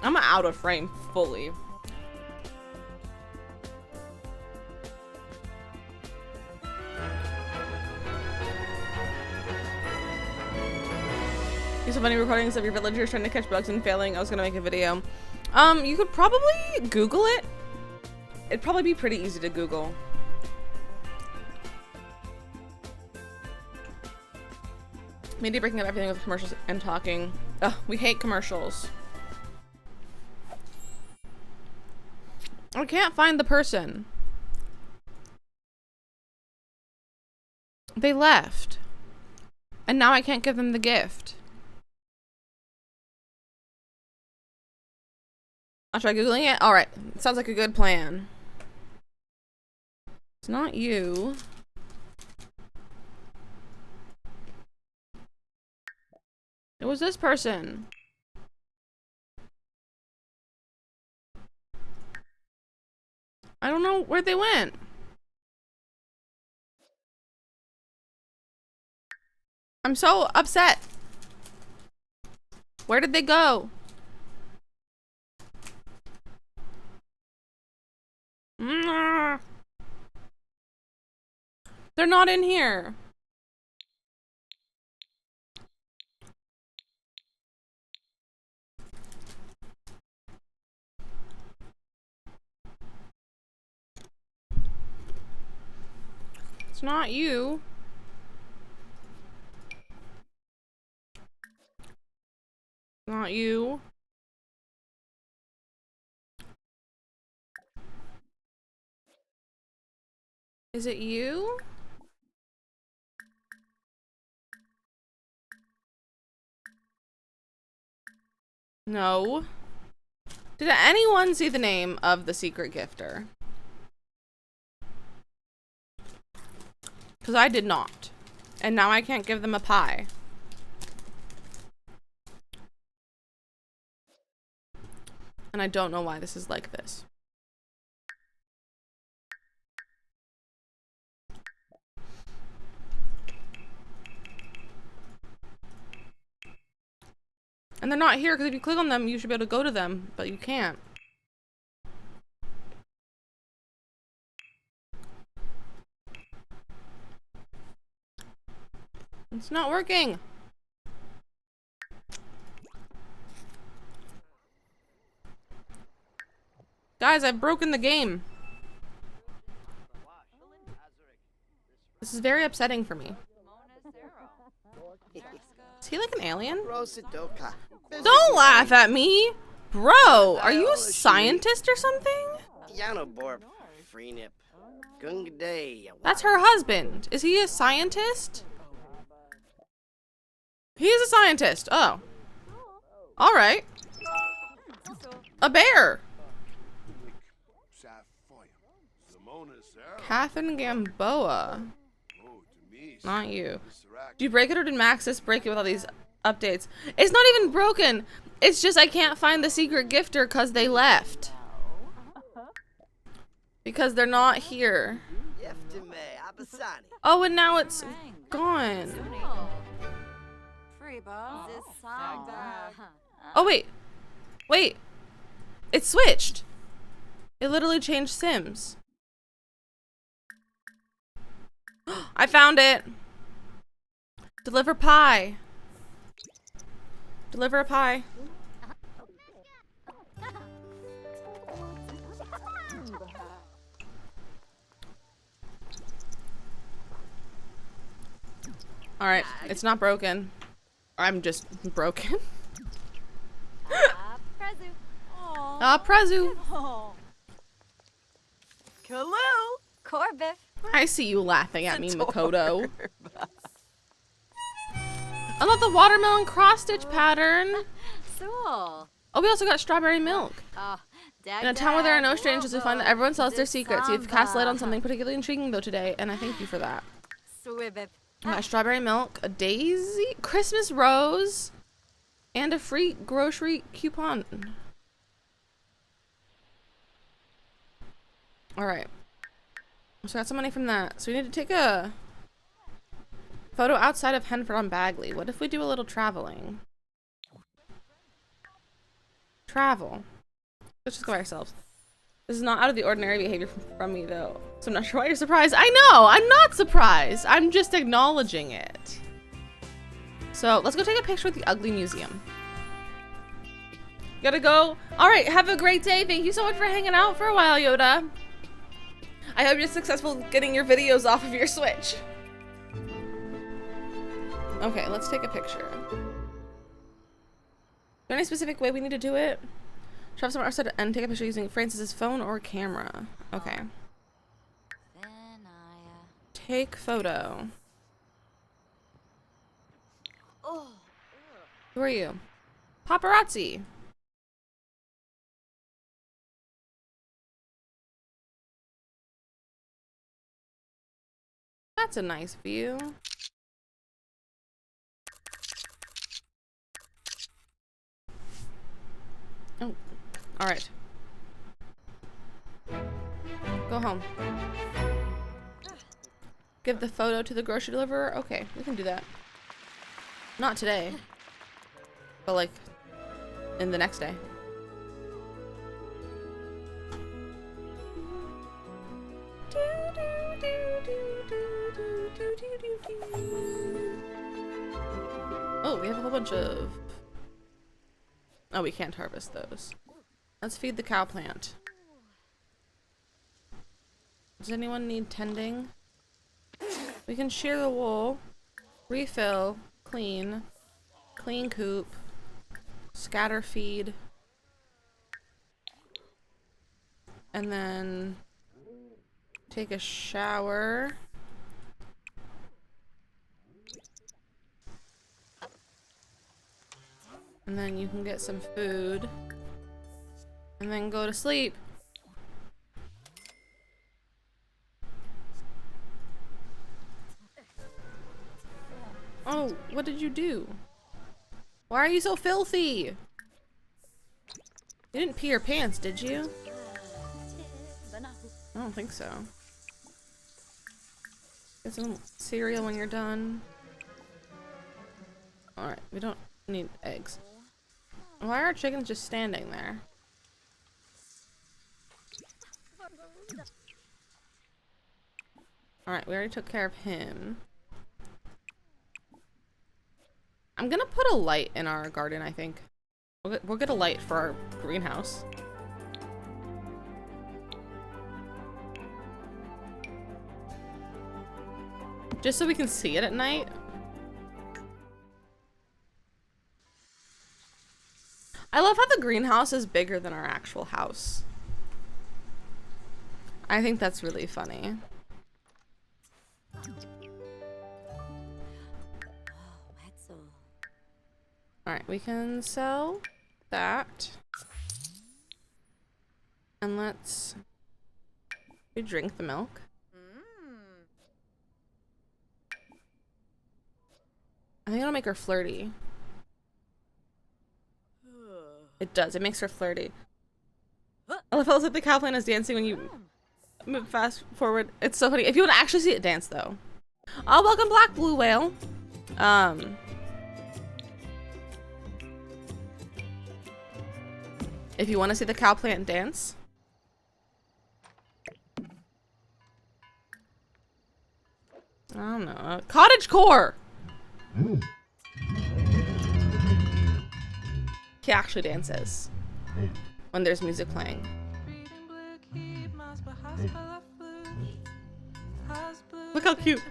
I'm out of frame fully. Use of any recordings of your villagers trying to catch bugs and failing. I was gonna make a video. You could probably Google it. It'd probably be pretty easy to Google. Maybe breaking up everything with commercials and talking. Ugh, we hate commercials. I can't find the person. They left. And now I can't give them the gift. I'll try Googling it. Alright. Sounds like a good plan. It's not you. It was this person. I don't know where they went. I'm so upset. Where did they go? They're not in here. It's not you. Not you. Is it you? No. Did anyone see the name of the secret gifter? Because I did not. And now I can't give them a pie. And I don't know why this is like this. And they're not here because if you click on them, you should be able to go to them, but you can't. It's not working. Guys, I've broken the game. This is very upsetting for me. Is he like an alien? Don't laugh at me! Bro, are you a scientist or something? That's her husband. Is he a scientist? He is a scientist. Oh. Alright. A bear. Catherine Gamboa. Not you. Do you break it or did Maxis break it with all these updates? It's not even broken. It's just I can't find the secret gifter because they left. Because they're not here. Oh, and now it's gone. Oh, wait. Wait. It switched. It literally changed Sims. I found it. Deliver pie. Deliver a pie. Alright, it's not broken. I'm just broken. Prezu. Kalu. Corbiff. I see you laughing at me, Makoto. I love the watermelon cross stitch pattern. So. Oh, we also got strawberry milk. Oh, In a town where there are no strangers, we find that everyone sells their secrets. You've cast light on something particularly intriguing, though, today, and I thank you for that. Swibib. I got strawberry milk, a daisy, Christmas rose, and a free grocery coupon. Alright. So I got some money from that. So we need to take a photo outside of Henford on Bagley. What if we do a little traveling? Travel. Let's just go by ourselves. This is not out of the ordinary behavior from me, though. So I'm not sure why you're surprised. I know! I'm not surprised! I'm just acknowledging it. So let's go take a picture with the Ugly Museum. Gotta go. Alright, have a great day. Thank you so much for hanging out for a while, Yoda. I hope you're successful getting your videos off of your Switch. Okay, let's take a picture. Is there any specific way we need to do it? Travel somewhere outside and take a picture using Francis's phone or camera. Okay. Take photo. Who are you? Paparazzi. That's a nice view. Oh, all right. Go home. Give the photo to the grocery deliverer? Okay, we can do that. Not today. But like, in the next day. Oh, we have a whole bunch of... Oh, we can't harvest those. Let's feed the cow plant. Does anyone need tending? We can shear the wool, refill, clean coop, scatter feed, and then take a shower. And then you can get some food. And then go to sleep. Oh, what did you do? Why are you so filthy? You didn't pee your pants, did you? I don't think so. Get some cereal when you're done. Alright, we don't need eggs. Why are our chickens just standing there? Alright, we already took care of him. I'm gonna put a light in our garden, I think. We'll get a light for our greenhouse. Just so we can see it at night. I love how the greenhouse is bigger than our actual house. I think that's really funny. Alright, we can sell that. And let's... we drink the milk. I think it'll make her flirty. It does. It makes her flirty. I love how it's like the cow plant is dancing when you move fast forward. It's so funny. If you want to actually see it dance, though. Oh, welcome, Black Blue Whale. If you want to see the cow plant dance. I don't know. Cottage core. He actually dances when there's music playing. Look how cute.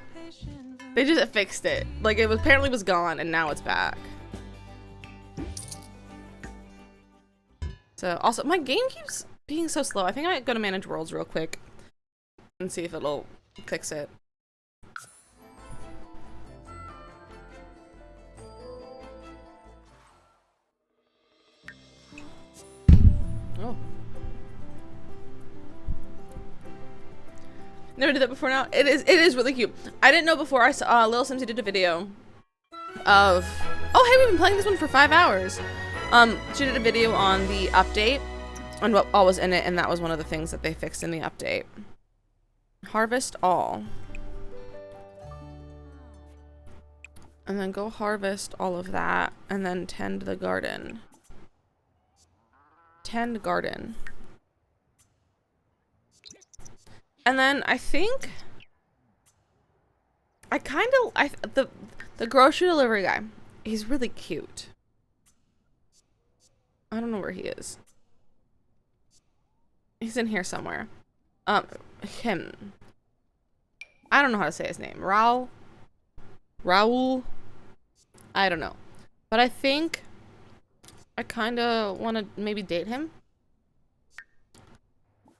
They just fixed it. Like it was apparently was gone and now it's back. So also my game keeps being so slow. I think I might go to manage worlds real quick and see if it'll fix it. Oh. Never did that before now. It is really cute. I didn't know before. I saw Lil Simsy did a video of, oh hey, we've been playing this one for 5 hours. She did a video on the update and what all was in it, and that was one of the things that they fixed in the update. Harvest all. And then go harvest all of that, and then tend the garden. Tend garden. And then I think the grocery delivery guy, he's really cute. I don't know where he is. He's in here somewhere. Him. I don't know how to say his name. Raul. I don't know. But I think I kind of want to maybe date him.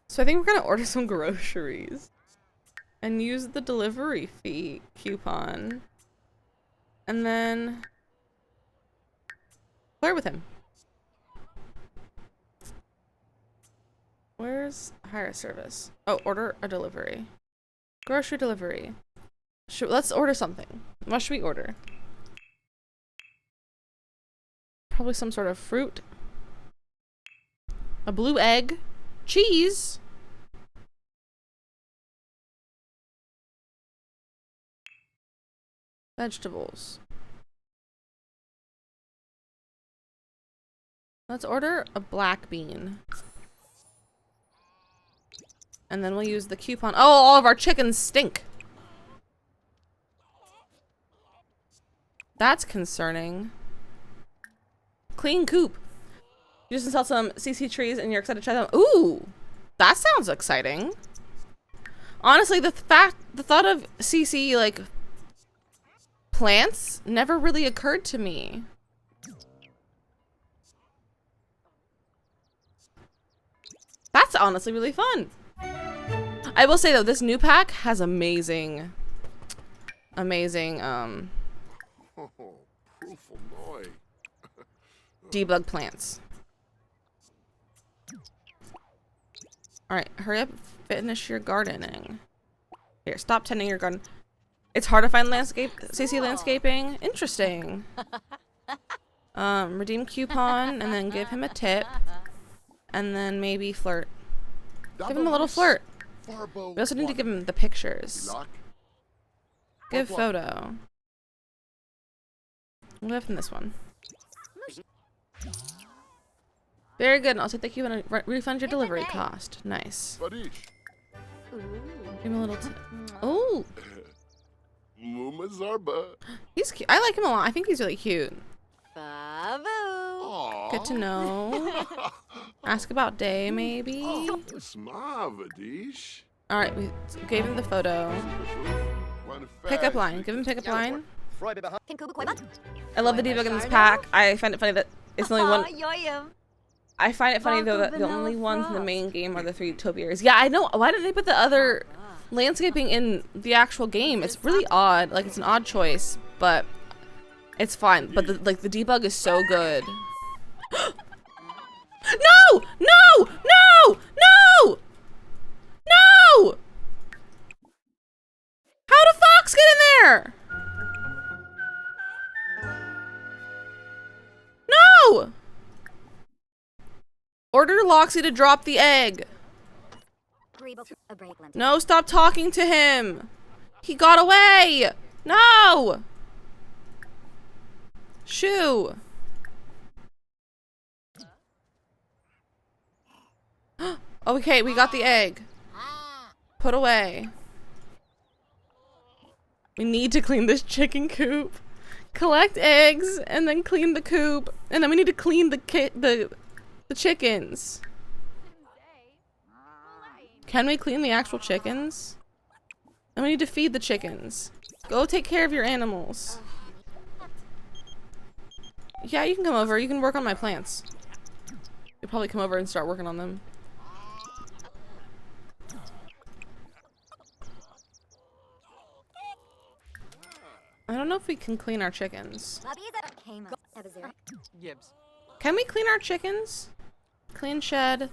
So I think we're going to order some groceries and use the delivery fee coupon and then flirt with him. Where's hire service? Oh, order a delivery. Grocery delivery. Let's order something. What should we order? Probably some sort of fruit. A blue egg. Cheese. Vegetables. Let's order a black bean. And then we'll use the coupon. Oh, all of our chickens stink. That's concerning. Clean coop. You just installed some CC trees and you're excited to try them. Ooh, that sounds exciting. Honestly, the thought of CC like plants never really occurred to me. That's honestly really fun. I will say though, this new pack has amazing Oh, proof boy. debug plants. Alright, hurry up, finish your gardening. Here, stop tending your garden. It's hard to find CC landscaping. Interesting. Redeem coupon and then give him a tip. And then maybe flirt. Give him a little flirt. We also need to give him the pictures. Give photo. We'll give him this one. Very good. And I'll take the coupon and refund your delivery cost. Nice. Give him a little tip. Oh, he's cute. I like him a lot. I think he's really cute. Good to know. Ask about day, maybe. Alright, we gave him the photo. Pickup line. Give him pickup line. I love the debug in this pack. I find it funny that it's the only one. I find it funny though that the only ones in the main game are the 3 topiaries. Yeah, I know. Why didn't they put the other landscaping in the actual game? It's really odd. Like, it's an odd choice, but it's fine. But the debug is so good. No! No! No! No! No! How did Fox get in there? No! Order Loxy to drop the egg. No, stop talking to him. He got away. No! Shoo. Okay, we got the egg. Put away. We need to clean this chicken coop. Collect eggs and then clean the coop, and then we need to clean the chickens. Can we clean the actual chickens? And we need to feed the chickens. Go take care of your animals. Yeah, you can come over. You can work on my plants. You'll probably come over and start working on them. I don't know if we can clean our chickens. Can we clean our chickens? Clean shed.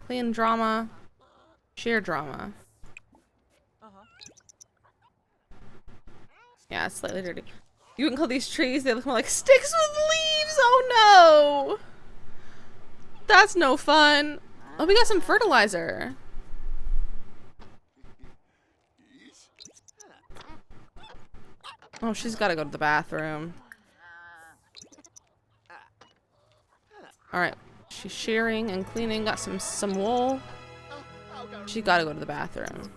Clean drama. Sheer drama. Yeah, it's slightly dirty. You can call these trees, they look more like sticks with leaves! Oh no! That's no fun. Oh, we got some fertilizer. Oh, she's gotta go to the bathroom. Alright. She's shearing and cleaning, got some wool. She gotta go to the bathroom.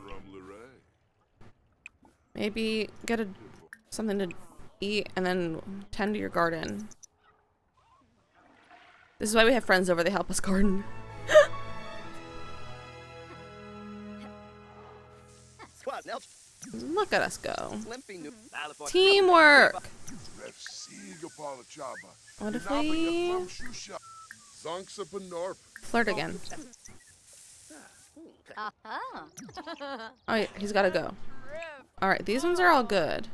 Maybe get something to eat and then tend to your garden. This is why we have friends over, they help us garden. Look at us go. Teamwork! What if we flirt again? Oh yeah, he's gotta go. Alright, these ones are all good.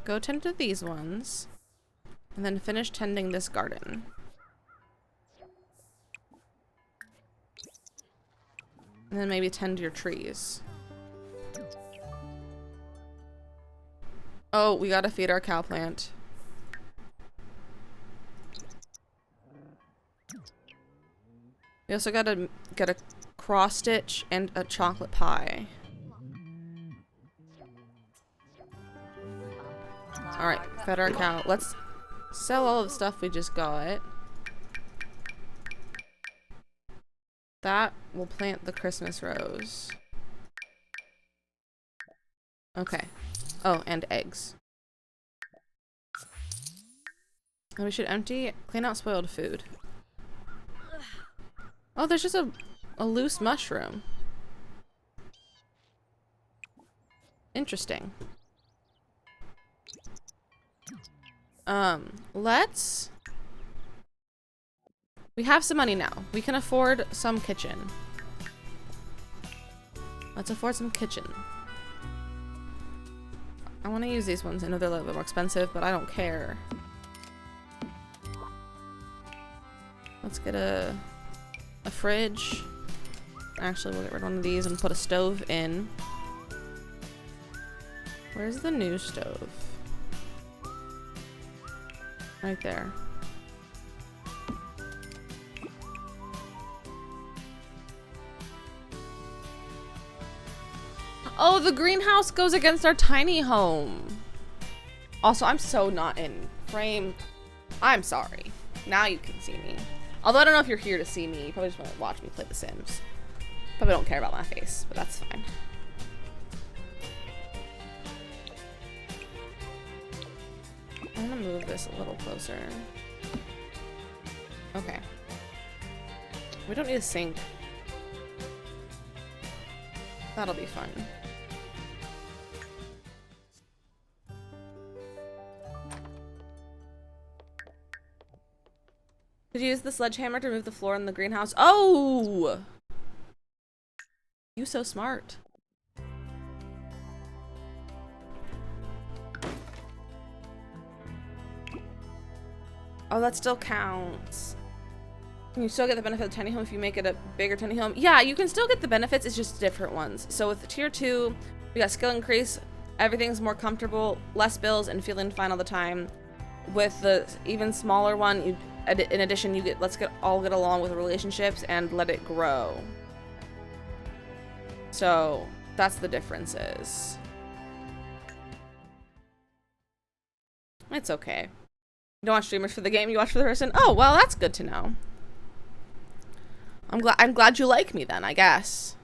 Go tend to these ones. And then finish tending this garden. And then maybe tend your trees. Oh, we gotta feed our cow plant. We also gotta get a cross stitch and a chocolate pie. Alright, fed our cow. Let's sell all the stuff we just got. That will plant the Christmas rose. Okay. Oh, and eggs. And we should clean out spoiled food. Oh, there's just a loose mushroom. Interesting. We have some money now. We can afford some kitchen. Let's afford some kitchen. I want to use these ones. I know they're a little bit more expensive, but I don't care. Let's get a fridge. Actually, we'll get rid of one of these and put a stove in. Where's the new stove? Right there. Oh, the greenhouse goes against our tiny home. Also, I'm so not in frame. I'm sorry. Now you can see me. Although I don't know if you're here to see me. You probably just want to watch me play The Sims. Probably don't care about my face, but that's fine. I'm gonna move this a little closer. Okay. We don't need a sink. That'll be fun. Did you use the sledgehammer to remove the floor in the greenhouse? Oh! You so smart. Oh, that still counts. Can you still get the benefit of tiny home if you make it a bigger tiny home? Yeah, you can still get the benefits, it's just different ones. So with tier 2, we got skill increase, everything's more comfortable, less bills, and feeling fine all the time. With the even smaller one, in addition, you get all get along with relationships and let it grow. So that's the differences. It's okay. You don't watch streamers for the game, you watch for the person. Oh, well, that's good to know. I'm glad you like me then, I guess.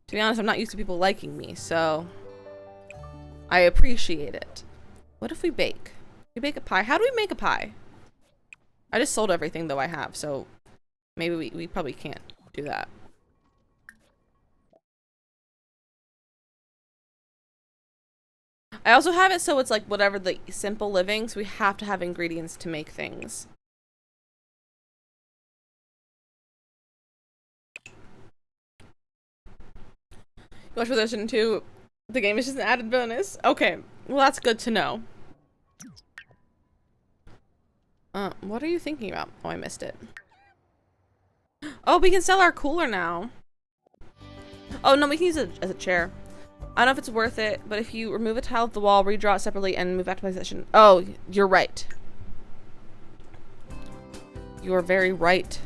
To be honest, I'm not used to people liking me, so I appreciate it. What if we bake? We bake a pie. How do we make a pie? I just sold everything though I have, so maybe we probably can't do that. I also have it so it's like whatever the simple living, so we have to have ingredients to make things. Watch for version 2. The game is just an added bonus. Okay, well that's good to know. What are you thinking about? Oh, I missed it. Oh, we can sell our cooler now. Oh, no, we can use it as a chair. I don't know if it's worth it, but if you remove a tile of the wall, redraw it separately, and move back to position. Oh, you're right. You are very right.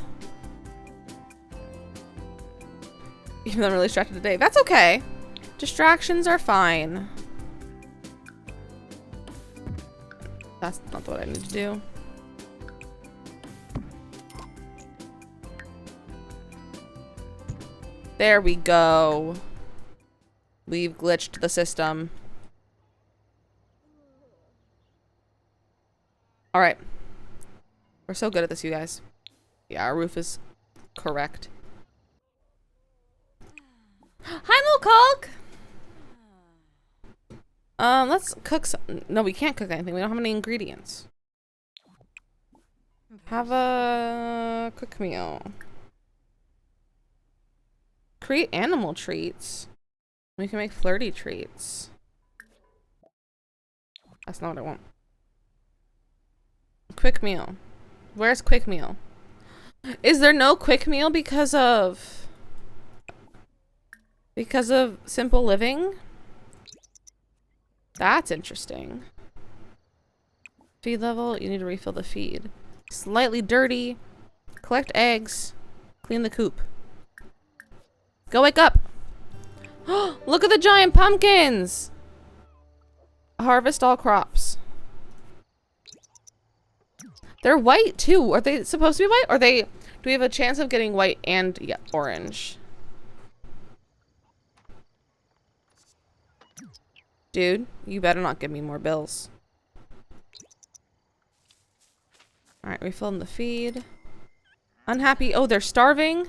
Even though I'm really distracted today. That's okay. Distractions are fine. That's not what I need to do. There we go. We've glitched the system. All right. We're so good at this, you guys. Yeah, our roof is correct. Hi, Mokalk! Let's cook some. No, we can't cook anything. We don't have any ingredients. Have a cook meal. Create animal treats. We can make flirty treats. That's not what I want. Quick meal. Where's quick meal? Is there no quick meal because of simple living? That's interesting. Feed level, you need to refill the feed. Slightly dirty. Collect eggs. Clean the coop. Go wake up. Look at the giant pumpkins. Harvest all crops. They're white too. Are they supposed to be white? Or do we have a chance of getting white and orange? Dude, you better not give me more bills. Alright, refilling the feed. Unhappy. Oh, they're starving.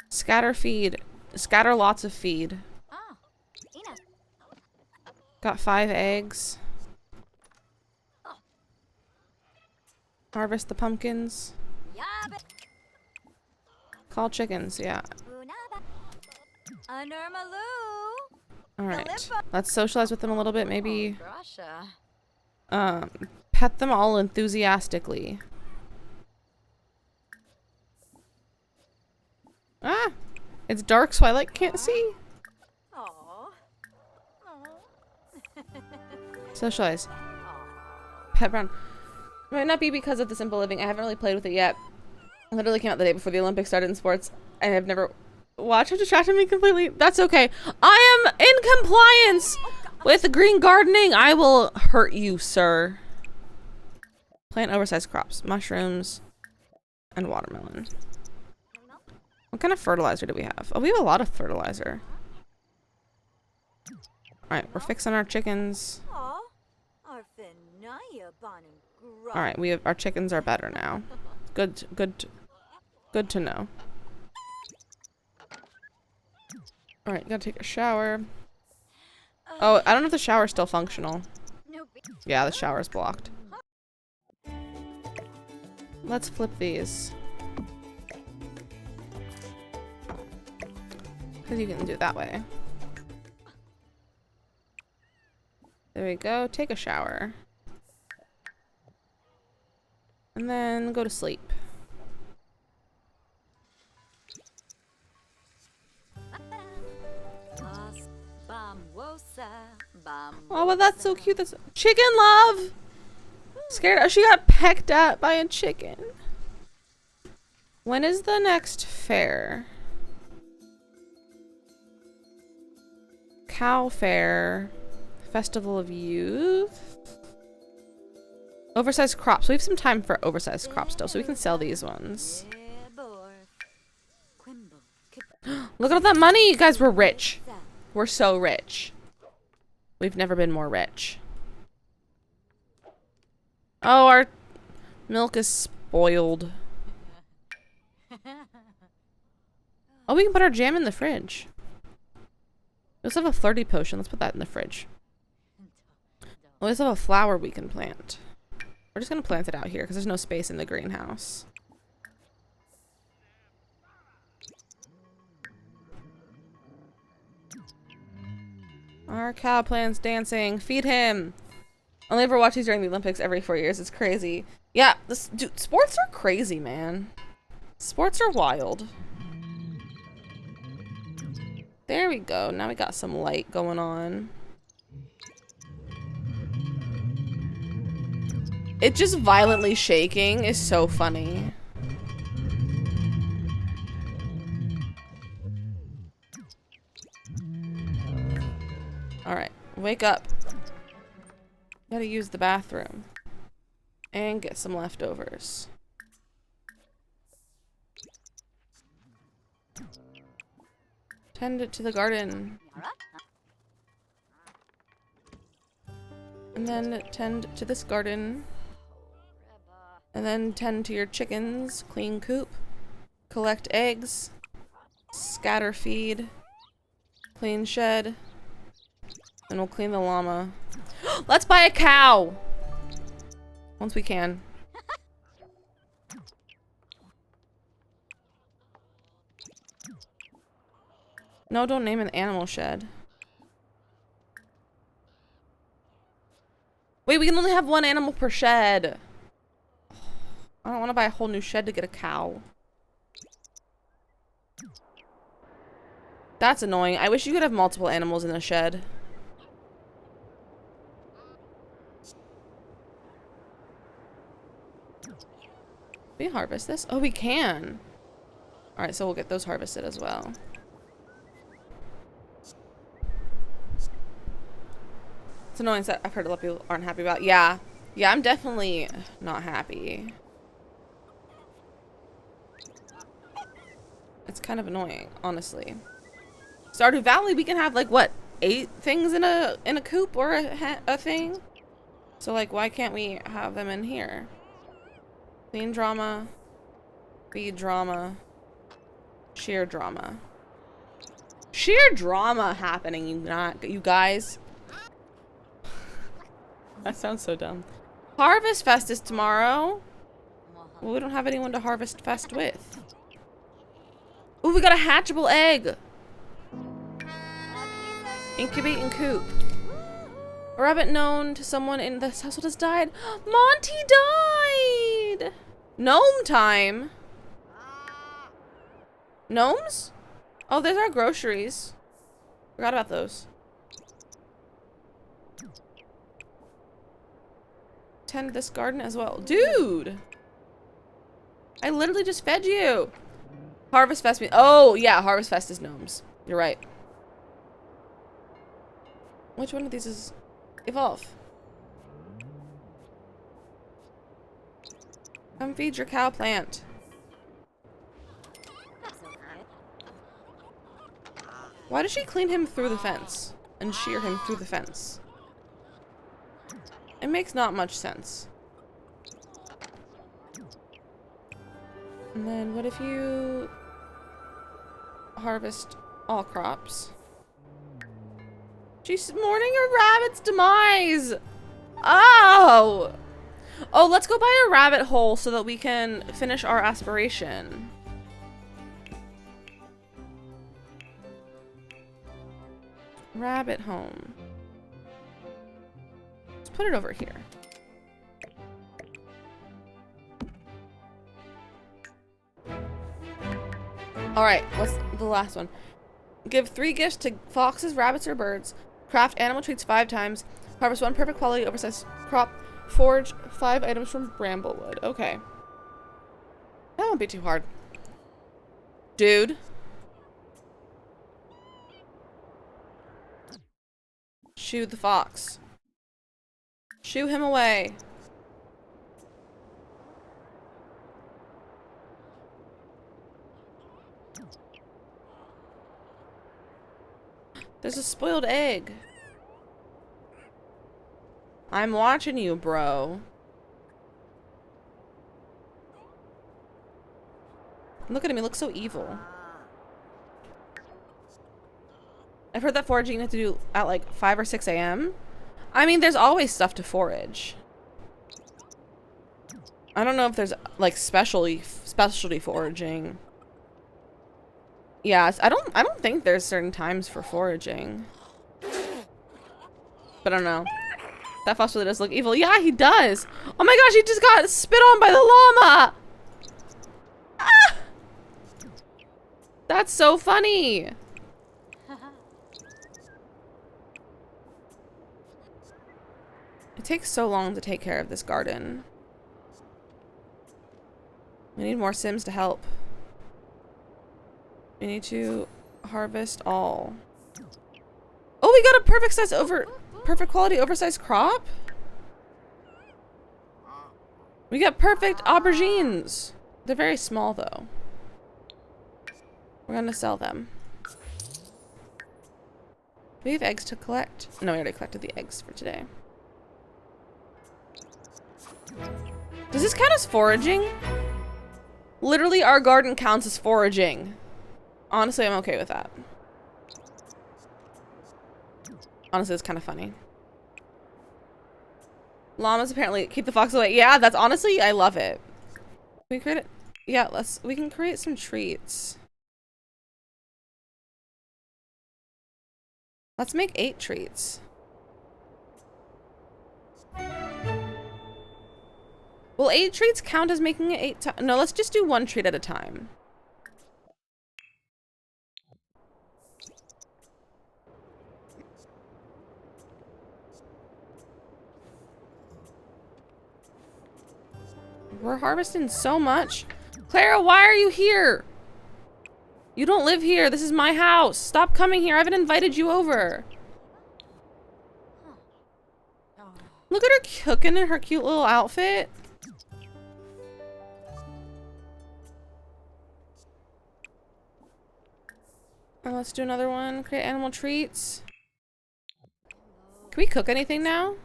Scatter feed. Scatter lots of feed. Got 5 eggs. Harvest the pumpkins. Call chickens, yeah. Alright. Let's socialize with them a little bit. Maybe pet them all enthusiastically. Ah! It's dark, so I can't see. Socialize. Pet Brown. Might not be because of the simple living. I haven't really played with it yet. It literally came out the day before the Olympics started in sports. I have never watched. It distracted me completely. That's okay. I am in compliance with green gardening. I will hurt you, sir. Plant oversized crops. Mushrooms and watermelon. What kind of fertilizer do we have? Oh, we have a lot of fertilizer. Alright, we're fixing our chickens. Alright, our chickens are better now. Good to know. Alright, gotta take a shower. Oh, I don't know if the shower's still functional. Yeah, the shower's blocked. Let's flip these. Because you can do it that way. There we go. Take a shower. And then go to sleep. Oh, well, that's so cute. That's chicken love. Scared. Oh, she got pecked at by a chicken. When is the next fair? Cow fair. Festival of Youth. Oversized crops. We have some time for oversized crops still, so we can sell these ones. Look at all that money. You guys, we're rich. We're so rich. We've never been more rich. Oh, our milk is spoiled. Oh, we can put our jam in the fridge. We also have a flirty potion. Let's put that in the fridge. We also have a flower we can plant. We're just going to plant it out here because there's no space in the greenhouse. Our cow plant's dancing. Feed him. Only ever watch these during the Olympics every 4 years. It's crazy. Yeah, dude, sports are crazy, man. Sports are wild. There we go. Now we got some light going on. It just violently shaking is so funny. Alright, wake up. Gotta use the bathroom. And get some leftovers. Tend it to the garden. And then tend to this garden. And then tend to your chickens. Clean coop. Collect eggs. Scatter feed. Clean shed. And we'll clean the llama. Let's buy a cow! Once we can. No, don't name an animal shed. Wait, we can only have one animal per shed. I don't want to buy a whole new shed to get a cow. That's annoying. I wish you could have multiple animals in a shed. Can we harvest this? Oh, we can. Alright, so we'll get those harvested as well. It's annoying that I've heard a lot of people aren't happy about. Yeah. Yeah, I'm definitely not happy. It's kind of annoying, honestly. Stardew Valley, we can have like what, 8 things in a coop or a thing? So like, why can't we have them in here? Clean drama, feed drama, sheer drama. Sheer drama happening, you guys. That sounds so dumb. Harvest Fest is tomorrow. Well, we don't have anyone to Harvest Fest with. Ooh, we got a hatchable egg. Incubate and coop. A rabbit known to someone in this household has died. Monty died! Gnome time. Gnomes? Oh, there's our groceries. Forgot about those. Tend this garden as well. Dude! I literally just fed you. Harvest Fest. Oh, yeah, Harvest Fest is gnomes. You're right. Which one of these is evolve? Come feed your cow plant. Why does she clean him through the fence and shear him through the fence? It makes not much sense. And then what if you harvest all crops? She's mourning her rabbit's demise. Oh! Oh, let's go buy a rabbit hole so that we can finish our aspiration. Rabbit home. Let's put it over here. Alright, what's the last one? Give 3 gifts to foxes, rabbits, or birds. Craft animal treats 5 times. Harvest 1 perfect quality oversized crop. Forage 5 items from bramblewood. Okay. That won't be too hard. Dude. Shoo the fox. Shoo him away. There's a spoiled egg. I'm watching you, bro. Look at him, he looks so evil. I've heard that foraging you have to do at like 5 or 6 a.m. I mean, there's always stuff to forage. I don't know if there's like specialty foraging. Yeah, I don't think there's certain times for foraging. But I don't know. That fox really does look evil. Yeah, he does. Oh my gosh, he just got spit on by the llama. Ah! That's so funny. It takes so long to take care of this garden. We need more Sims to help. We need to harvest all. Oh, we got a perfect quality oversized crop? We got perfect aubergines. They're very small though. We're gonna sell them. We have eggs to collect. No, we already collected the eggs for today. Does this count as foraging? Literally, our garden counts as foraging. Honestly, I'm okay with that. Honestly, it's kind of funny. Llamas apparently keep the fox away. Yeah, that's honestly, I love it. We create it. Yeah, we can create some treats. Let's make 8 treats. Will 8 treats count as making it 8 times? No, let's just do 1 treat at a time. We're harvesting so much. Clara, why are you here? You don't live here. This is my house. Stop coming here. I haven't invited you over. Look at her cooking in her cute little outfit. Let's do another one. Create animal treats. Can we cook anything now?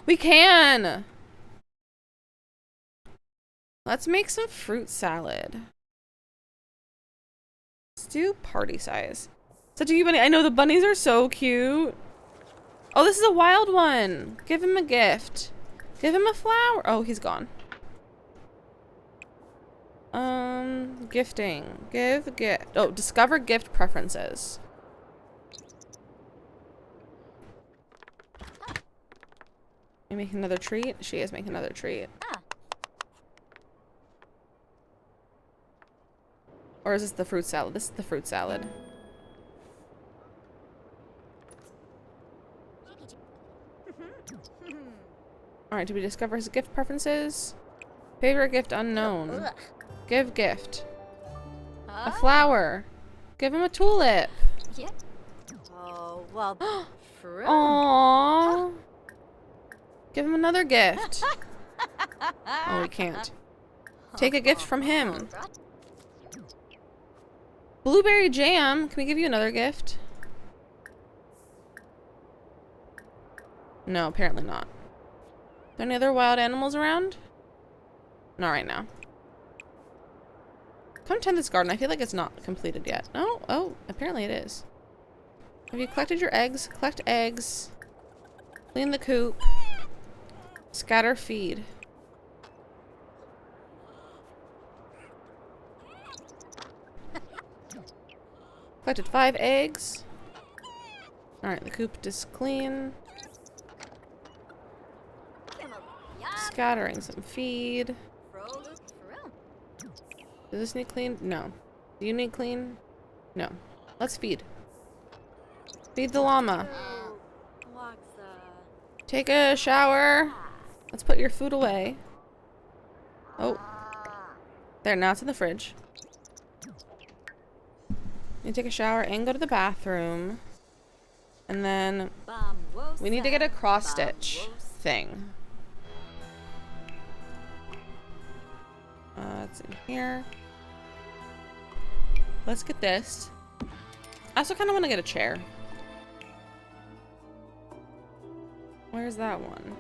We can! Let's make some fruit salad. Let's do party size. Such a cute bunny. I know the bunnies are so cute. Oh, this is a wild one. Give him a gift. Give him a flower. Oh, he's gone. Gifting. Give a gift. Oh, discover gift preferences. You make another treat? She is making another treat. Or is this the fruit salad? This is the fruit salad. Alright, did we discover his gift preferences? Favorite gift unknown. Give gift. A flower. Give him a tulip. Oh, well, Aww. Give him another gift. Oh, we can't. Take a gift from him. Blueberry jam. Can we give you another gift? No, apparently not. Are there any other wild animals around? Not right now. Come tend this garden. I feel like it's not completed yet. Oh, oh, apparently it is. Have you collected your eggs? Collect eggs. Clean the coop. Scatter feed. Collected 5 eggs. Alright, the coop is clean. Scattering some feed. Does this need clean? No. Do you need clean? No. Let's feed. Feed the llama. Take a shower. Let's put your food away. Oh. There, now it's in the fridge. You take a shower and go to the bathroom. And then we need to get a cross stitch thing. It's in here. Let's get this. I also kind of want to get a chair. Where's that one?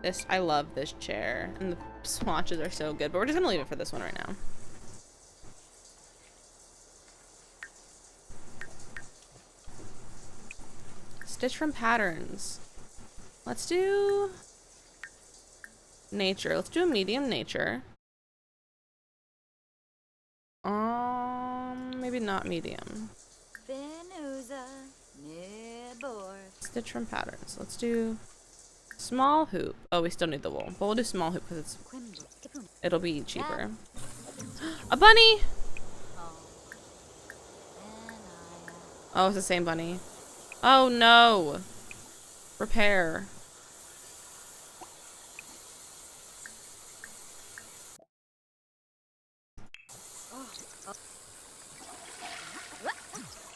This, I love this chair, and the swatches are so good, but we're just gonna leave it for this one right now. Stitch from patterns. Let's do nature. Let's do a medium nature. Maybe not medium. Finuza. Nibor. Stitch from patterns. Let's do small hoop. Oh, we still need the wool, but we'll do small hoop because it'll be cheaper. A bunny! Oh, it's the same bunny. Oh no! Repair.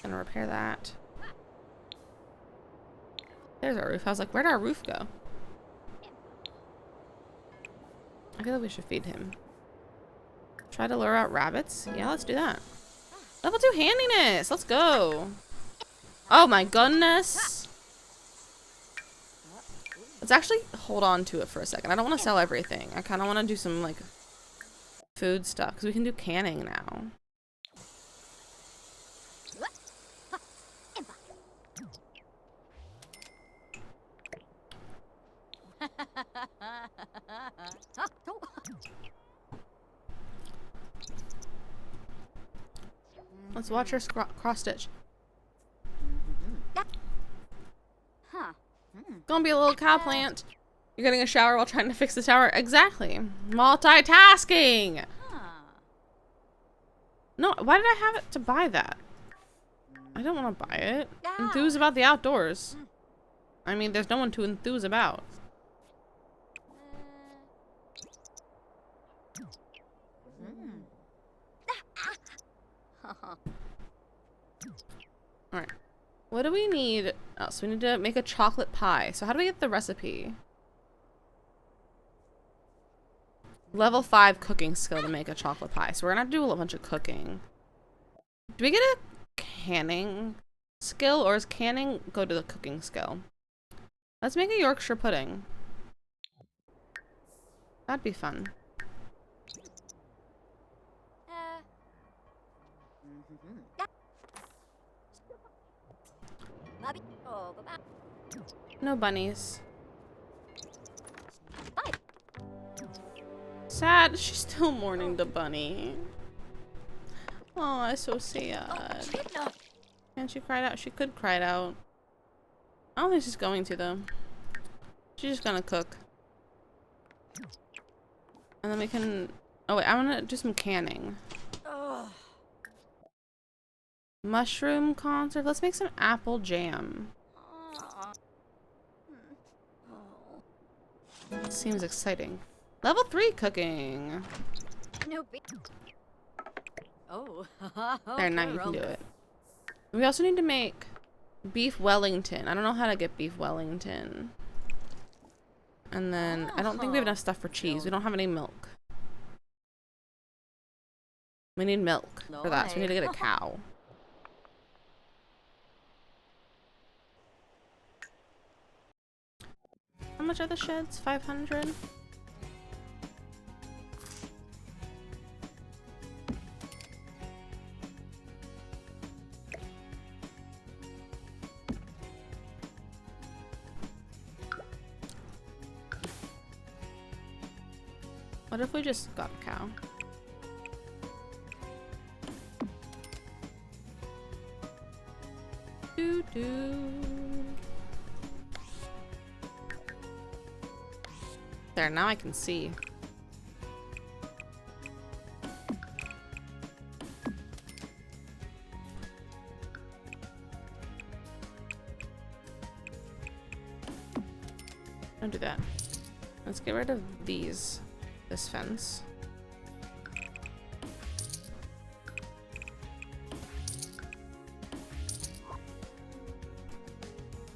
Gonna repair that. There's our roof. I was like, where'd our roof go? I feel like we should feed him. Try to lure out rabbits? Yeah, let's do that. Level 2 handiness! Let's go! Oh my goodness! Let's actually hold on to it for a second. I don't want to sell everything. I kind of want to do some, like, food stuff. Because we can do canning now. Let's watch her cross stitch. Gonna be a little cow plant. You're getting a shower while trying to fix the shower. Exactly. Multitasking. No, why did I have it to buy that? I don't want to buy it. Enthuse about the outdoors. I mean, there's no one to enthuse about. Alright. What do we need? Oh, so we need to make a chocolate pie. So how do we get the recipe? Level 5 cooking skill to make a chocolate pie. So we're gonna have to do a bunch of cooking. Do we get a canning skill, or is canning go to the cooking skill? Let's make a Yorkshire pudding. That'd be fun. No bunnies. Sad. She's still mourning the bunny. Oh, it's so sad. And she cried out. She could cry it out. I don't think she's going to, though. She's just gonna cook. And then we can... Oh, wait. I want to do some canning. Mushroom conserve. Let's make some apple jam. Seems exciting. Level 3 cooking. Oh. There, now you can do it. We also need to make beef Wellington. I don't know how to get beef Wellington. And then I don't think we have enough stuff for cheese. We don't have any milk. We need milk for that, so we need to get a cow. How much are the sheds? 500? What if we just got a cow? There, now I can see. Don't do that. Let's get rid of these. This fence.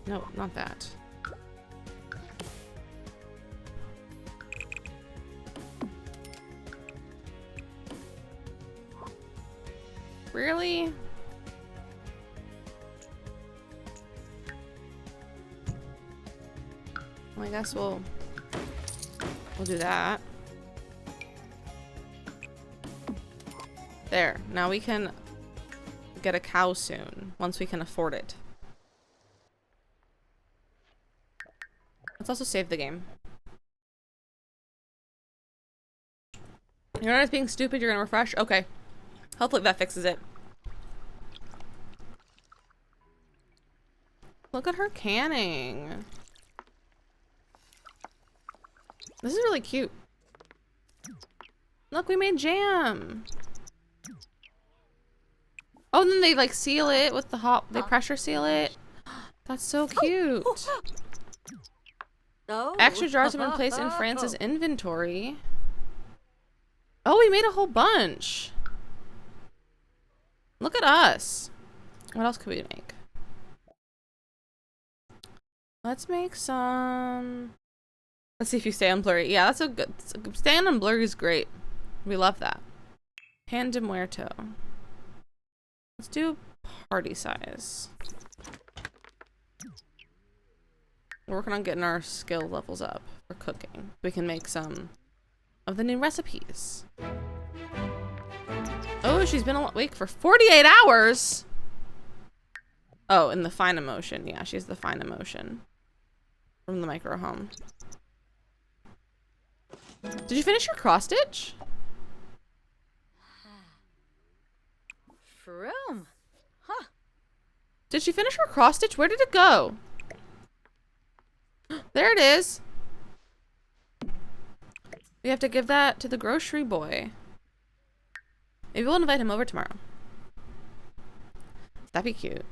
No, not that. Really? Well, I guess we'll do that. There. Now we can get a cow soon, once we can afford it. Let's also save the game. You're not being stupid, you're gonna refresh? Okay. Hopefully that fixes it. Look at her canning. This is really cute. Look, we made jam. Oh, and then they like seal it with the hot, they pressure seal it. That's so cute. Oh. Extra jars have been placed in France's inventory. Oh, we made a whole bunch. Look at us. What else could we make? Let's make some. Let's see if you stay on blurry. Yeah, that's a good. Staying on blurry is great. We love that. Pan de muerto. Let's do party size. We're working on getting our skill levels up for cooking. We can make some of the new recipes. Oh, she's been awake for 48 hours. Oh, and the fine emotion. Yeah, she's the fine emotion from the micro home. Did you finish your cross stitch? Shroom. Huh. Did she finish her cross stitch? Where did it go? There it is. We have to give that to the grocery boy. Maybe we'll invite him over tomorrow. That'd be cute.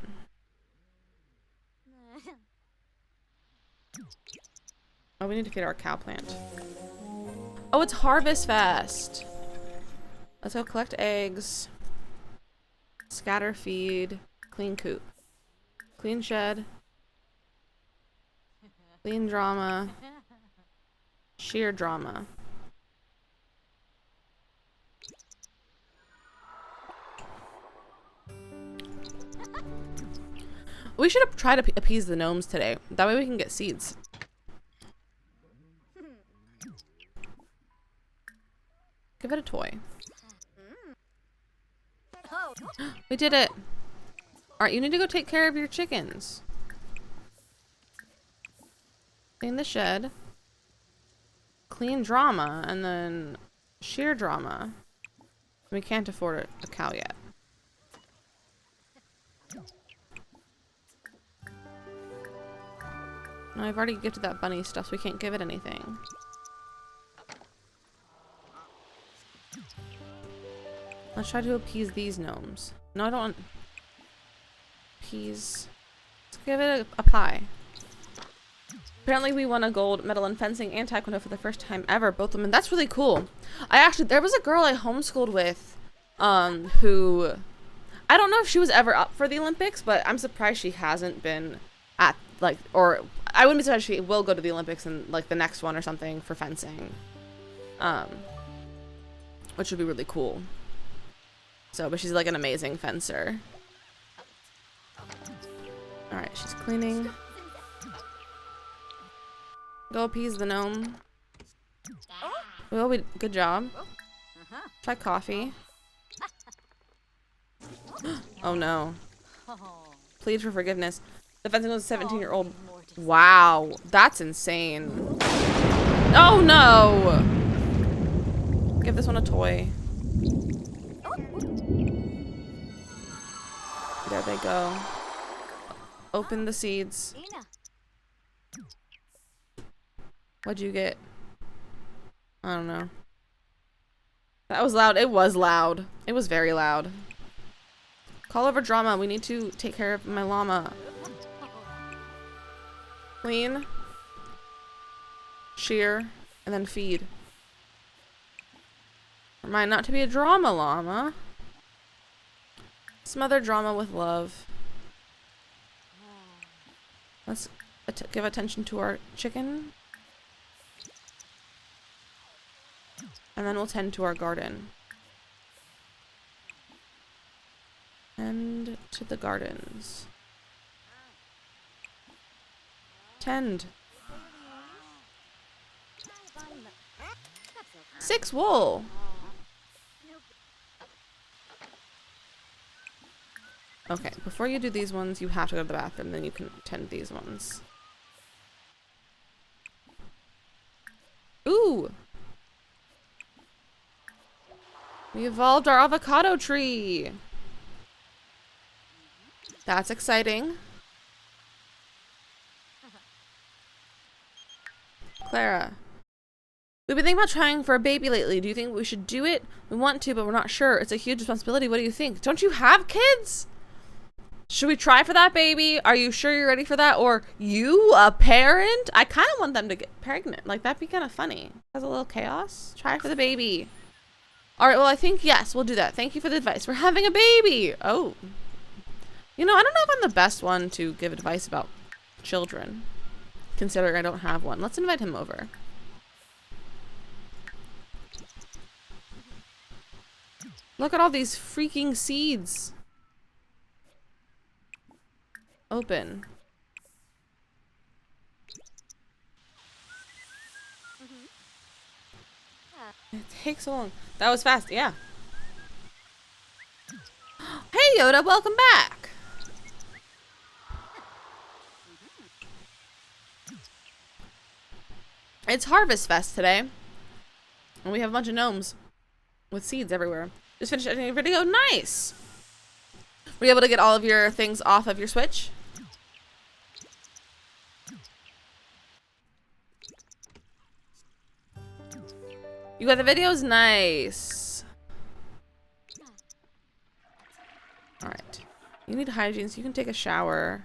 Oh, we need to feed our cow plant. Oh, it's Harvest Fest. Let's go collect eggs. Scatter feed. Clean coop. Clean shed. Clean drama. Sheer drama. We should have tried to appease the gnomes today. That way we can get seeds. Give it a toy. We did it. Alright, you need to go take care of your chickens. Clean the shed. Clean drama. And then sheer drama. We can't afford a cow yet. No, I've already gifted that bunny stuff, so we can't give it anything. Let's try to appease these gnomes. No, I don't want... Appease... Let's give it a pie. Apparently we won a gold medal in fencing and taekwondo for the first time ever, both women. That's really cool. There was a girl I homeschooled with, who... I don't know if she was ever up for the Olympics, but I'm surprised she hasn't been at, like, or... I wouldn't be surprised if she will go to the Olympics in, like, the next one or something for fencing. Which would be really cool. So, but she's, like, an amazing fencer. Alright, she's cleaning. Go appease the gnome. Well, good job. Try coffee. Oh, no. Plead for forgiveness. The fencing was a 17-year-old. Wow, that's insane. Oh no! Give this one a toy. There they go. Open the seeds. What'd you get? I don't know. That was loud. It was loud. It was very loud. Call over drama. We need to take care of my llama. Clean, shear, and then feed. Remind not to be a drama llama. Smother drama with love. Let's give attention to our chicken. And then we'll tend to our garden. And to the gardens. Tend. 6 wool. Okay, before you do these ones, you have to go to the bathroom, then you can tend these ones. Ooh! We We evolved our avocado tree. That's exciting. Clara. We've been thinking about trying for a baby lately. Do you think we should do it? We want to, but we're not sure. It's a huge responsibility. What do you think? Don't you have kids? Should we try for that baby? Are you sure you're ready for that? Or you, a parent? I kind of want them to get pregnant. Like, that'd be kind of funny. Has a little chaos. Try for the baby. All right, well, I think, yes, we'll do that. Thank you for the advice. We're having a baby. Oh. You know, I don't know if I'm the best one to give advice about children, considering I don't have one. Let's invite him over. Look at all these freaking seeds. Open. It takes so long. That was fast, yeah. Hey Yoda, welcome back. It's Harvest Fest today. And we have a bunch of gnomes with seeds everywhere. Just finished editing a video. Nice. Were you able to get all of your things off of your Switch? You got the videos? Nice. Alright. You need hygiene so you can take a shower.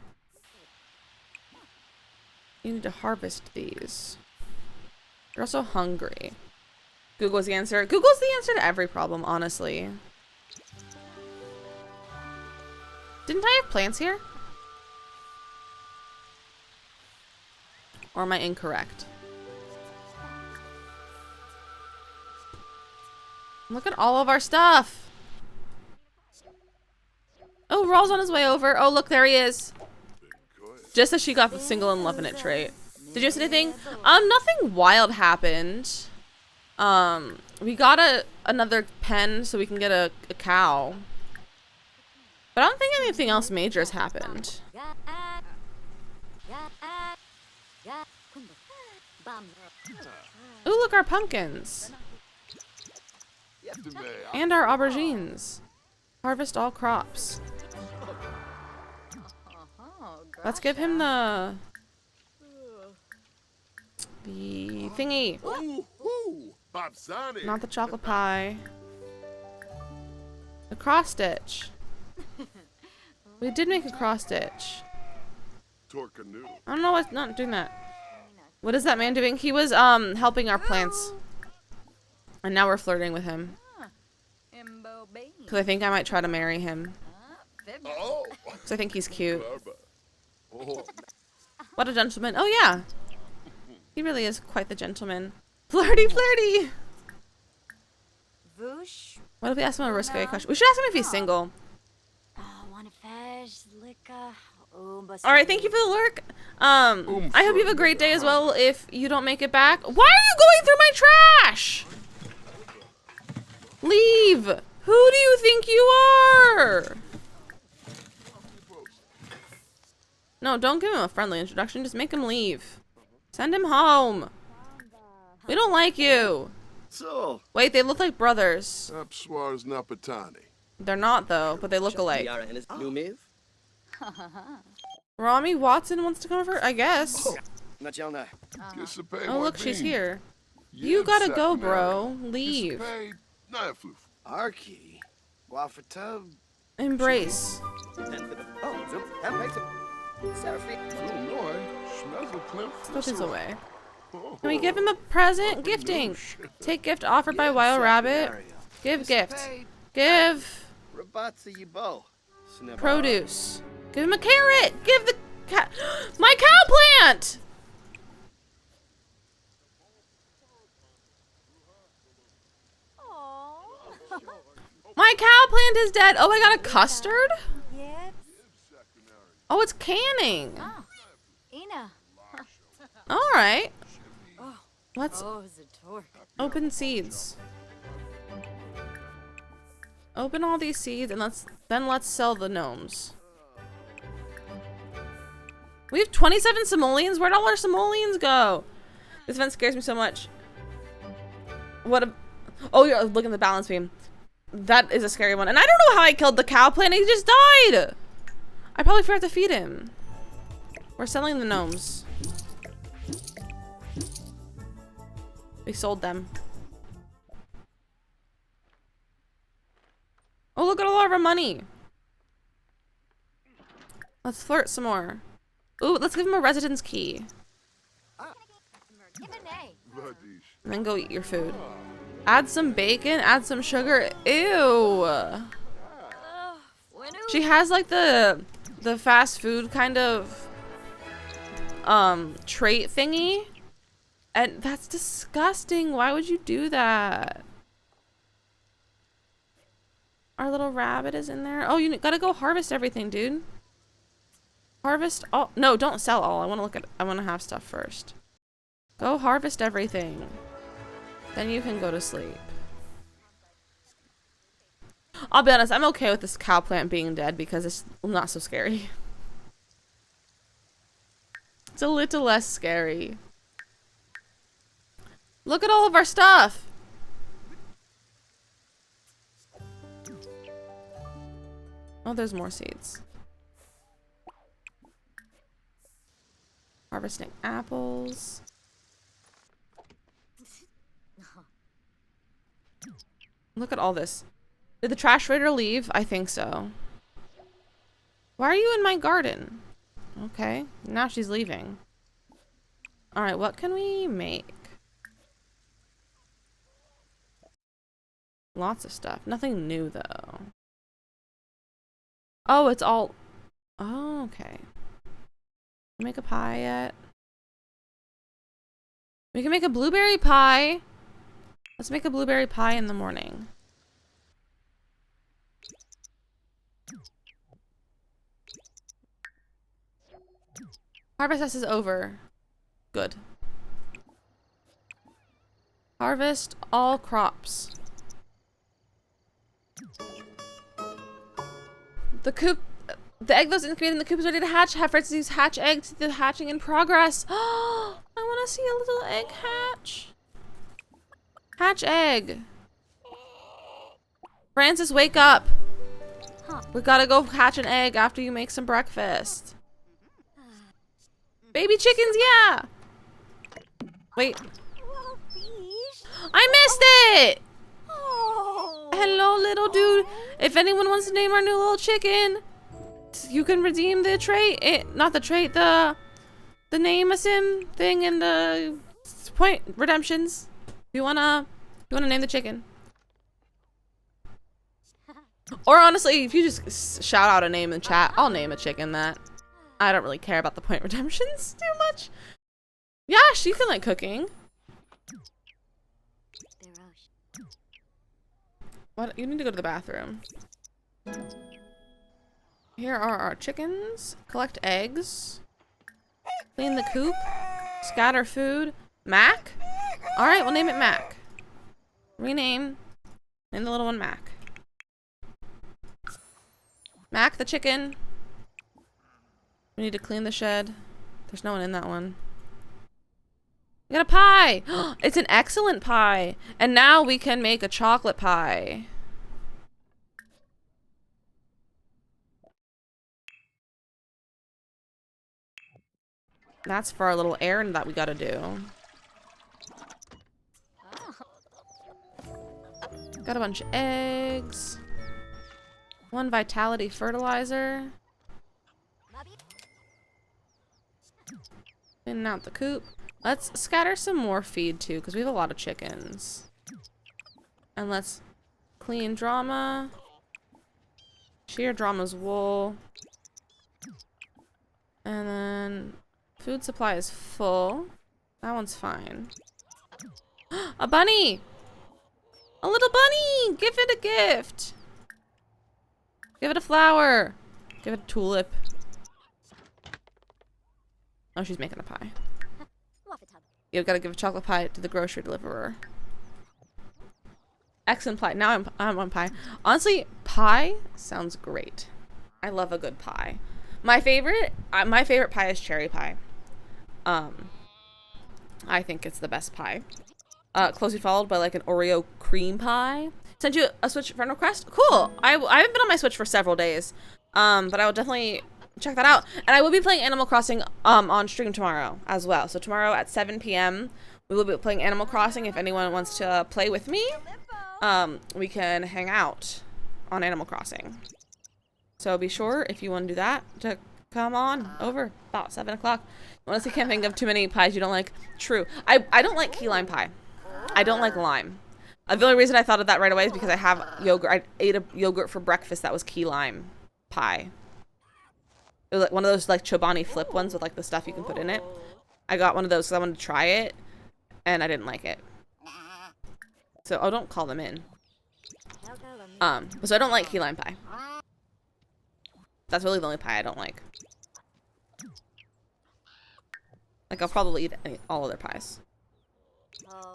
You need to harvest these. You're also hungry. Google's the answer. Google's the answer to every problem, honestly. Didn't I have plants here? Or am I incorrect? Look at all of our stuff. Oh, Raw's on his way over. Oh, look, there he is. Just as she got the single and loving it trait. Did you miss anything? Nothing wild happened. We got another pen so we can get a cow. But I don't think anything else major has happened. Ooh, look, our pumpkins. And our aubergines. Harvest all crops. Let's give him the thingy. Not the chocolate pie. The cross stitch. We did make a cross stitch. I don't know what's not doing that. What is that man doing? He was helping our plants. And now we're flirting with him. Because I think I might try to marry him. Because I think he's cute. What a gentleman. Oh yeah. He really is quite the gentleman. Flirty, flirty. What if we ask him a risque question? We should ask him if he's single. Alright, thank you for the lurk. I hope you have a great day as well if you don't make it back. Why are you going through my trash? Leave! Who do you think you are? No, don't give him a friendly introduction. Just make him leave. Send him home. We don't like you. So, Wait, they look like brothers. They're not though, but they look alike. Rami Watson wants to come over? I guess. Oh look, she's here. You gotta go, bro. Leave. Embrace. Go this away. Can we give him a present? Gifting. Take gift offered by Wild Rabbit. Give gift. Give produce. Give him a carrot. Give the cat my cow plant. My cow plant is dead. Oh, I got a custard? Oh, it's canning. All right. Let's open seeds. Open all these seeds and let's sell the gnomes. We have 27 simoleons. Where'd all our simoleons go? This event scares me so much. Oh, you're looking at the balance beam. That is a scary one. And I don't know how I killed the cow plant. He just died. I probably forgot to feed him. We're selling the gnomes. We sold them. Oh, look at all of our money. Let's flirt some more. Ooh, let's give him a residence key. And then go eat your food. Add some bacon, add some sugar. Ew. She has like the fast food kind of trait thingy. And that's disgusting. Why would you do that? Our little rabbit is in there. Oh, you gotta go harvest everything, dude. Harvest all. No, don't sell all. I want to have stuff first. Go harvest everything. Then you can go to sleep. I'll be honest, I'm okay with this cow plant being dead because it's not so scary. It's a little less scary. Look at all of our stuff. Oh, there's more seeds. Harvesting apples. Look at all this. Did the trash raider leave? I think so. Why are you in my garden? Okay, now she's leaving. Alright, what can we make? Lots of stuff. Nothing new, though. Oh, it's all... Oh, okay. Make a pie yet? We can make a blueberry pie. Let's make a blueberry pie in the morning. Harvest test is over. Good. Harvest all crops. The coop, the egg that was incubated in the coop is ready to hatch. Have Francis hatch egg to the hatching in progress. Oh, I want to see a little egg hatch. Hatch egg. Francis, wake up. We gotta go hatch an egg after you make some breakfast. Baby chickens, yeah. Wait. I missed it. Hello, little dude. If anyone wants to name our new little chicken, you can redeem the trait. Not the trait, the name a sim thing in the point redemptions. You wanna name the chicken? Or honestly, if you just shout out a name in the chat, I'll name a chicken that. I don't really care about the point redemptions too much. Yeah, she can like cooking. What? You need to go to the bathroom. Here are our chickens. Collect eggs. Clean the coop. Scatter food. Mac? Alright, we'll name it Mac. Rename. Name the little one Mac. Mac the chicken. We need to clean the shed. There's no one in that one. We got a pie! It's an excellent pie! And now we can make a chocolate pie. That's for our little errand that we gotta do. Got a bunch of eggs. 1 vitality fertilizer. Cleaning out the coop. Let's scatter some more feed too, because we have a lot of chickens. And let's clean drama. Shear drama's wool. And then food supply is full. That one's fine. A bunny! A little bunny! Give it a gift! Give it a flower! Give it a tulip. Oh, she's making a pie. You've got to give a chocolate pie to the grocery deliverer. Excellent pie. Now I'm on pie. Honestly, pie sounds great. I love a good pie. My favorite pie is cherry pie. I think it's the best pie. Closely followed by like an Oreo cream pie. Send you a Switch friend request? Cool. I haven't been on my Switch for several days. But I will definitely check that out. And I will be playing Animal Crossing on stream tomorrow as well. So tomorrow at 7 p.m. we will be playing Animal Crossing. If anyone wants to play with me, we can hang out on Animal Crossing. So be sure, if you want to do that, to come on over about 7 o'clock. Unless you can't think of too many pies you don't like. True. I don't like key lime pie. I don't like lime. The only reason I thought of that right away is because I have yogurt. I ate a yogurt for breakfast that was key lime pie. It was like one of those like Chobani flip ones with like the stuff you can put in it. I got one of those because I wanted to try it, and I didn't like it. So, oh, don't call them in. So I don't like key lime pie. That's really the only pie I don't like. Like, I'll probably eat all other pies.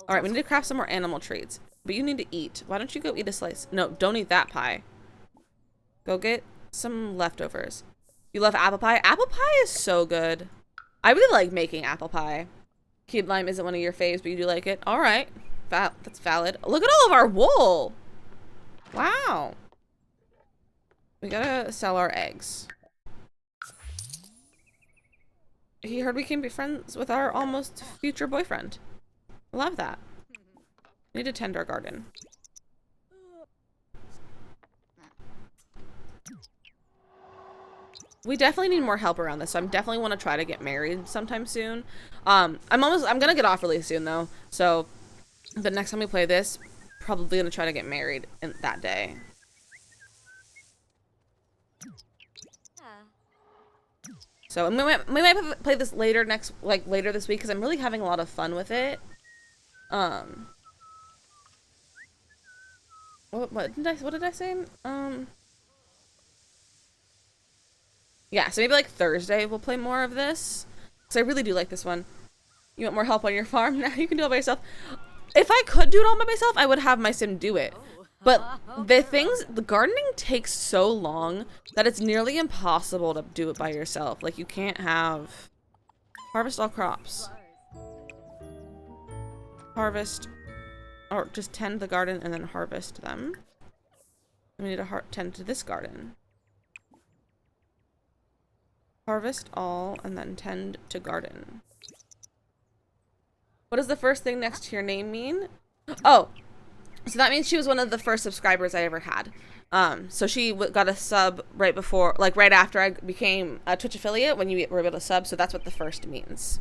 Alright, we need to craft some more animal treats. But you need to eat. Why don't you go eat a slice? No, don't eat that pie. Go get some leftovers. You love apple pie? Apple pie is so good. I really like making apple pie. Key lime isn't one of your faves, but you do like it. Alright. That's valid. Look at all of our wool! Wow. We gotta sell our eggs. He heard we can be friends with our almost future boyfriend. Love that. Need to tend our garden. We definitely need more help around this, so I definitely want to try to get married sometime soon. I'm gonna get off really soon though, so the next time we play this, probably gonna try to get married in that day. So we might play this later later this week because I'm really having a lot of fun with it. What did I say? Yeah, so maybe like Thursday we'll play more of this. Because I really do like this one. You want more help on your farm? Now you can do it by yourself. If I could do it all by myself, I would have my sim do it. But the gardening takes so long that it's nearly impossible to do it by yourself. Like, you can't harvest all crops. Harvest, or just tend the garden and then harvest them. We need to tend to this garden. Harvest all and then tend to garden. What does the first thing next to your name mean? Oh, so that means she was one of the first subscribers I ever had. So she got a sub right after I became a Twitch affiliate when you were able to sub. So that's what the first means.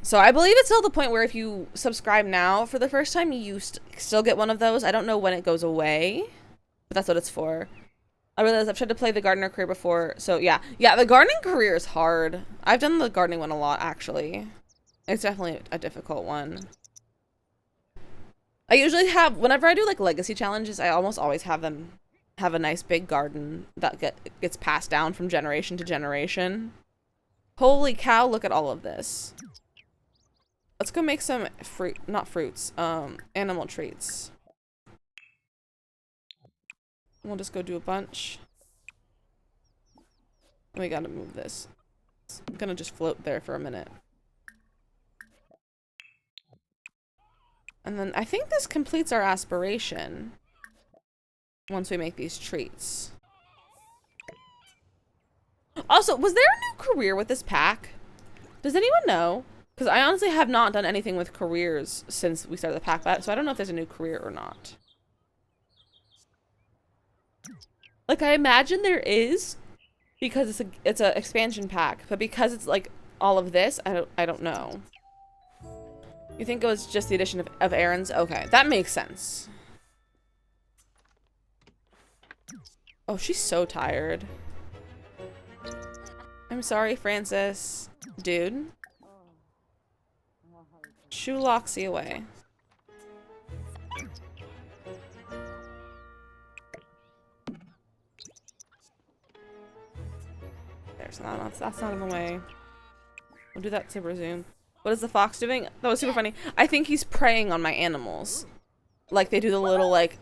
So I believe it's still the point where if you subscribe now for the first time, you still get one of those. I don't know when it goes away, but that's what it's for. I realize I've tried to play the gardener career before. So yeah, the gardening career is hard. I've done the gardening one a lot, actually. It's definitely a difficult one. I usually have, whenever I do like legacy challenges, I almost always have them have a nice big garden that gets passed down from generation to generation. Holy cow, look at all of this. Let's go make some animal treats. We'll just go do a bunch. We gotta move this. I'm gonna just float there for a minute. And then I think this completes our aspiration once we make these treats. Also, was there a new career with this pack? Does anyone know? Because I honestly have not done anything with careers since we started the pack, so I don't know if there's a new career or not. Like, I imagine there is, because it's a expansion pack, but because it's like all of this, I don't know. You think it was just the addition of errands? Okay, that makes sense. Oh, she's so tired. I'm sorry, Francis. Dude. Shoo Loxy away. There's that's not in the way. We'll do that to resume. What is the fox doing? That was super funny. I think he's preying on my animals. Like, they do the little, like,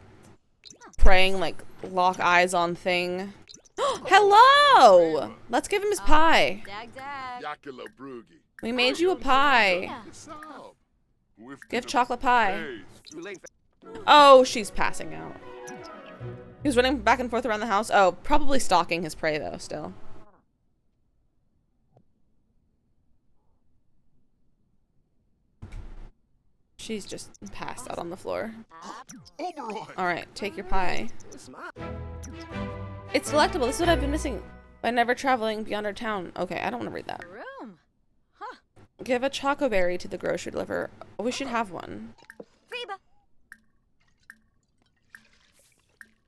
praying, like, lock eyes on thing. Hello! Let's give him his pie. We made you a pie. Give chocolate pie. Oh, she's passing out. He was running back and forth around the house. Oh, probably stalking his prey though, still. She's just passed out on the floor. Oberoi. Alright, take your pie. It's delectable. This is what I've been missing by never traveling beyond our town. Okay, I don't want to read that. Room. Huh. Give a chocoberry to the grocery deliverer. Oh, we should have one. Reba.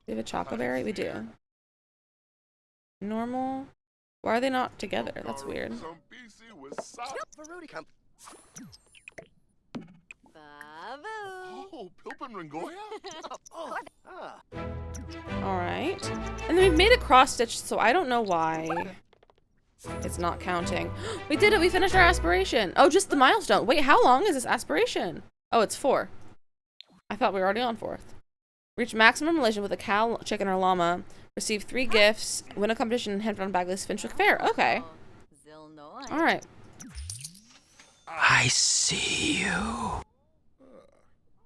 Do we have a chocoberry? We do. Normal. Why are they not together? That's weird. Some BC with sop. Babu. Oh, Pilpin Ringoya? Alright. And then we've made a cross stitch, so I don't know why it's not counting. We did it! We finished our aspiration! Oh, just the milestone. Wait, how long is this aspiration? Oh, it's 4. I thought we were already on 4th. Reach maximum relation with a cow, chicken, or llama. Receive 3 gifts. Win a competition. Hand from bagless finish with fair. Okay. Zilnoi. Alright. I see you.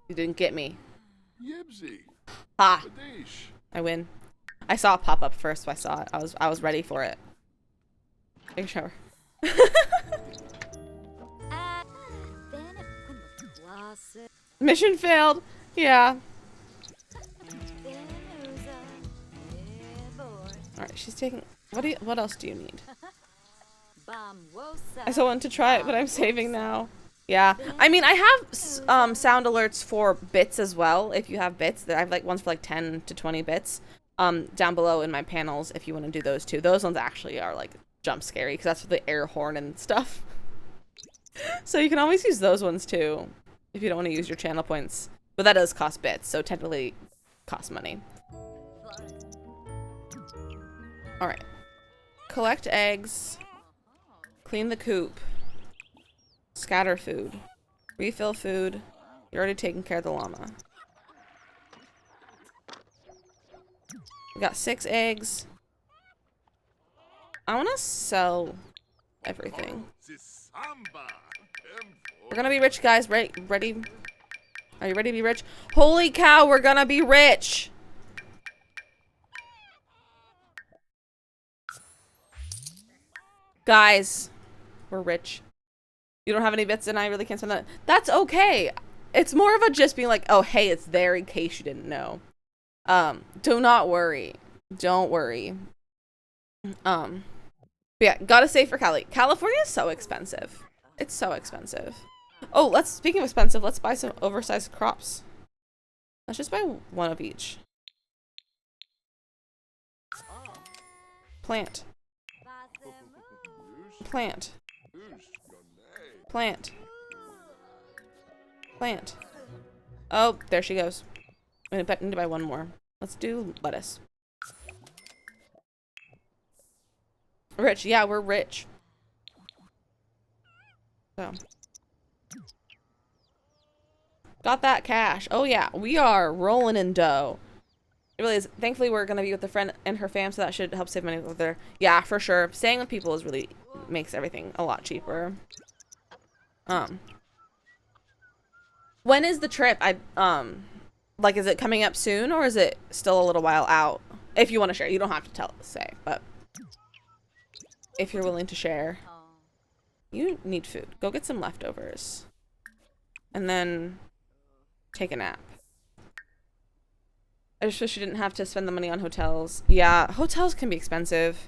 You didn't get me. Yibsy. Ha! Kadesh. I win. I saw it pop up first, so I saw it. I was ready for it. Take a shower. Mission failed. Yeah. Alright, she's taking what else do you need? I still want to try it, but I'm saving now. Yeah. I mean, I have sound alerts for bits as well. If you have bits, I have like ones for like 10 to 20 bits. Down below in my panels if you want to do those too. Those ones actually are like jump scary because that's for the air horn and stuff. So you can always use those ones too if you don't want to use your channel points. But that does cost bits, so technically costs money. Alright. Collect eggs. Clean the coop. Scatter food. Refill food. You're already taking care of the llama. We got 6 eggs. I want to sell everything. Zisamba. We're gonna be rich, guys. Ready? Are you ready to be rich? Holy cow, we're gonna be rich! Guys, we're rich. You don't have any bits and I really can't spend that. That's okay. It's more of a just being like, oh, hey, it's there in case you didn't know. Do not worry. Don't worry. But yeah, gotta save for Cali. California is so expensive. It's so expensive. Oh, speaking of expensive, let's buy some oversized crops. Let's just buy one of each. Plant. Plant. Plant. Plant. Oh, there she goes. I need to buy one more. Let's do lettuce. Rich. Yeah, we're rich. So. Got that cash. Oh yeah, we are rolling in dough. It really is. Thankfully, we're going to be with a friend and her fam, so that should help save money with her. Yeah, for sure. Staying with people is really makes everything a lot cheaper. When is the trip? Like, is it coming up soon or is it still a little while out? If you want to share, you don't have to say, but if you're willing to share, you need food. Go get some leftovers and then take a nap. I just wish you didn't have to spend the money on hotels. Yeah, hotels can be expensive.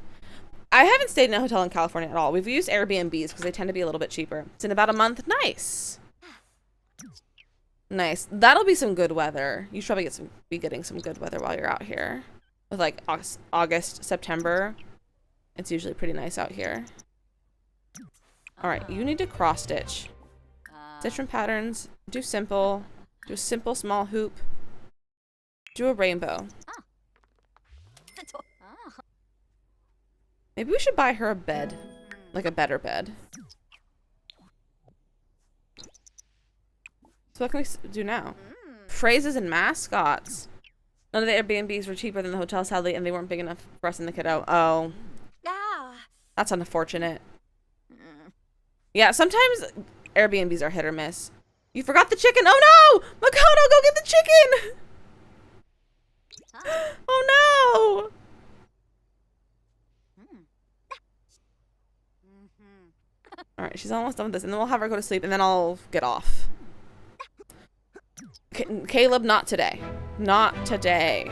I haven't stayed in a hotel in California at all. We've used Airbnbs because they tend to be a little bit cheaper. It's in about a month. Nice. Nice. That'll be some good weather. You should probably be getting some good weather while you're out here. With like August, September. It's usually pretty nice out here. Alright, you need to cross stitch. Stitch from patterns. Do simple. Do a simple small hoop. Do a rainbow. Maybe we should buy her a bed. Like a better bed. So what can we do now? Phrases and mascots. None of the Airbnbs were cheaper than the hotel, sadly, and they weren't big enough for us and the kiddo. Oh. That's unfortunate. Yeah, sometimes Airbnbs are hit or miss. You forgot the chicken. Oh no! Makoto, go get the chicken! Huh. Oh no! All right, she's almost done with this, and then we'll have her go to sleep, and then I'll get off. Caleb, not today. Not today.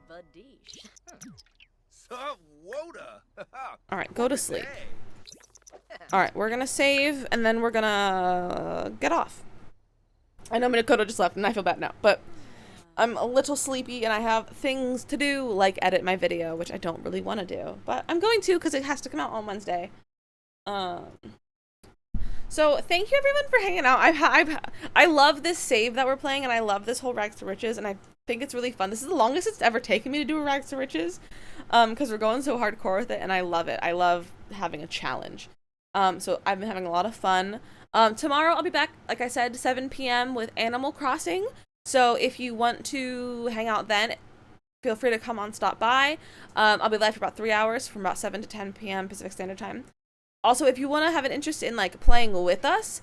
Vadish. All right, go to sleep. All right, we're gonna save, and then we're gonna get off. I know Minakoto just left, and I feel bad now, but I'm a little sleepy, and I have things to do, like edit my video, which I don't really want to do, but I'm going to because it has to come out on Wednesday. So thank you everyone for hanging out. I love this save that we're playing, and I love this whole Rags to Riches, and I think it's really fun. This is the longest it's ever taken me to do a Rags to Riches, because we're going so hardcore with it, and I love it. I love having a challenge. So I've been having a lot of fun. Tomorrow I'll be back, like I said, 7 p.m. with Animal Crossing. So if you want to hang out then, feel free to come on, stop by. I'll be live for about 3 hours from about 7 to 10 p.m. Pacific Standard Time. Also, if you want to have an interest in like playing with us,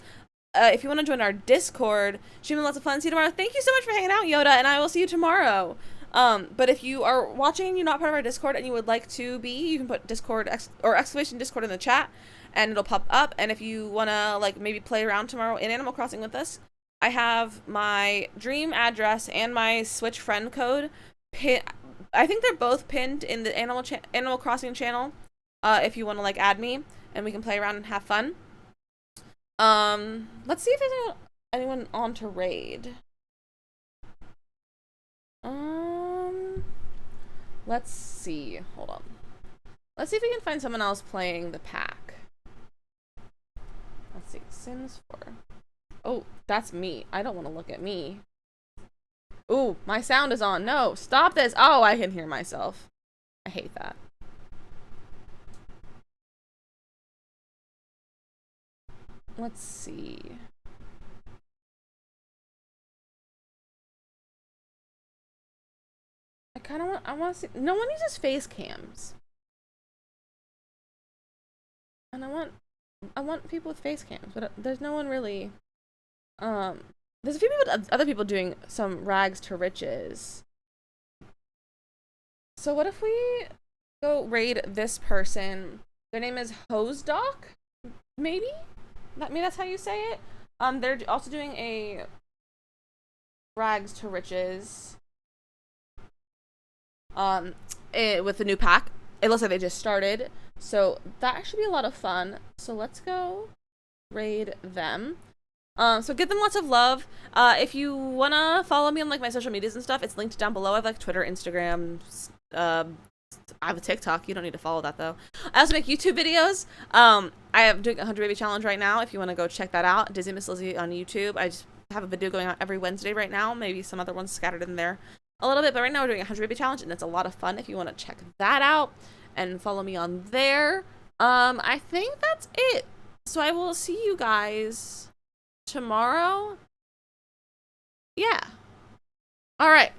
if you want to join our Discord, streaming lots of fun. See you tomorrow. Thank you so much for hanging out, Yoda, and I will see you tomorrow. But if you are watching and you're not part of our Discord and you would like to be, you can put Discord or exclamation Discord in the chat, and it'll pop up. And if you want to like maybe play around tomorrow in Animal Crossing with us, I have my Dream address and my Switch friend code. I think they're both pinned in the Animal Crossing channel. If you want to like add me, and we can play around and have fun. Let's see if there's anyone on to raid. Let's see. Hold on. Let's see if we can find someone else playing the pack. Let's see. Sims 4. Oh, that's me. I don't want to look at me. Ooh, my sound is on. No, stop this. Oh, I can hear myself. I hate that. Let's see. I want to see. No one uses face cams. And I want people with face cams, but there's no one really. There's a few people, other people doing some Rags to Riches. So what if we go raid this person? Their name is Hosedoc, maybe? Maybe that's how you say it. They're also doing a Rags to Riches. With the new pack. It looks like they just started. So that should be a lot of fun. So let's go raid them. So give them lots of love. If you wanna follow me on like my social medias and stuff, it's linked down below. I have like Twitter, Instagram, I have a TikTok. You don't need to follow that though. I also make YouTube videos. I am doing a 100 baby challenge right now. If you want to go check that out, Disney Miss Lizzie on YouTube. I just have a video going out every Wednesday right now. Maybe some other ones scattered in there a little bit, but right now we're doing a 100 baby challenge, and it's a lot of fun. If you want to check that out and follow me on there, I think that's it. So I will see you guys tomorrow. Yeah. All right.